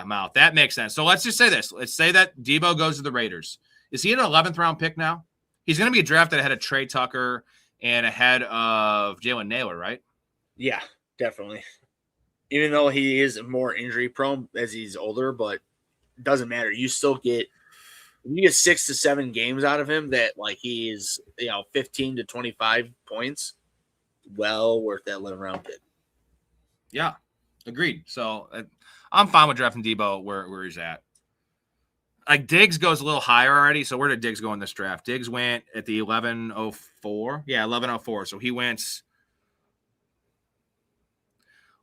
Mouth. That makes sense. So let's just say this. Let's say that Debo goes to the Raiders. Is he an 11th round pick now? He's going to be drafted ahead of Trey Tucker and ahead of Jalen Naylor, right?
Yeah, definitely. Even though he is more injury prone as he's older, but it doesn't matter. You still get 6 to 7 games out of him that he is 15 to 25 points. Well worth that 11th round pick.
Yeah, agreed. So I'm fine with drafting Debo where he's at. Like Diggs goes a little higher already. So where did Diggs go in this draft? Diggs went at the 1104. Yeah, 1104. So he went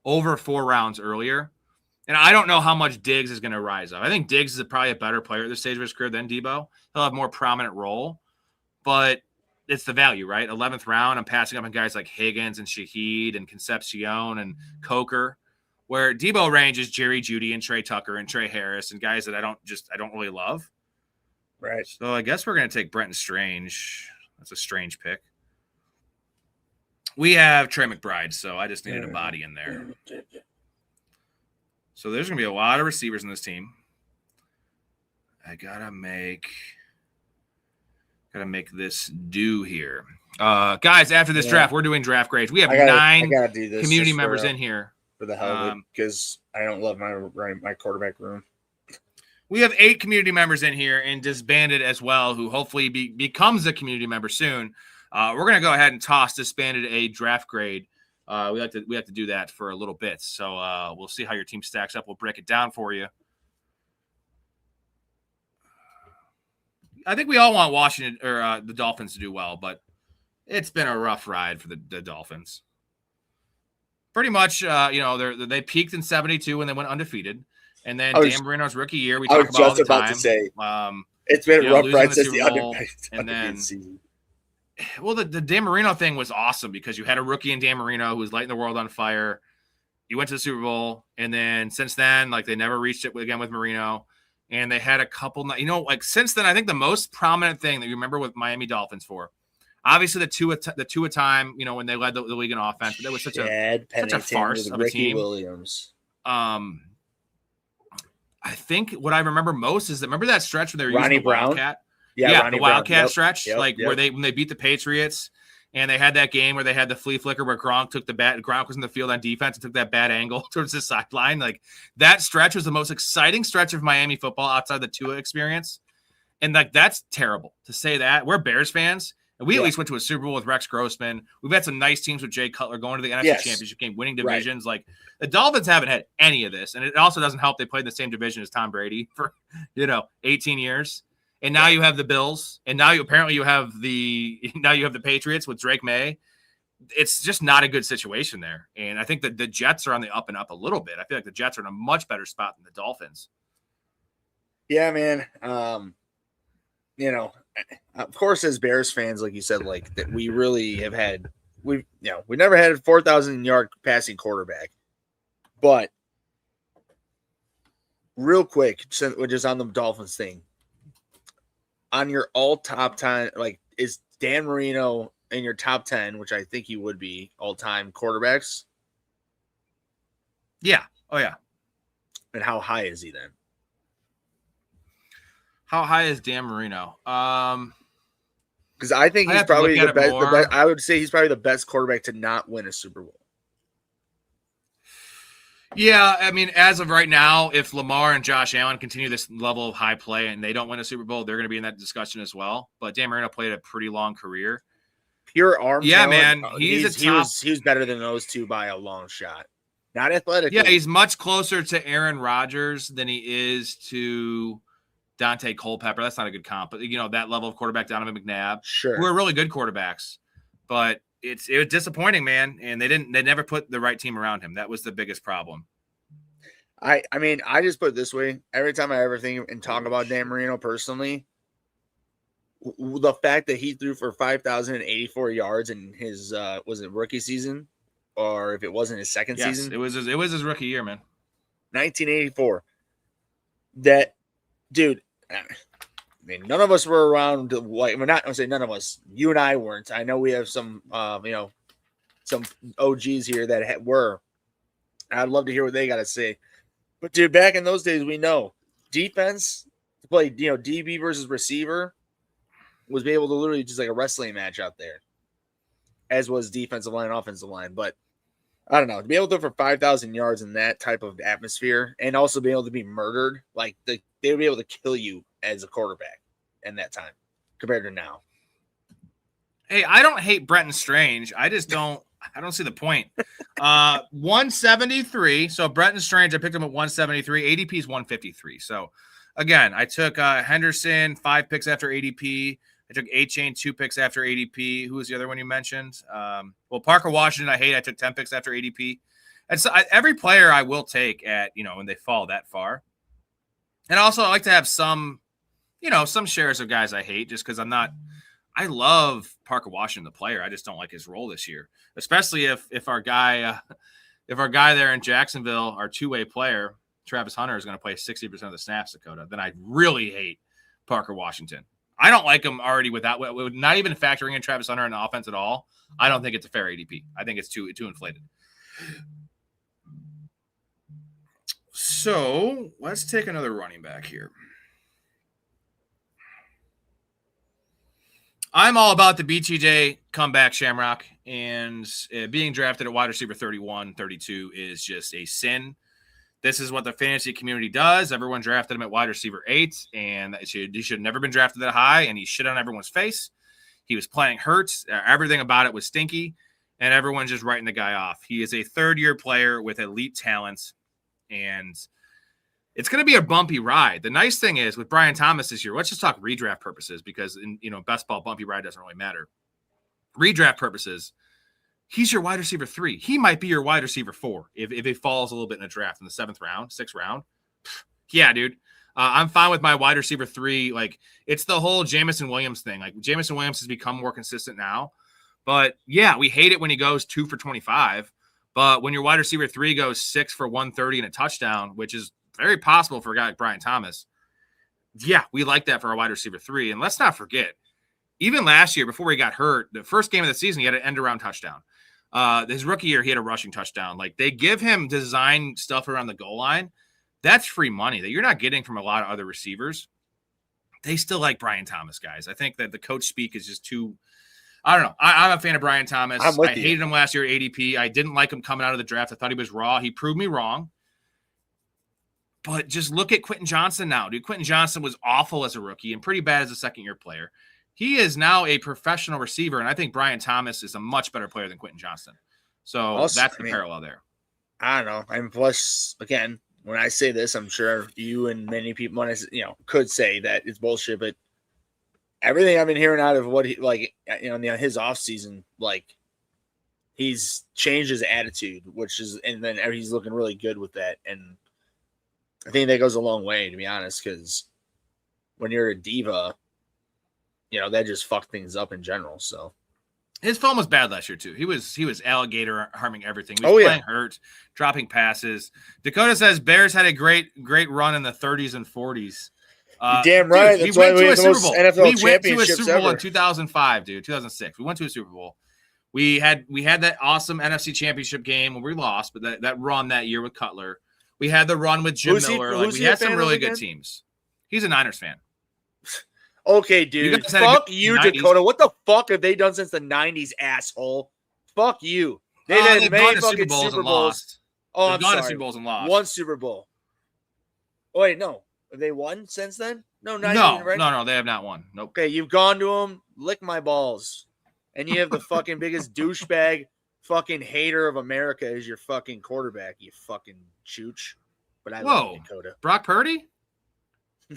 over 4 rounds earlier. And I don't know how much Diggs is going to rise up. I think Diggs is probably a better player at this stage of his career than Debo. He'll have more prominent role, but it's the value, right? 11th round, I'm passing up on guys like Higgins and Shaheed and Concepcion and Coker, where Debo range is Jerry Jeudy and Trey Tucker and Trey Harris and guys that I don't really love.
Right.
So I guess we're going to take Brenton Strange. That's a strange pick. We have Trey McBride, so I just needed a body in there. So there's going to be a lot of receivers in this team. I gotta make this do here. Guys, after this draft, we're doing draft grades. We have 9 community members in here.
For the hell of it, because I don't love my quarterback room.
We have 8 community members in here and Disbanded as well, who hopefully becomes a community member soon. We're going to go ahead and toss Disbanded a draft grade. We have to do that for a little bit. So we'll see how your team stacks up. We'll break it down for you. I think we all want Washington or the Dolphins to do well, but it's been a rough ride for the Dolphins. Pretty much, they peaked in 72 when they went undefeated, and then Dan Marino's rookie year, we talk about all the time.
To say, it's been a rough ride since the
undefeated season. well, the Dan Marino thing was awesome because you had a rookie in Dan Marino who was lighting the world on fire. You went to the Super Bowl, and then since then, like they never reached it again with Marino. And they had a couple, like since then, I think the most prominent thing that you remember with Miami Dolphins for, obviously the two a time, when they led the league in offense, but that was such a farce of a team.
Williams.
I think what I remember most is remember that stretch where they were
Ronnie
using the
Brown?
Wildcat?
Yeah,
the Wildcat
Brown.
stretch,
Yep.
when they beat the Patriots, and they had that game where they had the flea flicker where Gronk was in the field on defense and took that bad angle towards the sideline. Like that stretch was the most exciting stretch of Miami football outside the Tua experience. And like that's terrible to say that. We're Bears fans, and we at least went to a Super Bowl with Rex Grossman. We've had some nice teams with Jay Cutler going to the NFC Championship game, winning divisions. Right. Like the Dolphins haven't had any of this, and it also doesn't help they played in the same division as Tom Brady for 18 years. And now you have the Bills, and now you have the Patriots with Drake May. It's just not a good situation there. And I think that the Jets are on the up and up a little bit. I feel like the Jets are in a much better spot than the Dolphins.
Yeah, man. Of course, as Bears fans, like you said, like that we really have had we never had a 4,000 yard passing quarterback. But real quick, just on the Dolphins thing. On your all top 10, like is Dan Marino in your top 10, which I think he would be all time quarterbacks?
Yeah. Oh yeah.
And how high is he then?
How high is Dan Marino?
Because I think he's probably the best. I would say he's probably the best quarterback to not win a Super Bowl.
Yeah, I mean, as of right now, if Lamar and Josh Allen continue this level of high play and they don't win a Super Bowl, they're going to be in that discussion as well. But Dan Marino played a pretty long career.
Pure arm talent.
Man,
he was better than those two by a long shot. Not athletically.
Yeah, he's much closer to Aaron Rodgers than he is to Dante Culpepper. That's not a good comp, but that level of quarterback, Donovan McNabb, who are really good quarterbacks. But it was disappointing, man, and they never put the right team around him. That was the biggest problem.
I mean, I just put it this way: every time I ever think and talk about Dan Marino personally, the fact that he threw for 5,084 yards in his was it rookie season, or if it wasn't his second season,
it was his rookie year, man.
1984. That dude. I mean, none of us were around. Like, we're not. I'm saying none of us. You and I weren't. I know we have some, some OGs here that were. I'd love to hear what they got to say. But dude, back in those days, we know defense to play. DB versus receiver was be able to literally just like a wrestling match out there, as was defensive line, offensive line. But I don't know, to be able to throw for 5,000 yards in that type of atmosphere, and also be able to be murdered, like they would be able to kill you as a quarterback in that time compared to now.
Hey, I don't hate Brenton Strange. I just don't see the point. 173. So Brenton Strange, I picked him at 173. ADP is 153. So again, I took Henderson 5 picks after ADP. I took A-Chain 2 picks after ADP. Who was the other one you mentioned? Well, Parker Washington, I hate. I took 10 picks after ADP. And so every player I will take at, when they fall that far. And also I like to have some shares of guys I hate just because I love Parker Washington, the player. I just don't like his role this year, especially if our guy there in Jacksonville, our two-way player, Travis Hunter, is going to play 60% of the snaps, Dakota. Then I really hate Parker Washington. I don't like him already without not even factoring in Travis Hunter in the offense at all. I don't think it's a fair ADP. I think it's too inflated. So let's take another running back here. I'm all about the BTJ comeback, Shamrock, and being drafted at wide receiver 31, 32 is just a sin. This is what the fantasy community does. Everyone drafted him at wide receiver 8, and he should have never been drafted that high, and he shit on everyone's face. He was playing hurt. Everything about it was stinky, and everyone's just writing the guy off. He is a third-year player with elite talent, and it's going to be a bumpy ride. The nice thing is with Brian Thomas this year, let's just talk redraft purposes because in best ball bumpy ride doesn't really matter. Redraft purposes, he's your wide receiver 3. He might be your wide receiver 4 if it falls a little bit in the draft in the 7th round, 6th round. Yeah, dude. I'm fine with my wide receiver 3. Like, it's the whole Jamison Williams thing. Like, Jamison Williams has become more consistent now. But, yeah, we hate it when he goes 2 for 25. But when your wide receiver 3 goes 6 for 130 and a touchdown, which is very possible for a guy like Brian Thomas, yeah, we like that for our wide receiver 3. And let's not forget, even last year, before he got hurt, the first game of the season, he had an end-around touchdown. His rookie year, he had a rushing touchdown. Like, they give him design stuff around the goal line. That's free money that you're not getting from a lot of other receivers. They still like Brian Thomas, guys. I think that the coach speak is just too – I don't know. I'm a fan of Brian Thomas. I hated him last year at ADP. I didn't like him coming out of the draft. I thought he was raw. He proved me wrong. But just look at Quentin Johnson now, dude. Quentin Johnson was awful as a rookie and pretty bad as a second-year player. He is now a professional receiver, and I think Brian Thomas is a much better player than Quentin Johnson. So
Also,
that's the parallel there.
I don't know. And plus, again, when I say this, I'm sure you and many people, could say that it's bullshit. But everything I've been hearing out of what he his offseason, like, he's changed his attitude, and then he's looking really good with that. And I think that goes a long way, to be honest, because when you're a diva, that just fucked things up in general. So
his phone was bad last year too. He was alligator harming everything. He was playing hurt, dropping passes. Dakota says Bears had a great run in the 30s and 40s.
Damn right.
Dude, we went to a Super Bowl.
NFL
We went to a Super Bowl
ever.
in 2005, dude. 2006. We went to a Super Bowl. We had that awesome NFC Championship game where we lost, but that run that year with Cutler. We had the run with Jim Miller. We had some really good teams. He's a Niners fan.
Okay, dude. Fuck you, Dakota. What the fuck have they done since the 90s, asshole? Fuck you. They've had many fucking Super Bowls. Oh, I'm sorry.
Super Bowls and lost.
One Super Bowl. Oh, wait, no. Have they won since then? No, not
no,
even, right?
No, they have not won. Nope.
Okay, you've gone to them. Lick my balls. And you have the fucking biggest douchebag fucking hater of America as your fucking quarterback, you fucking chooch. But I love Dakota.
Brock Purdy?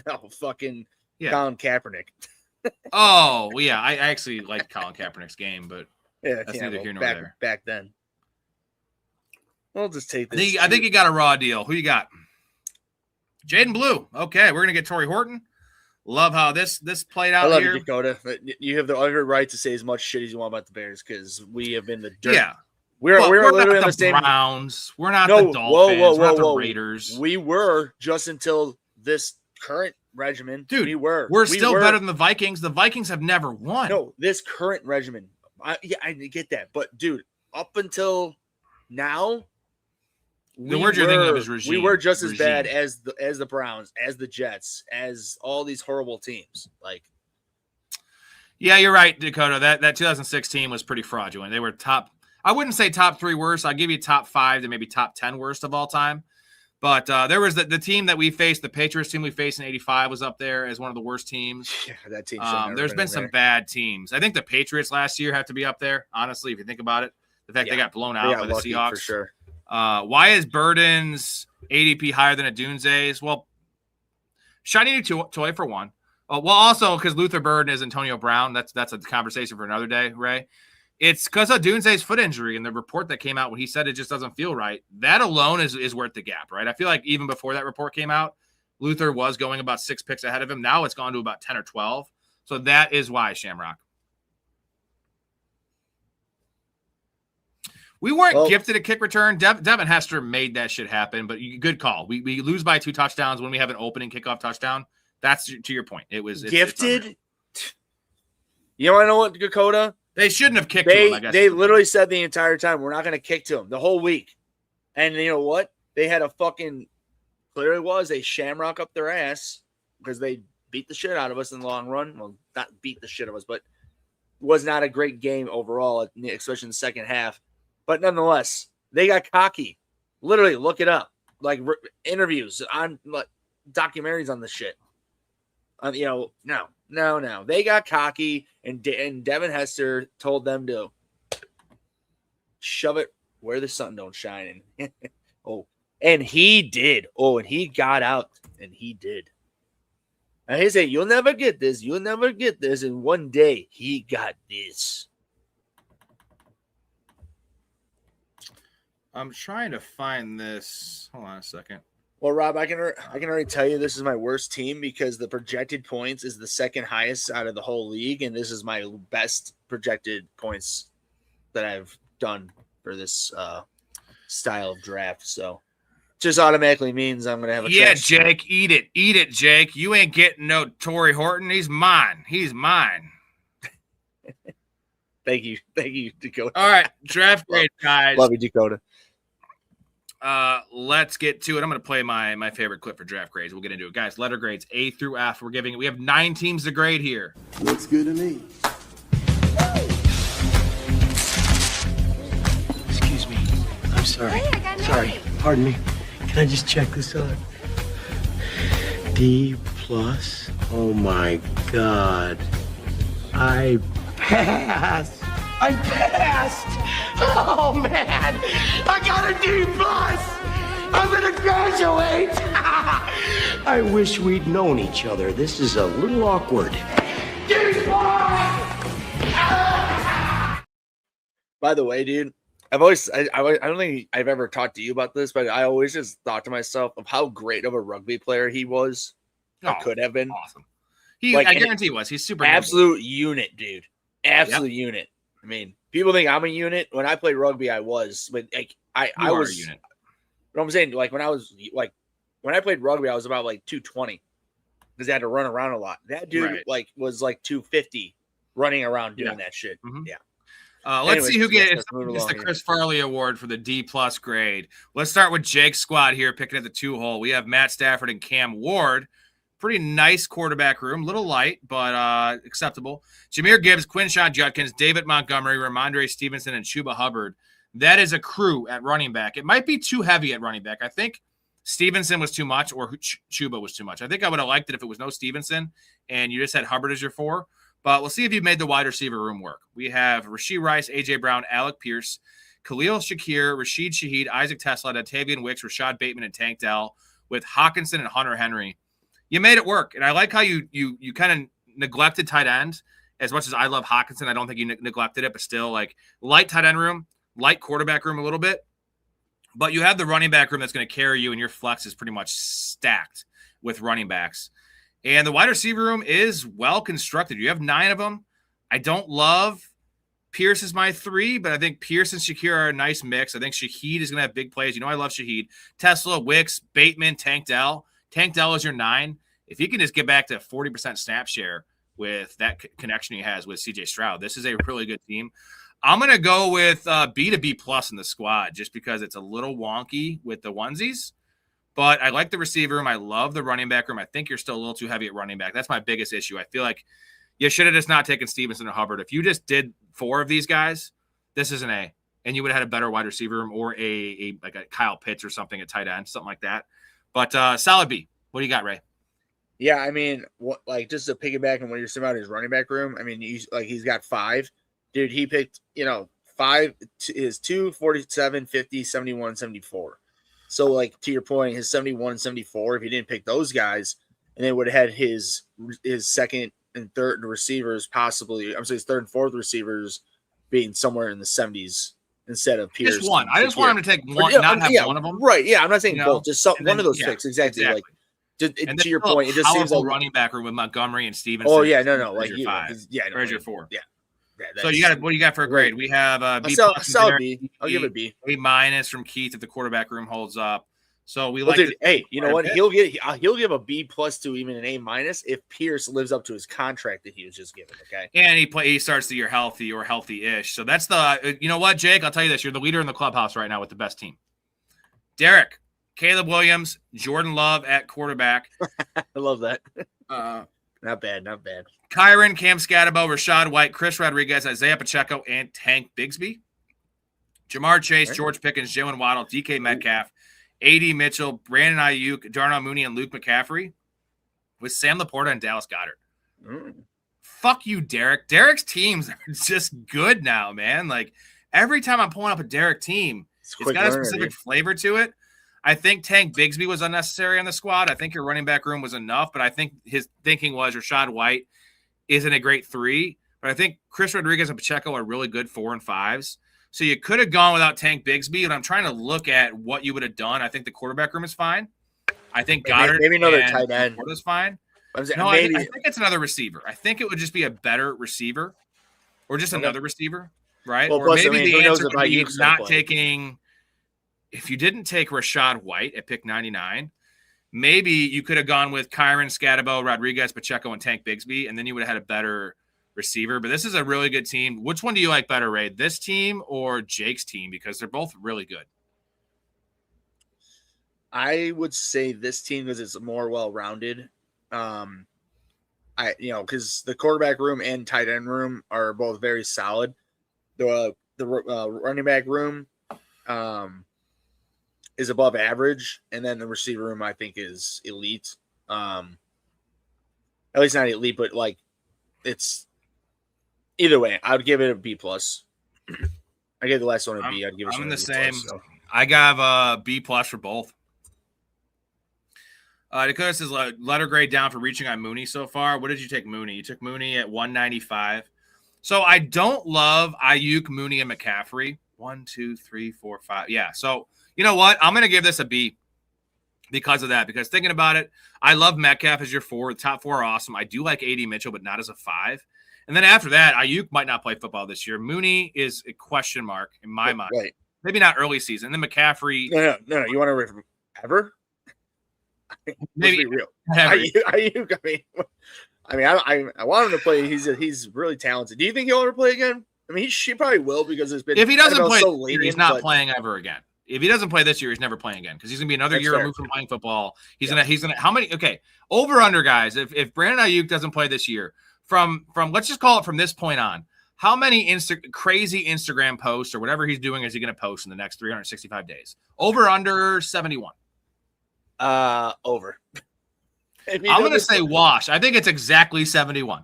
No, fucking Colin Kaepernick.
Oh, well, yeah. I actually liked Colin Kaepernick's game, but that's neither here nor there.
Back then. We'll just take this.
I think you got a raw deal. Who you got? Jaden Blue. Okay, we're going to get Torrey Horton. Love how this played out here.
I love you, Dakota. You have every right to say as much shit as you want about the Bears because we have been the dirt.
Yeah.
We're literally
not
the same.
Browns. We're not the Dolphins. We're not the Raiders.
We were just until this current regimen.
Dude,
we're
still better than the Vikings. The Vikings have never won.
No, this current regimen. I get that. But, dude, up until now,
the word you're thinking of is regime.
We were just as bad as the Browns, as the Jets, as all these horrible teams. Like,
yeah, you're right, Dakota. That 2016 was pretty fraudulent. They were top. I wouldn't say top 3 worst. I'd give you top 5 to maybe top 10 worst of all time. But there was the team that we faced, the Patriots team we faced in '85 was up there as one of the worst teams.
Yeah, that team.
There's been some bad teams. I think the Patriots last year have to be up there. Honestly, if you think about it, the fact they got blown out by the Seahawks.
For sure.
Why is Burden's ADP higher than Adunze's? Well, shiny new toy for one. Well, also because Luther Burden is Antonio Brown. That's a conversation for another day, Ray. It's because of Dunze's foot injury and the report that came out when he said it just doesn't feel right. That alone is worth the gap, right? I feel like even before that report came out, Luther was going about 6 picks ahead of him. Now it's gone to about 10 or 12. So that is why, Shamrock. We weren't gifted a kick return. Devin Hester made that shit happen, but good call. We lose by 2 touchdowns when we have an opening kickoff touchdown. That's to your point. It's
gifted. You want to know what, Dakota?
They shouldn't have kicked him, I guess.
They literally said the entire time, we're not going to kick to him the whole week. And you know what? They had clearly was a shamrock up their ass because they beat the shit out of us in the long run. Well, not beat the shit out of us, but was not a great game overall, especially in the second half. But nonetheless, they got cocky. Literally, look it up. Like interviews on documentaries on the shit. No. They got cocky, and Devin Hester told them to shove it where the sun don't shine. And he did. And he got out, and he did. And he said, "You'll never get this. You'll never get this." And one day, he got this.
I'm trying to find this. Hold on a second.
Well, Rob, I can already tell you this is my worst team because the projected points is the second highest out of the whole league, and this is my best projected points that I've done for this style of draft. So just automatically means I'm gonna have a
Jake, eat it, Jake. You ain't getting no Torrey Horton. He's mine.
Thank you, Dakota.
All right, draft grade, guys.
Love you, Dakota.
Let's get to it. I'm going to play my favorite clip for draft grades. We'll get into it, guys. Letter grades A through F. We have 9 teams to grade here.
Looks good to me.
Excuse me. I'm sorry.
Hey, I got an
Sorry.
A.
Pardon me. Can I just check this out? D plus. Oh my God. I passed. I passed. Oh man. I got a D plus. I'm gonna graduate. I wish we'd known each other. This is a little awkward. D plus.
By the way, dude, I don't think I've ever talked to you about this, but I always just thought to myself of how great of a rugby player he was. Could have been
awesome. I guarantee he was. He's super
absolute unit, dude. Absolute unit. I mean, people think I'm a unit. When I played rugby, I was, but like I was
a unit.
What I'm saying, like when I played rugby, I was about like 220 because I had to run around a lot. That dude was like 250 running around doing that shit.
Mm-hmm.
Yeah.
Let's see who gets the Chris Farley Award for the D plus grade. Let's start with Jake's squad here, picking at the 2-hole. We have Matt Stafford and Cam Ward. Pretty nice quarterback room, little light, but acceptable. Jahmyr Gibbs, Quinshon Judkins, David Montgomery, Ramondre Stevenson, and Chuba Hubbard. That is a crew at running back. It might be too heavy at running back. I think Stevenson was too much or Chuba was too much. I think I would have liked it if it was no Stevenson and you just had Hubbard as your 4. But we'll see if you've made the wide receiver room work. We have Rashee Rice, A.J. Brown, Alec Pierce, Khalil Shakir, Rashid Shaheed, Isaac Tesla, Dattavian Wicks, Rashad Bateman, and Tank Dell with Hawkinson and Hunter Henry. You made it work. And I like how you kind of neglected tight end. As much as I love Hawkinson, I don't think you neglected it, but still like light tight end room, light quarterback room a little bit. But you have the running back room that's going to carry you, and your flex is pretty much stacked with running backs. And the wide receiver room is well constructed. You have 9 of them. I don't love Pierce is my 3, but I think Pierce and Shakir are a nice mix. I think Shaheed is going to have big plays. You know I love Shaheed. Tesla, Wicks, Bateman, Tank Dell. Tank Dell is your 9. If he can just get back to 40% snap share with that connection he has with CJ Stroud, this is a really good team. I'm going to go with B to B plus in the squad just because it's a little wonky with the onesies. But I like the receiver room. I love the running back room. I think you're still a little too heavy at running back. That's my biggest issue. I feel like you should have just not taken Stevenson or Hubbard. If you just did 4 of these guys, this is an A. And you would have had a better wide receiver room or a Kyle Pitts or something at tight end, something like that. But solid B. What do you got, Ray?
Yeah, I mean, just to piggyback on what you're saying about his running back room, I mean, he's got 5. Dude, he picked, 5 is 2, 47, 50, 71, 74. So, like, to your point, his 71, 74, if he didn't pick those guys, and they would have had his second and third receivers possibly, his third and fourth receivers being somewhere in the 70s instead of Pierce.
Just one. I just want him to take one, not have one of them.
Right, yeah, I'm not saying both, just one of those picks, exactly. Like, to your point, it just seems like
running back room with Montgomery and Stevenson.
Oh, yeah, no. Like,
your 5. Where's your 4?
Yeah.
So what do you got for a grade? We have B+.
Solid B. I'll give it B.
A- from Keith if the quarterback room holds up. So we
hey, you know what? He'll give a B+ to even an A- if Pierce lives up to his contract that he was just given. Okay,
and he starts the year healthy or healthy-ish. So that's the you know what, Jake? I'll tell you this: you're the leader in the clubhouse right now with the best team. Derek, Caleb Williams, Jordan Love at quarterback.
I love that. Not bad.
Kyron, Cam Scatabo, Rashad White, Chris Rodriguez, Isaiah Pacheco, and Tank Bigsby. Jamar Chase, George Pickens, Jalen Waddle, DK Metcalf, A.D. Mitchell, Brandon Ayuk, Darnell Mooney, and Luke McCaffrey with Sam Laporta and Dallas Goedert. Fuck you, Derek. Derek's teams are just good now, man. Like, every time I'm pulling up a Derek team, it's got a specific flavor to it. I think Tank Bigsby was unnecessary on the squad. I think your running back room was enough, but I think his thinking was Rashad White isn't a great 3. But I think Chris Rodriguez and Pacheco are really good 4 and 5s. So you could have gone without Tank Bigsby, and I'm trying to look at what you would have done. I think the quarterback room is fine. I think Goddard
maybe another
and
tight end
is fine.
No,
I think it's another receiver. I think it would just be a better receiver, or just another receiver, right?
Well,
or
plus,
maybe the answer
if
would be
Ayuk's
not taking. If you didn't take Rashad White at pick 99, maybe you could have gone with Kyron, Scatabo, Rodriguez, Pacheco, and Tank Bigsby, and then you would have had a better receiver. But this is a really good team. Which one do you like better, Ray? This team or Jake's team? Because they're both really good.
I would say this team because it's more well-rounded. Because the quarterback room and tight end room are both very solid. The running back room is above average, and then the receiver room I think is elite. At least not elite, but like it's either way. I would give it a B plus. I gave the last one a B. I'd give it.
I'm in
the
same.
Plus, so.
I got a B plus for both. Dakota says letter grade down for reaching on Mooney so far. What did you take Mooney? You took Mooney at 195. So I don't love Ayuk, Mooney, and McCaffrey. 1, 2, 3, 4, 5. Yeah. So you know what? I'm going to give this a B because of that. Because thinking about it, I love Metcalf as your 4. The top 4 are awesome. I do like A.D. Mitchell, but not as a 5. And then after that, Ayuk might not play football this year. Mooney is a question mark in my mind.
Right.
Maybe not early season. And then McCaffrey.
No. You want to read from ever?
Maybe
be real.
Ayuk,
I want him to play. He's really talented. Do you think he'll ever play again? I mean, he probably will because it's been.
If he doesn't play,
so lenient,
he's not playing ever again. If he doesn't play this year, he's never playing again because he's gonna be another year removed from playing football. He's gonna. How many? Okay, over under guys. If Brandon Ayuk doesn't play this year, from let's just call it from this point on, how many crazy Instagram posts or whatever he's doing is he gonna post in the next 365 days? Over under 71.
Over.
I'm going to say wash. I think it's exactly 71.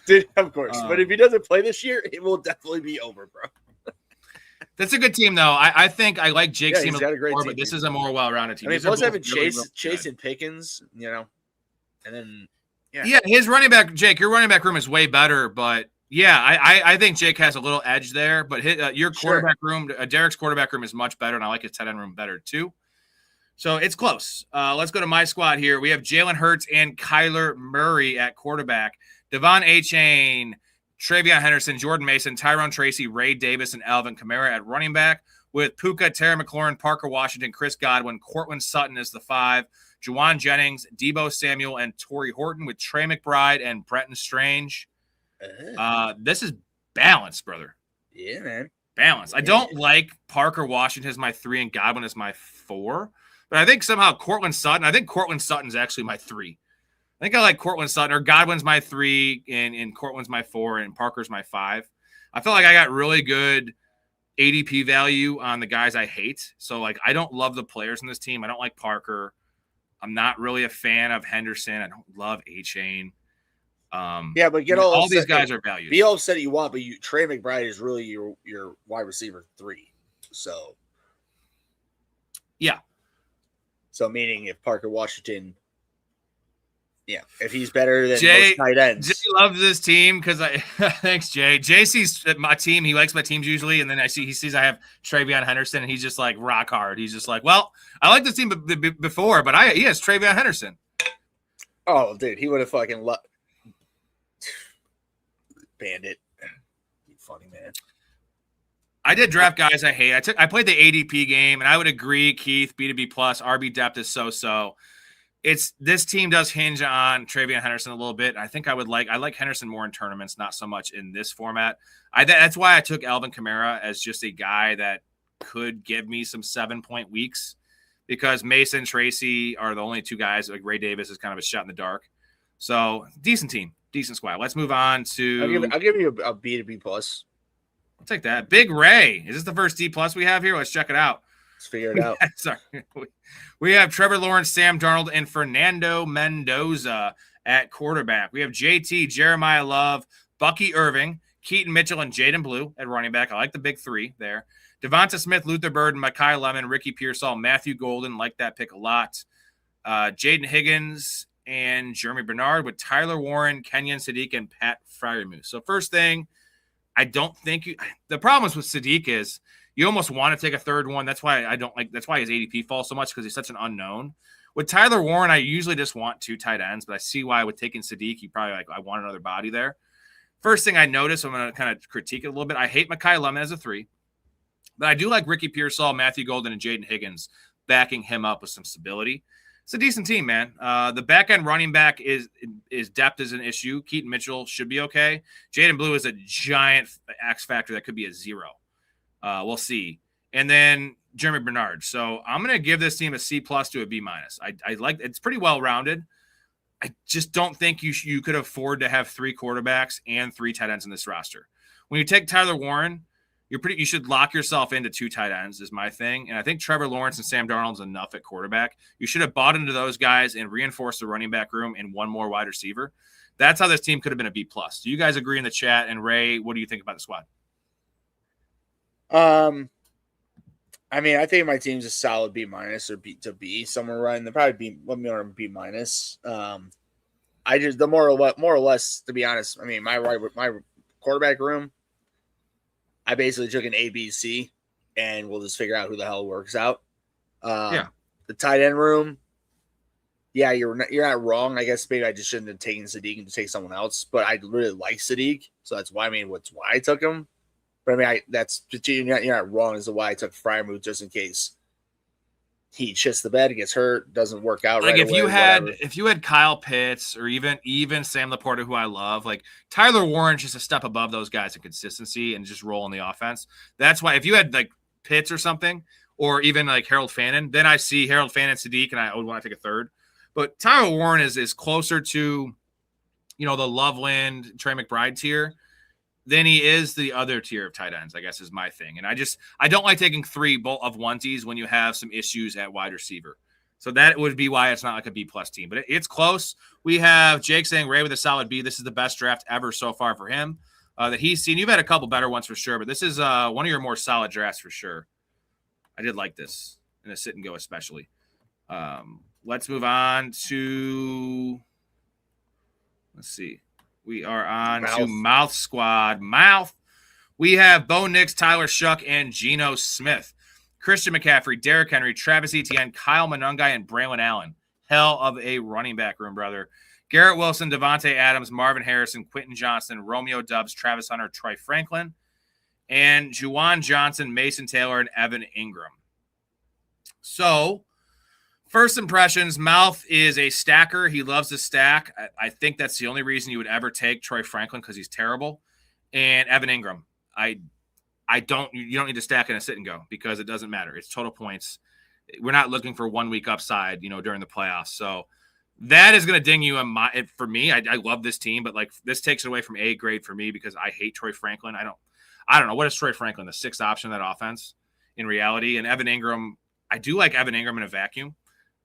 Dude, of course. But if he doesn't play this year, it will definitely be over, bro.
That's a good team, though. I think I like Jake's team a
got a great
more,
team,
but this is a more well-rounded team.
I mean, plus having Chase and Pickens, and then
yeah, his running back, Jake, your running back room is way better, but yeah, I think Jake has a little edge there, but your quarterback room, Derek's quarterback room is much better, and I like his tight end room better too. So it's close. Let's go to my squad here. We have Jalen Hurts and Kyler Murray at quarterback. Devon Achane, Travion Henderson, Jordan Mason, Tyrone Tracy, Ray Davis, and Alvin Kamara at running back. With Puka, Terry McLaurin, Parker Washington, Chris Godwin, Cortland Sutton is the 5. Juwan Jennings, Debo Samuel, and Torrey Horton with Trey McBride and Brenton Strange. This is balanced, brother.
Yeah, man.
Balanced. I don't like Parker Washington as my 3 and Godwin as my 4. But I think somehow Cortland Sutton's actually my 3. I think I like Cortland Sutton, or Godwin's my 3, and Cortland's my 4, and Parker's my 5. I feel like I got really good ADP value on the guys I hate. So, like, I don't love the players in this team. I don't like Parker. I'm not really a fan of Henderson. I don't love A-Chain.
Yeah, but get
all these guys are valued.
Be all upset you want, but Trey McBride is really your wide receiver 3. So,
yeah.
So meaning if Parker Washington, if he's better than most tight ends.
Jay loves this team because thanks, Jay. Jay sees my team. He likes my teams usually, and then he sees I have Travion Henderson, and he's just like rock hard. He's just like, well, I like this team before, but he has Travion Henderson.
Oh, dude, he would have fucking Bandit. You funny man.
I did draft guys I hate. I played the ADP game, and I would agree, Keith, B to B plus, RB depth is so. This team does hinge on Travion Henderson a little bit. I think I like Henderson more in tournaments, not so much in this format. That's why I took Alvin Kamara as just a guy that could give me some 7-point weeks, because Mason, Tracy are the only 2 guys. Like Ray Davis is kind of a shot in the dark. So decent team, decent squad. Let's move on to.
I'll give you a B to B plus.
I'll take that. Big Ray. Is this the first D plus we have here? Let's check it out.
Let's figure it out.
Sorry. We have Trevor Lawrence, Sam Darnold, and Fernando Mendoza at quarterback. We have JT, Jeremiah Love, Bucky Irving, Keaton Mitchell, and Jaden Blue at running back. I like the big 3 there. Devonta Smith, Luther Bird, Mekhi Lemon, Ricky Pearsall, Matthew Golden. Like that pick a lot. Jaden Higgins and Jeremy Bernard with Tyler Warren, Kenyon Sadiq, and Pat Freiermuth. So first thing, I don't think the problem with Sadiq is You almost want to take a third one. That's why that's why his ADP falls so much, because he's such an unknown. With Tyler Warren, I usually just want 2 tight ends, but I see why with taking Sadiq, he probably I want another body there. First thing I noticed, I'm going to kind of critique it a little bit. I hate Mekhi Lemon as a 3, but I do like Ricky Pearsall, Matthew Golden, and Jaden Higgins backing him up with some stability. It's a decent team, man. The back end running back is depth is an issue. Keaton Mitchell should be okay. Jaden Blue is a giant X factor that could be a 0. We'll see. And then Jeremy Bernard. So I'm going to give this team a C+ to a B-. I like it's pretty well rounded. I just don't think you could afford to have 3 quarterbacks and 3 tight ends in this roster. When you take Tyler Warren, you should lock yourself into 2 tight ends is my thing. And I think Trevor Lawrence and Sam Darnold's enough at quarterback. You should have bought into those guys and reinforced the running back room and 1 more wide receiver. That's how this team could have been a B+. Do you guys agree in the chat? And Ray, what do you think about the squad?
I mean, I think my team's a solid B- or B to B, somewhere right in the probably let me know B-. I just more or less, to be honest. I mean, my quarterback room, I basically took an A, B, C, and we'll just figure out who the hell works out. The tight end room, yeah, you're not wrong. I guess maybe I just shouldn't have taken Sadiq and to take someone else, but I really like Sadiq, so that's why I took him. But I mean, you're not wrong as to why I took Freiermuth, just in case he shits the bed, gets hurt, doesn't work out.
Like
right
if you had Kyle Pitts or even Sam Laporta, who I love, like Tyler Warren's just a step above those guys in consistency and just roll in the offense. That's why if you had like Pitts or something, or even like Harold Fannin, then I see Harold Fannin, Sadiq, and I would want to take a third. But Tyler Warren is closer to, the Loveland, Trey McBride tier than he is the other tier of tight ends, I guess, is my thing. And I don't like taking 3 of onesies when you have some issues at wide receiver. So that would be why it's not like a B+ team. But it's close. We have Jake saying Ray with a solid B. This is the best draft ever so far for him that he's seen. You've had a couple better ones for sure, but this is one of your more solid drafts for sure. I did like this in a sit and go especially. Let's move on to – let's see. We are on to Mouth Squad. Mouth. We have Bo Nix, Tyler Shuck, and Geno Smith. Christian McCaffrey, Derrick Henry, Travis Etienne, Kyle Monangai, and Braylon Allen. Hell of a running back room, brother. Garrett Wilson, Devontae Adams, Marvin Harrison, Quentin Johnston, Romeo Doubs, Travis Hunter, Troy Franklin, and Juwan Johnson, Mason Taylor, and Evan Ingram. So, first impressions, Mouth is a stacker. He loves to stack. I think that's the only reason you would ever take Troy Franklin, because he's terrible. And Evan Ingram. You don't need to stack in a sit and go, because it doesn't matter. It's total points. We're not looking for 1 week upside, during the playoffs. So that is going to ding you for me. I love this team, but like this takes it away from A grade for me, because I hate Troy Franklin. I don't know. What is Troy Franklin? The 6th option of that offense in reality. And Evan Ingram, I do like Evan Ingram in a vacuum.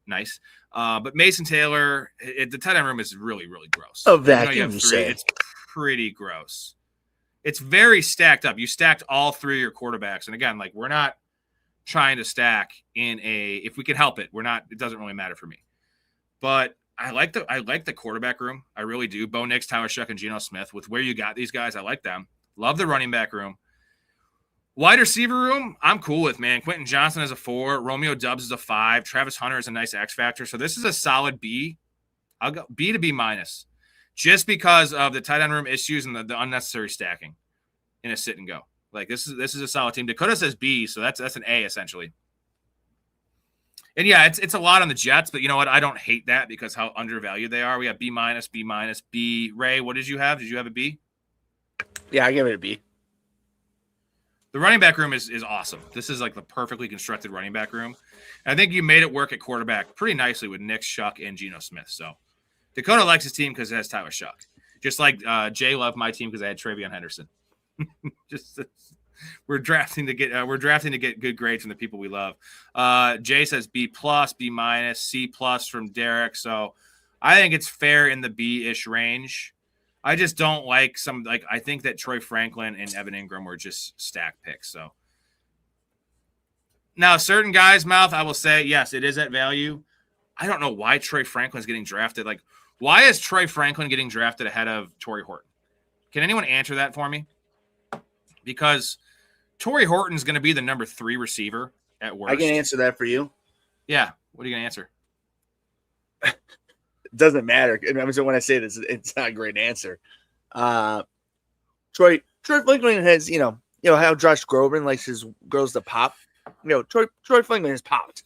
Nice. But Mason Taylor, the tight end room is really, really gross.
A vacuum, you say?
It's pretty gross. It's very stacked up. You stacked all 3 of your quarterbacks. And again, like, we're not trying to stack if we can help it. It doesn't really matter for me. But I like the quarterback room. I really do. Bo Nix, Tyler Shuck, and Geno Smith. With where you got these guys, I like them. Love the running back room. Wide receiver room, I'm cool with, man. Quentin Johnston is a 4. Romeo Doubs is a 5. Travis Hunter is a nice X factor. So this is a solid B. I'll go B to B-, just because of the tight end room issues and the unnecessary stacking in a sit and go. Like, this is a solid team. Dakota says B, so that's an A essentially. And yeah, it's a lot on the Jets, but you know what? I don't hate that because how undervalued they are. We have B-, B-, B. Ray, what did you have? Did you have a B?
Yeah, I give it a B.
The running back room is awesome. This is like the perfectly constructed running back room. And I think you made it work at quarterback pretty nicely with Nick, Shuck, and Geno Smith. So Dakota likes his team because it has Tyler Shuck. Just like Jay loved my team because I had Travion Henderson. We're drafting to get good grades from the people we love. Jay says B+, B-, C+ from Derek. So I think it's fair in the B-ish range. I just don't like I think that Troy Franklin and Evan Ingram were just stack picks. So now certain guys, Mouth, I will say, yes, it is at value. I don't know why Troy Franklin's getting drafted. Like, why is Troy Franklin getting drafted ahead of Torrey Horton? Can anyone answer that for me? Because Torrey Horton's going to be the number 3 receiver at worst.
I can answer that for you.
Yeah. What are you going to answer?
It doesn't matter. I mean, so when I say this, it's not a great answer. Troy Franklin has, you know how Josh Groban likes his girls to pop. Troy Franklin has popped.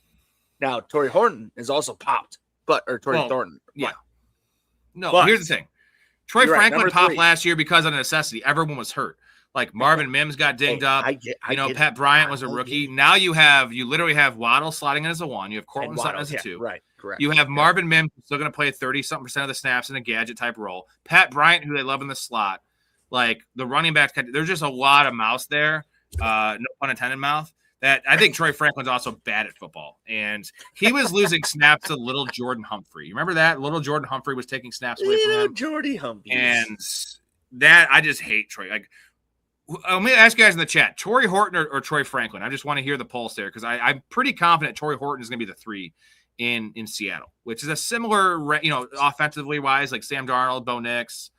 Now Torrey Horton is also popped, Thornton.
Yeah. No,
but
here's the thing. Troy Franklin
number
popped
3.
last year because of necessity. Everyone was hurt. Like Marvin Mims got dinged up. Pat Bryant was a rookie. Now you literally have Waddle slotting in as a 1. You have Cortland Sutton as a 2.
Right, correct.
You have Marvin Mims still going to play 30-something% of the snaps in a gadget type role. Pat Bryant, who they love in the slot. Like the running backs, there's just a lot of mouths there. No pun intended, mouth. That I think Troy Franklin's also bad at football. And he was losing snaps to little Jordan Humphrey. You remember that? Little Jordan Humphrey was taking snaps away from him.
Jordy Humphrey.
And that, I just hate Troy. Like, let me ask you guys in the chat, Torrey Horton or Troy Franklin? I just want to hear the pulse there because I'm pretty confident Torrey Horton is going to be the 3 in Seattle, which is a similar, offensively wise, like Sam Darnold, Bo Nix.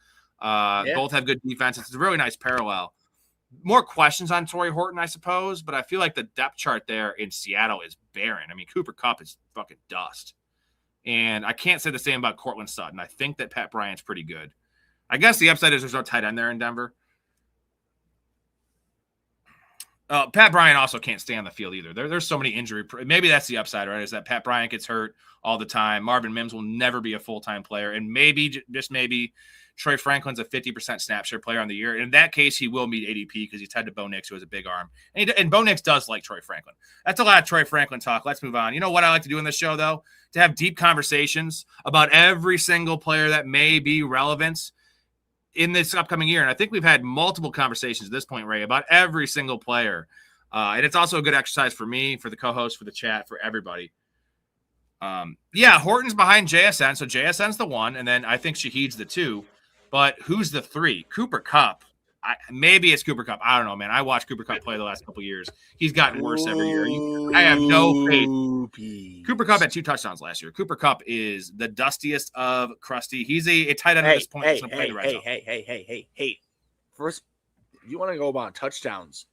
Both have good defenses. It's a really nice parallel. More questions on Torrey Horton, I suppose, but I feel like the depth chart there in Seattle is barren. I mean, Cooper Kupp is fucking dust. And I can't say the same about Cortland Sutton. I think that Pat Bryant's pretty good. I guess the upside is there's no tight end there in Denver. Pat Bryant also can't stay on the field either. There's so many injury. Maybe that's the upside, right? Is that Pat Bryant gets hurt all the time. Marvin Mims will never be a full-time player. And maybe, just maybe, Troy Franklin's a 50% snap share player on the year. In that case, he will meet ADP because he's tied to Bo Nix, who has a big arm. And Bo Nix does like Troy Franklin. That's a lot of Troy Franklin talk. Let's move on. You know what I like to do in this show, though? To have deep conversations about every single player that may be relevant in this upcoming year. And I think we've had multiple conversations at this point, Ray, about every single player. And it's also a good exercise for me, for the co-host, for the chat, for everybody. Horton's behind JSN. So JSN's the 1, and then I think Shaheed's the 2. But who's the 3? Cooper Kupp. Maybe it's Cooper Kupp. I don't know, man. I watched Cooper Kupp play the last couple of years. He's gotten worse every year. I have no faith. Cooper Kupp had 2 touchdowns last year. Cooper Kupp is the dustiest of crusty. He's a tight end at this point.
Hey. First, if you want to go about touchdowns,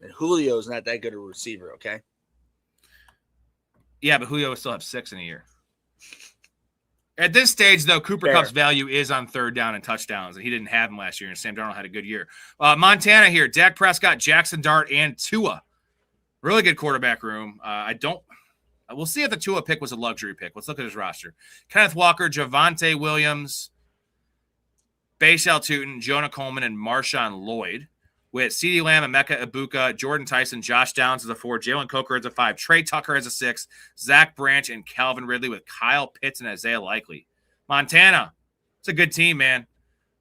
then Julio's not that good a receiver, okay?
Yeah, but Julio will still have 6 in a year. At this stage, though, Cooper Kupp's value is on third down and touchdowns, and he didn't have them last year, and Sam Darnold had a good year. Montana here, Dak Prescott, Jackson Dart, and Tua. Really good quarterback room. We'll see if the Tua pick was a luxury pick. Let's look at his roster. Kenneth Walker, Javonte Williams, Bashal Tutin, Jonah Coleman, and Marshawn Lloyd. With CeeDee Lamb, Emeka Ibuka, Jordan Tyson, Josh Downs as a 4, Jalen Coker as a 5, Trey Tucker as a 6, Zach Branch and Calvin Ridley with Kyle Pitts and Isaiah Likely. Montana, it's a good team, man.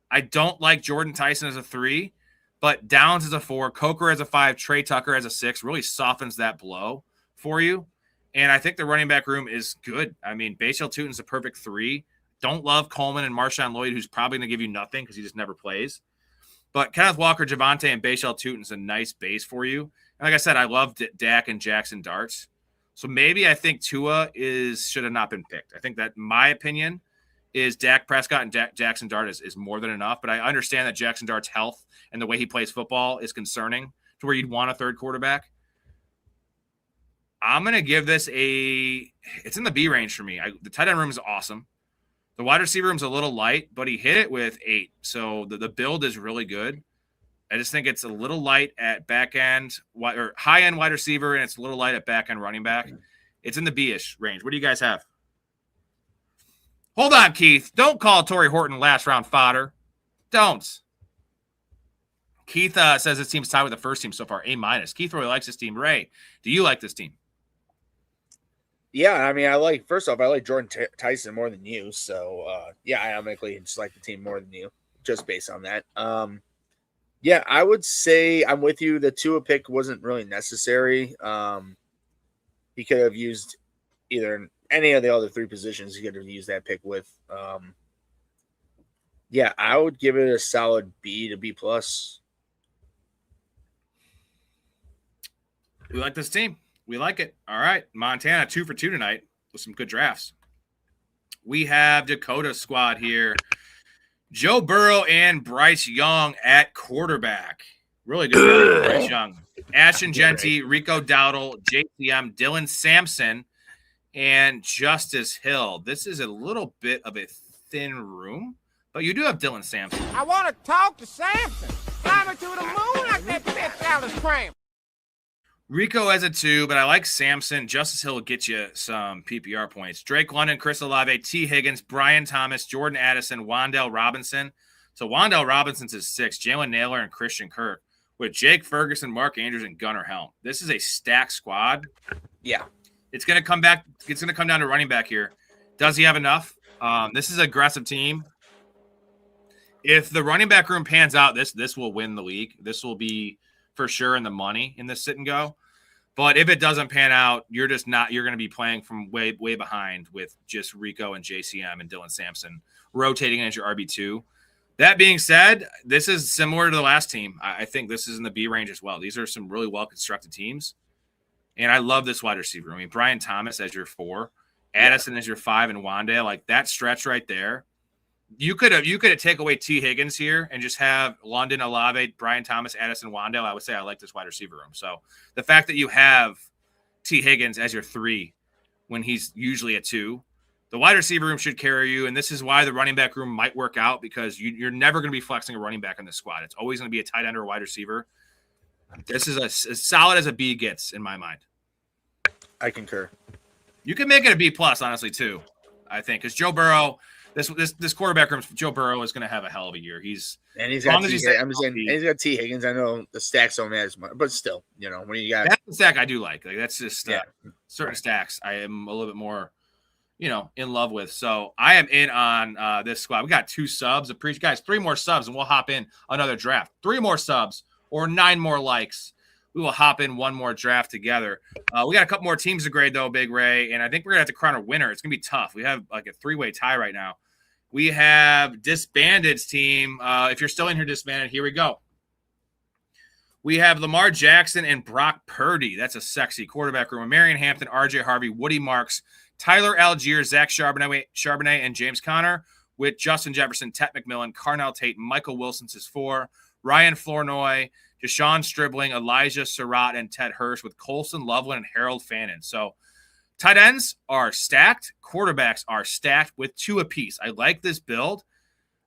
I don't like Jordan Tyson as a 3, but Downs as a 4, Coker as a 5, Trey Tucker as a 6 really softens that blow for you. And I think the running back room is good. I mean, Bashal Tutin's a perfect 3. Don't love Coleman and Marshawn Lloyd, who's probably going to give you nothing because he just never plays. But Kenneth Walker, Javonte, and Bashal Tutin is a nice base for you. And like I said, I love Dak and Jackson Dart. So maybe I think Tua should have not been picked. I think that my opinion is Dak Prescott and Jackson Dart is more than enough. But I understand that Jackson Dart's health and the way he plays football is concerning to where you'd want a third quarterback. I'm going to give this it's in the B range for me. The tight end room is awesome. The wide receiver room's a little light, but he hit it with 8. So the build is really good. I just think it's a little light at back end or high end wide receiver, and it's a little light at back end running back. It's in the B-ish range. What do you guys have? Hold on, Keith. Don't call Torrey Horton last round fodder. Don't. Keith says this team's tied with the first team so far. A-. Keith really likes this team. Ray, do you like this team?
Yeah, I mean, I like Jordan Tyson more than you. So, I automatically just like the team more than you, just based on that. I would say I'm with you. The Tua pick wasn't really necessary. He could have used either any of the other 3 positions. He could have used that pick with. I would give it a solid B to B+.
We like this team. We like it. All right. Montana, 2 for 2 tonight with some good drafts. We have Dakota squad here. Joe Burrow and Bryce Young at quarterback. Really good. Bryce Young. Ashton Genty, Rico Dowdle, JCM, Dylan Sampson, and Justice Hill. This is a little bit of a thin room, but you do have Dylan Sampson.
I want to talk to Sampson. Fly me to the moon like that bitch Alice Cram.
Rico has a 2, but I like Sampson. Justice Hill will get you some PPR points. Drake London, Chris Olave, T. Higgins, Brian Thomas, Jordan Addison, Wan'Dale Robinson. So Wan'Dale Robinson's his 6, Jalen Naylor and Christian Kirk with Jake Ferguson, Mark Andrews, and Gunnar Helm. This is a stacked squad.
Yeah.
It's going to come back. It's going to come down to running back here. Does he have enough? This is an aggressive team. If the running back room pans out, this will win the league. This will be for sure in the money in this sit and go. But if it doesn't pan out, you're just not. You're going to be playing from way behind with just Rico and JCM and Dylan Sampson rotating as your RB2. That being said, this is similar to the last team. I think this is in the B range as well. These are some really well-constructed teams. And I love this wide receiver. I mean, Brian Thomas as your 4, Addison as your 5, and Wan'Dale. Like that stretch right there. You could have take away T. Higgins here and just have London, Olave, Brian Thomas, Addison, Wan'Dale. I would say I like this wide receiver room. So the fact that you have T. Higgins as your 3 when he's usually a 2, the wide receiver room should carry you. And this is why the running back room might work out because you're never going to be flexing a running back in this squad. It's always going to be a tight end or a wide receiver. This is as solid as a B gets in my mind.
I concur.
You can make it a B plus, honestly, too. I think because Joe Burrow, this quarterback room, Joe Burrow is going to have a hell of a year. He's
got T. Higgins. I know the stacks don't matter as much, but still, when you got
that's the stack I do like that's just certain stacks I am a little bit more, in love with. So I am in on this squad. We got 2 subs. Appreciate guys, 3 more subs, and we'll hop in another draft. 3 more subs or 9 more likes. We will hop in one more draft together. We got a couple more teams to grade, though, Big Ray, and I think we're going to have to crown a winner. It's going to be tough. We have like a 3-way tie right now. We have Disbanded's team. If you're still in here, Disbanded, here we go. We have Lamar Jackson and Brock Purdy. That's a sexy quarterback room. Marion Hampton, RJ Harvey, Woody Marks, Tyler Algier, Zach Charbonnet, and James Conner with Justin Jefferson, Tet McMillan, Carnell Tate, Michael Wilson's his 4, Ryan Flournoy, Deshaun Stribling, Elijah Surratt, and Ted Hurst with Colson Loveland and Harold Fannin. So tight ends are stacked. Quarterbacks are stacked with 2 apiece. I like this build.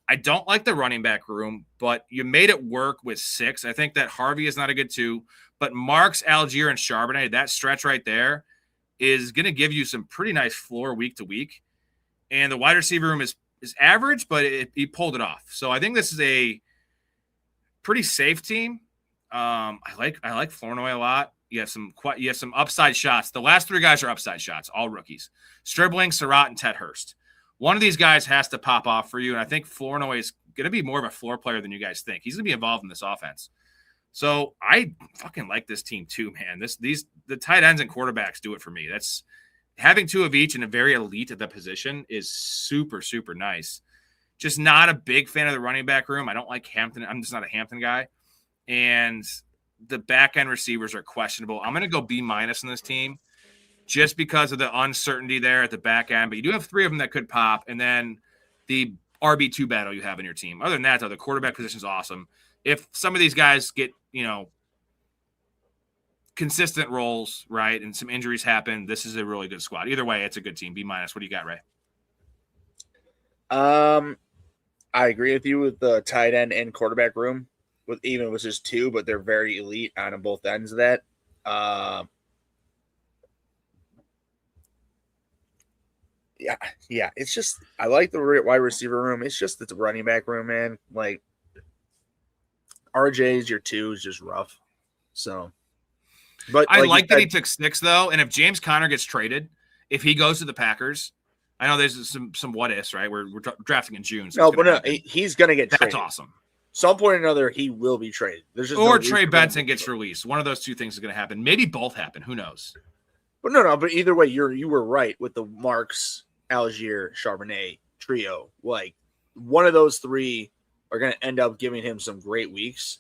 I don't like the running back room, but you made it work with 6. I think that Harvey is not a good 2, but Marks, Algier, and Charbonnet, that stretch right there is going to give you some pretty nice floor week to week. And the wide receiver room is average, but he pulled it off. So I think this is a pretty safe team. I like Flournoy a lot. You have some upside shots. The last 3 guys are upside shots, all rookies. Stribling, Surratt, and Ted Hurst. One of these guys has to pop off for you, and I think Flournoy is going to be more of a floor player than you guys think. He's going to be involved in this offense. So I fucking like this team too, man. The tight ends and quarterbacks do it for me. That's having 2 of each and a very elite at the position is super, super nice. Just not a big fan of the running back room. I don't like Hampton. I'm just not a Hampton guy. And the back end receivers are questionable. I'm going to go B- in this team just because of the uncertainty there at the back end. But you do have 3 of them that could pop. And then the RB2 battle you have in your team. Other than that, though, the quarterback position is awesome. If some of these guys get, consistent roles, right, and some injuries happen, this is a really good squad. Either way, it's a good team. B-. What do you got, Ray?
I agree with you with the tight end and quarterback room. With just 2, but they're very elite on both ends of that. Yeah. It's just I like the wide receiver room. It's just the running back room, man. Like RJ's your 2 is just rough. So, but
I like that he took 6 though, and if James Conner gets traded, if he goes to the Packers, I know there's some what ifs, right? We're drafting in June. So
he's gonna get traded.
That's awesome.
Some point or another, he will be traded.
Or Trey Benson gets released. One of those 2 things is going to happen. Maybe both happen. Who knows?
But no. But either way, you were right with the Marks, Algier, Charbonnet trio. Like one of those 3 are going to end up giving him some great weeks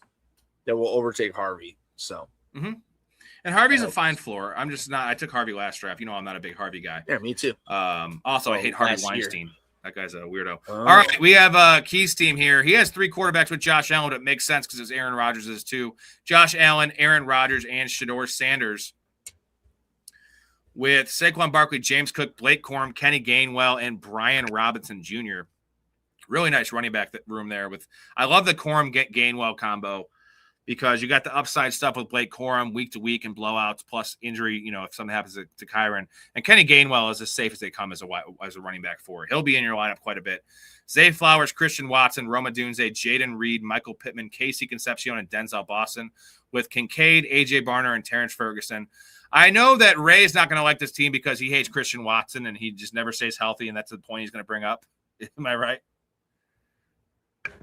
that will overtake Harvey. So,
and Harvey's a fine floor. I'm just not. I took Harvey last draft. I'm not a big Harvey guy.
Yeah, me too.
Also, I hate Harvey Weinstein. That guy's a weirdo.
Oh.
All right, we have Key's team here. He has 3 quarterbacks with Josh Allen. It makes sense because it's Aaron Rodgers is too. Josh Allen, Aaron Rodgers, and Shedeur Sanders. With Saquon Barkley, James Cook, Blake Corum, Kenny Gainwell, and Brian Robinson Jr. Really nice running back room there. I love the Corum Gainwell combo because you got the upside stuff with Blake Corum week to week and blowouts plus injury, if something happens to Kyron. And Kenny Gainwell is as safe as they come as a running back for. He'll be in your lineup quite a bit. Zay Flowers, Christian Watson, Roma Dunze, Jaden Reed, Michael Pittman, Casey Concepcion, and Denzel Boston with Kincaid, A.J. Barner, and Terrence Ferguson. I know that Ray is not going to like this team because he hates Christian Watson and he just never stays healthy, and that's the point he's going to bring up. Am I right?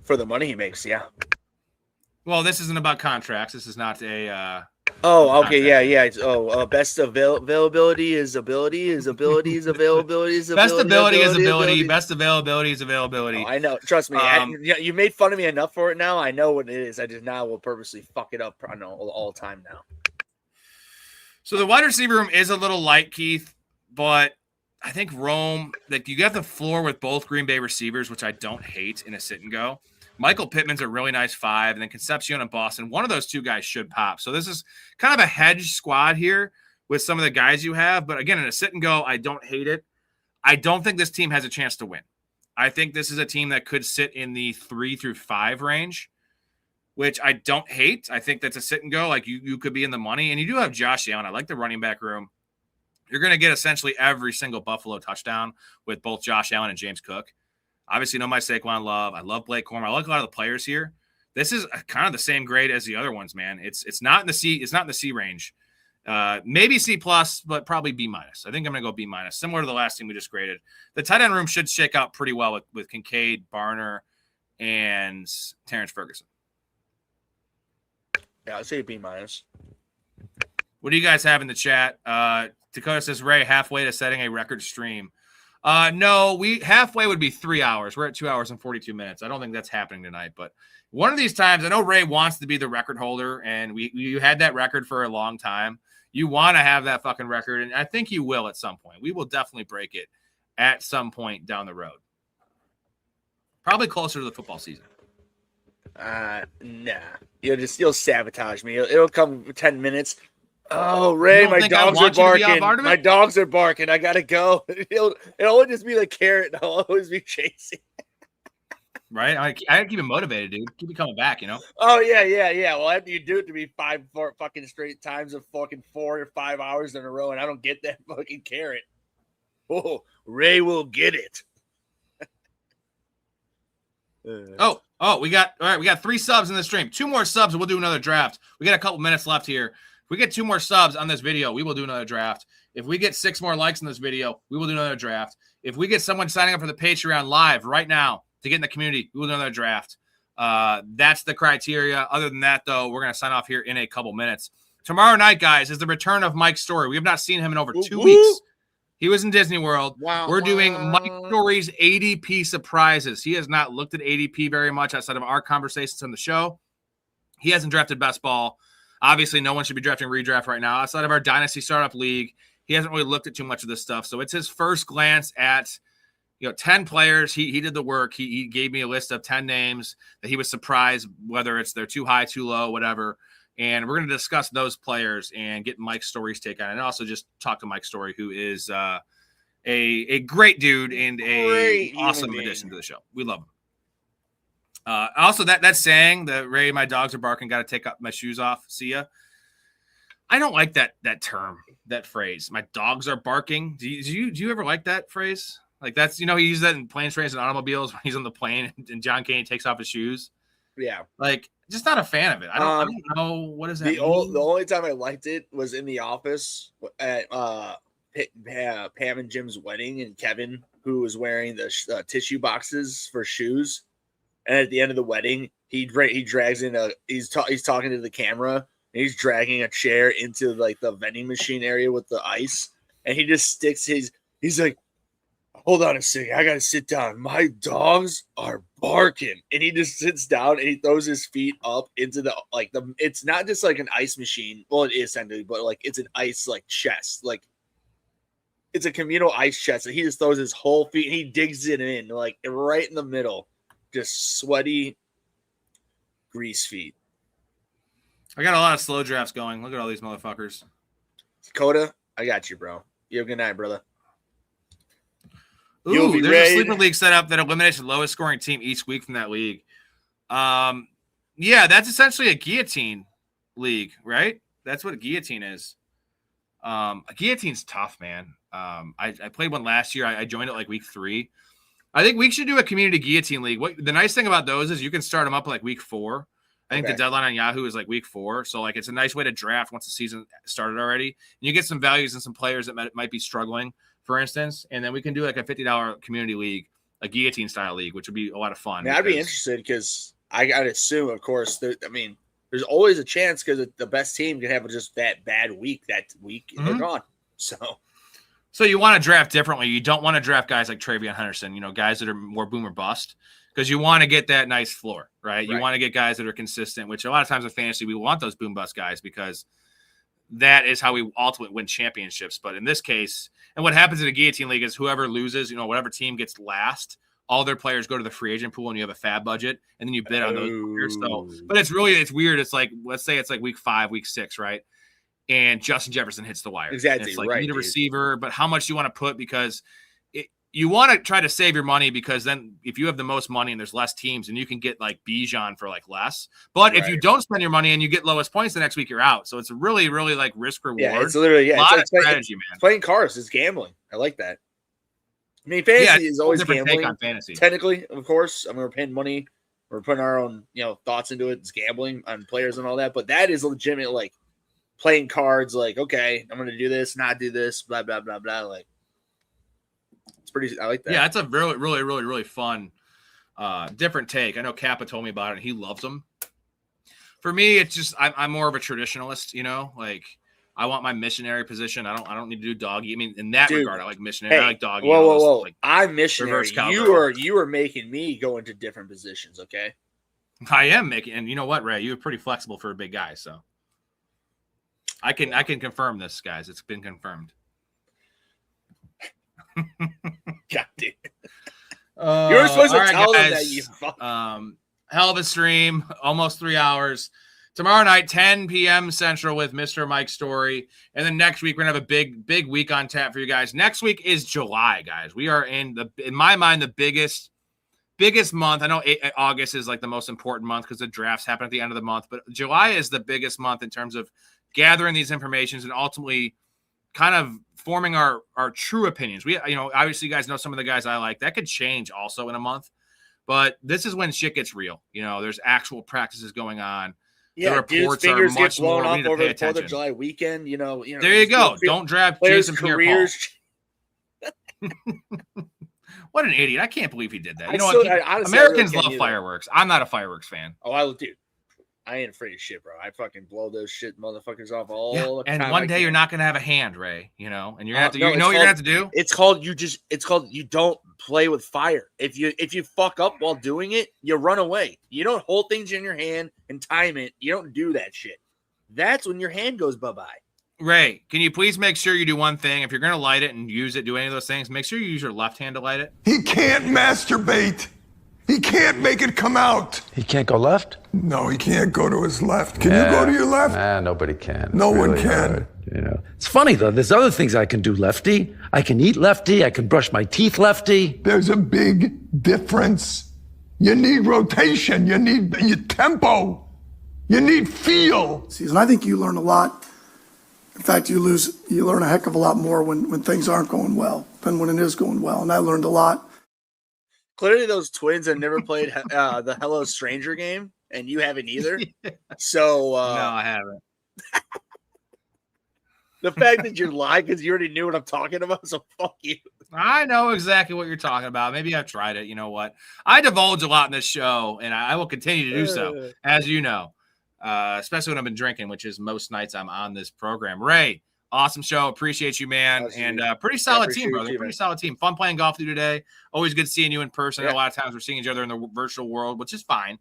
For the money he makes, yeah.
Well, this isn't about contracts. This is not a.
Oh, okay, yeah. Best availability is ability is ability is availability is ability.
Best ability is ability. Best availability is availability.
Oh, I know. Trust me. You made fun of me enough for it now. I know what it is. I just now will purposely fuck it up. I know all the time now.
So the wide receiver room is a little light, Keith, but I think Rome, you got the floor with both Green Bay receivers, which I don't hate in a sit and go. Michael Pittman's a really nice 5, and then Concepcion and Boston. One of those 2 guys should pop. So this is kind of a hedge squad here with some of the guys you have. But again, in a sit and go, I don't hate it. I don't think this team has a chance to win. I think this is a team that could sit in the 3 through 5 range, which I don't hate. I think that's a sit and go. You could be in the money. And you do have Josh Allen. I like the running back room. You're going to get essentially every single Buffalo touchdown with both Josh Allen and James Cook. Obviously, my Saquon love. I love Blake Corum. I like a lot of the players here. This is kind of the same grade as the other ones, man. It's not in the C. It's not in the C range. Maybe C plus, but probably B minus. I think I'm going to go B minus, similar to the last team we just graded. The tight end room should shake out pretty well with Kincaid, Barner, and Terrence Ferguson.
Yeah, I'd say B minus.
What do you guys have in the chat? Dakota says, Ray, halfway to setting a record stream. No, halfway would be 3 hours. We're at 2 hours and 42 minutes. I don't think that's happening tonight, but one of these times, I know Ray wants to be the record holder, and you had that record for a long time. You want to have that fucking record, and I think you will at some point. We will definitely break it at some point down the road. Probably closer to the football season.
Nah. You'll sabotage me. It'll come 10 minutes. Oh, Ray, my dogs are barking. My dogs are barking. I gotta go. It'll only just be the carrot, and I'll always be chasing.
Right? I gotta keep it motivated, dude. Keep it coming back,
Oh, yeah. Well, after you do it to me 4 fucking straight times of fucking 4 or 5 hours in a row, and I don't get that fucking carrot. Oh, Ray will get it.
We got 3 subs in the stream. 2 more subs, and we'll do another draft. We got a couple minutes left here. If we get 2 more subs on this video, we will do another draft. If we get 6 more likes in this video, we will do another draft. If we get someone signing up for the Patreon live right now to get in the community, we will do another draft. That's the criteria. Other than that, though, we're going to sign off here in a couple minutes. Tomorrow night, guys, is the return of Mike Storey. We have not seen him in over 2 weeks. He was in Disney World. We're doing Mike Storey's ADP surprises. He has not looked at ADP very much outside of our conversations on the show. He hasn't drafted best ball. Obviously, no one should be drafting redraft right now. Outside of our Dynasty Startup League, he hasn't really looked at too much of this stuff. So it's his first glance at 10 players. He did the work. He gave me a list of 10 names that he was surprised, whether they're too high, too low, whatever. And we're going to discuss those players and get Mike Storey's take on it. And also just talk to Mike Storey, who is a great dude and a awesome addition to the show. We love him. Also, that saying that Ray, my dogs are barking, got to take up my shoes off. See ya. I don't like that term, that phrase. My dogs are barking. Do you ever like that phrase? Like that's, he uses that in planes, trains, and automobiles when he's on the plane and John Candy takes off his shoes.
Yeah.
Like, just not a fan of it. I don't know. What does that mean?
The only time I liked it was in the office at Pam and Jim's wedding, and Kevin, who was wearing the tissue boxes for shoes. And at the end of the wedding, he drags in he's talking to the camera, and he's dragging a chair into like the vending machine area with the ice, and he just sticks he's like, hold on a second, I gotta sit down. My dogs are barking, and he just sits down and he throws his feet up into it's not just like an ice machine. Well, it is technically, but like it's an ice like chest. Like it's a communal ice chest. So he just throws his whole feet and he digs it in like right in the middle. Just sweaty grease feet.
I got a lot of slow drafts going. Look at all these motherfuckers.
Dakota, I got you, bro. You have a good night, brother.
Ooh, there's a sleeper league set up that eliminates the lowest scoring team each week from that league. Yeah, that's essentially a guillotine league, right? That's what a guillotine is. A guillotine's tough, man. I played one last year. I joined it like week 3. I think we should do a community guillotine league. The nice thing about those is you can start them up like week 4. I think the deadline on Yahoo is like week 4. So like it's a nice way to draft once the season started already. And you get some values and some players that might be struggling, for instance. And then we can do like a $50 community league, a guillotine style league, which would be a lot of fun.
I'd be interested because I'd assume, of course, there's always a chance because the best team can have just that bad week and they're gone. So
you want to draft differently. You don't want to draft guys like Travion Henderson, guys that are more boom or bust, because you want to get that nice floor, right? You want to get guys that are consistent, which a lot of times in fantasy, we want those boom bust guys because that is how we ultimately win championships. But in this case, and what happens in a guillotine league is whoever loses, whatever team gets last, all their players go to the free agent pool and you have a fab budget and then you bid on those players. So, but it's weird. It's like, let's say it's like week 5, week 6, right? And Justin Jefferson hits the wire.
Exactly.
It's like you need a receiver, but how much do you want to put? Because you want to try to save your money because then if you have the most money and there's less teams and you can get like Bijan for like less. But if you don't spend your money and you get lowest points the next week, you're out. So it's really, really like risk reward.
Yeah, it's literally
a lot of strategy, man.
It's playing cards. It's gambling. I like that. I mean, fantasy is always gambling. Take on fantasy. Technically, of course. We're paying money. We're putting our own, thoughts into it. It's gambling on players and all that. But that is legitimate, like playing cards. Like, okay, I'm going to do this, not do this, blah blah blah blah. Like, it's pretty. I like that.
Yeah, it's a really, really, really, really fun, different take. I know Kappa told me about it, and he loves them. For me, it's just I'm more of a traditionalist. Like. I want my missionary position. I don't need to do doggy. I mean, in that regard, I like missionary. I like doggy.
Whoa. Like I'm missionary.
You
are making me go into different positions, okay?
I am making, and you know what, Ray? You're pretty flexible for a big guy, so I can confirm this, guys. It's been confirmed.
God damn. You were supposed to tell them that you
hell of a stream, almost 3 hours. Tomorrow night, 10 p.m. Central with Mr. Mike Storey. And then next week, we're going to have a big week on tap for you guys. Next week is July, guys. We are in my mind, the biggest month. I know August is like the most important month because the drafts happen at the end of the month. But July is the biggest month in terms of gathering these informations and ultimately kind of forming our true opinions. We, obviously you guys know some of the guys I like. That could change also in a month. But this is when shit gets real. There's actual practices going on.
Yeah, dude's fingers get blown up over the 4th of July weekend.
There you go. Don't draft Jason Pierre-Paul. What an idiot. I can't believe he did that. Americans love fireworks. I'm not a fireworks fan.
Dude, I ain't afraid of shit, bro. I fucking blow those shit motherfuckers off all the time.
And one day you're not going to have a hand, Ray, and you're going to have to, what you're going to have to do?
It's called you don't play with fire. If you fuck up while doing it, you run away. You don't hold things in your hand and time it. You don't do that shit. That's when your hand goes bye-bye.
Ray, can you please make sure you do one thing? If you're going to light it and use it, do any of those things, make sure you use your left hand to light it.
He can't masturbate. He can't make it come out.
He can't go left?
No, he can't go to his left. Can you go to your left?
Nobody can.
No one can.
It's funny, though. There's other things I can do lefty. I can eat lefty. I can brush my teeth lefty.
There's a big difference. You need rotation. You need tempo. You need feel.
Season, I think you learn a lot. In fact, you learn a heck of a lot more when things aren't going well than when it is going well. And I learned a lot.
Clearly, those twins have never played the Hello Stranger game, and you haven't either. So
no, I haven't.
The fact that you're lying because you already knew what I'm talking about, so fuck you.
I know exactly what you're talking about. Maybe I've tried it. You know what? I divulge a lot in this show, and I will continue to do so, as you know, especially when I've been drinking, which is most nights I'm on this program. Ray, awesome show. Appreciate you, man. And pretty solid team, brother. Pretty solid team. Fun playing golf with you today. Always good seeing you in person. A lot of times we're seeing each other in the virtual world, which is fine.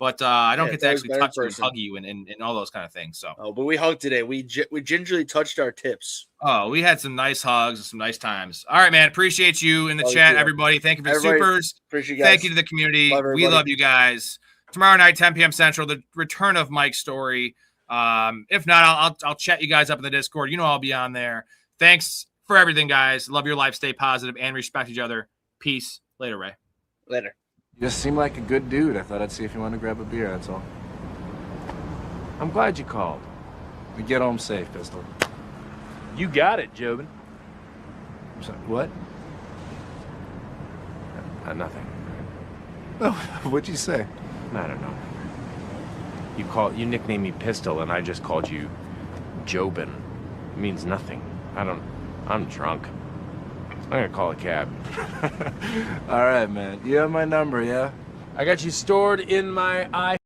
but I don't
Yeah,
get to
that was
actually
better
touch you and
person.
hug you and all those kind of things. So,
Oh, but we hugged today. We gingerly touched our tips.
oh, we had some nice hugs and some nice times. All right, man. Appreciate you in the
Love you
chat,
too.
everybody. Thank you for the
Everybody,
supers.
appreciate you guys.
Thank you to the community.
Love
We
everybody.
love you guys. Tomorrow night, 10 p.m. Central, the return of Mike's Storey. If not, I'll chat you guys up in the Discord. You know I'll be on there. Thanks for everything, guys. Love your life. Stay positive and respect each other. Peace. Later, Ray.
Later.
You just seem like a good dude. I thought I'd see if you want to grab a beer, that's all. I'm glad you called. We get home safe, Pistol.
You got it, Jobin.
I'm sorry, what? Nothing. Oh, what'd you say?
I don't know. You nicknamed me Pistol, and I just called you Jobin. It means nothing. I'm drunk. I'm gonna call a cab.
All right, man. You have my number, yeah?
I got you stored in my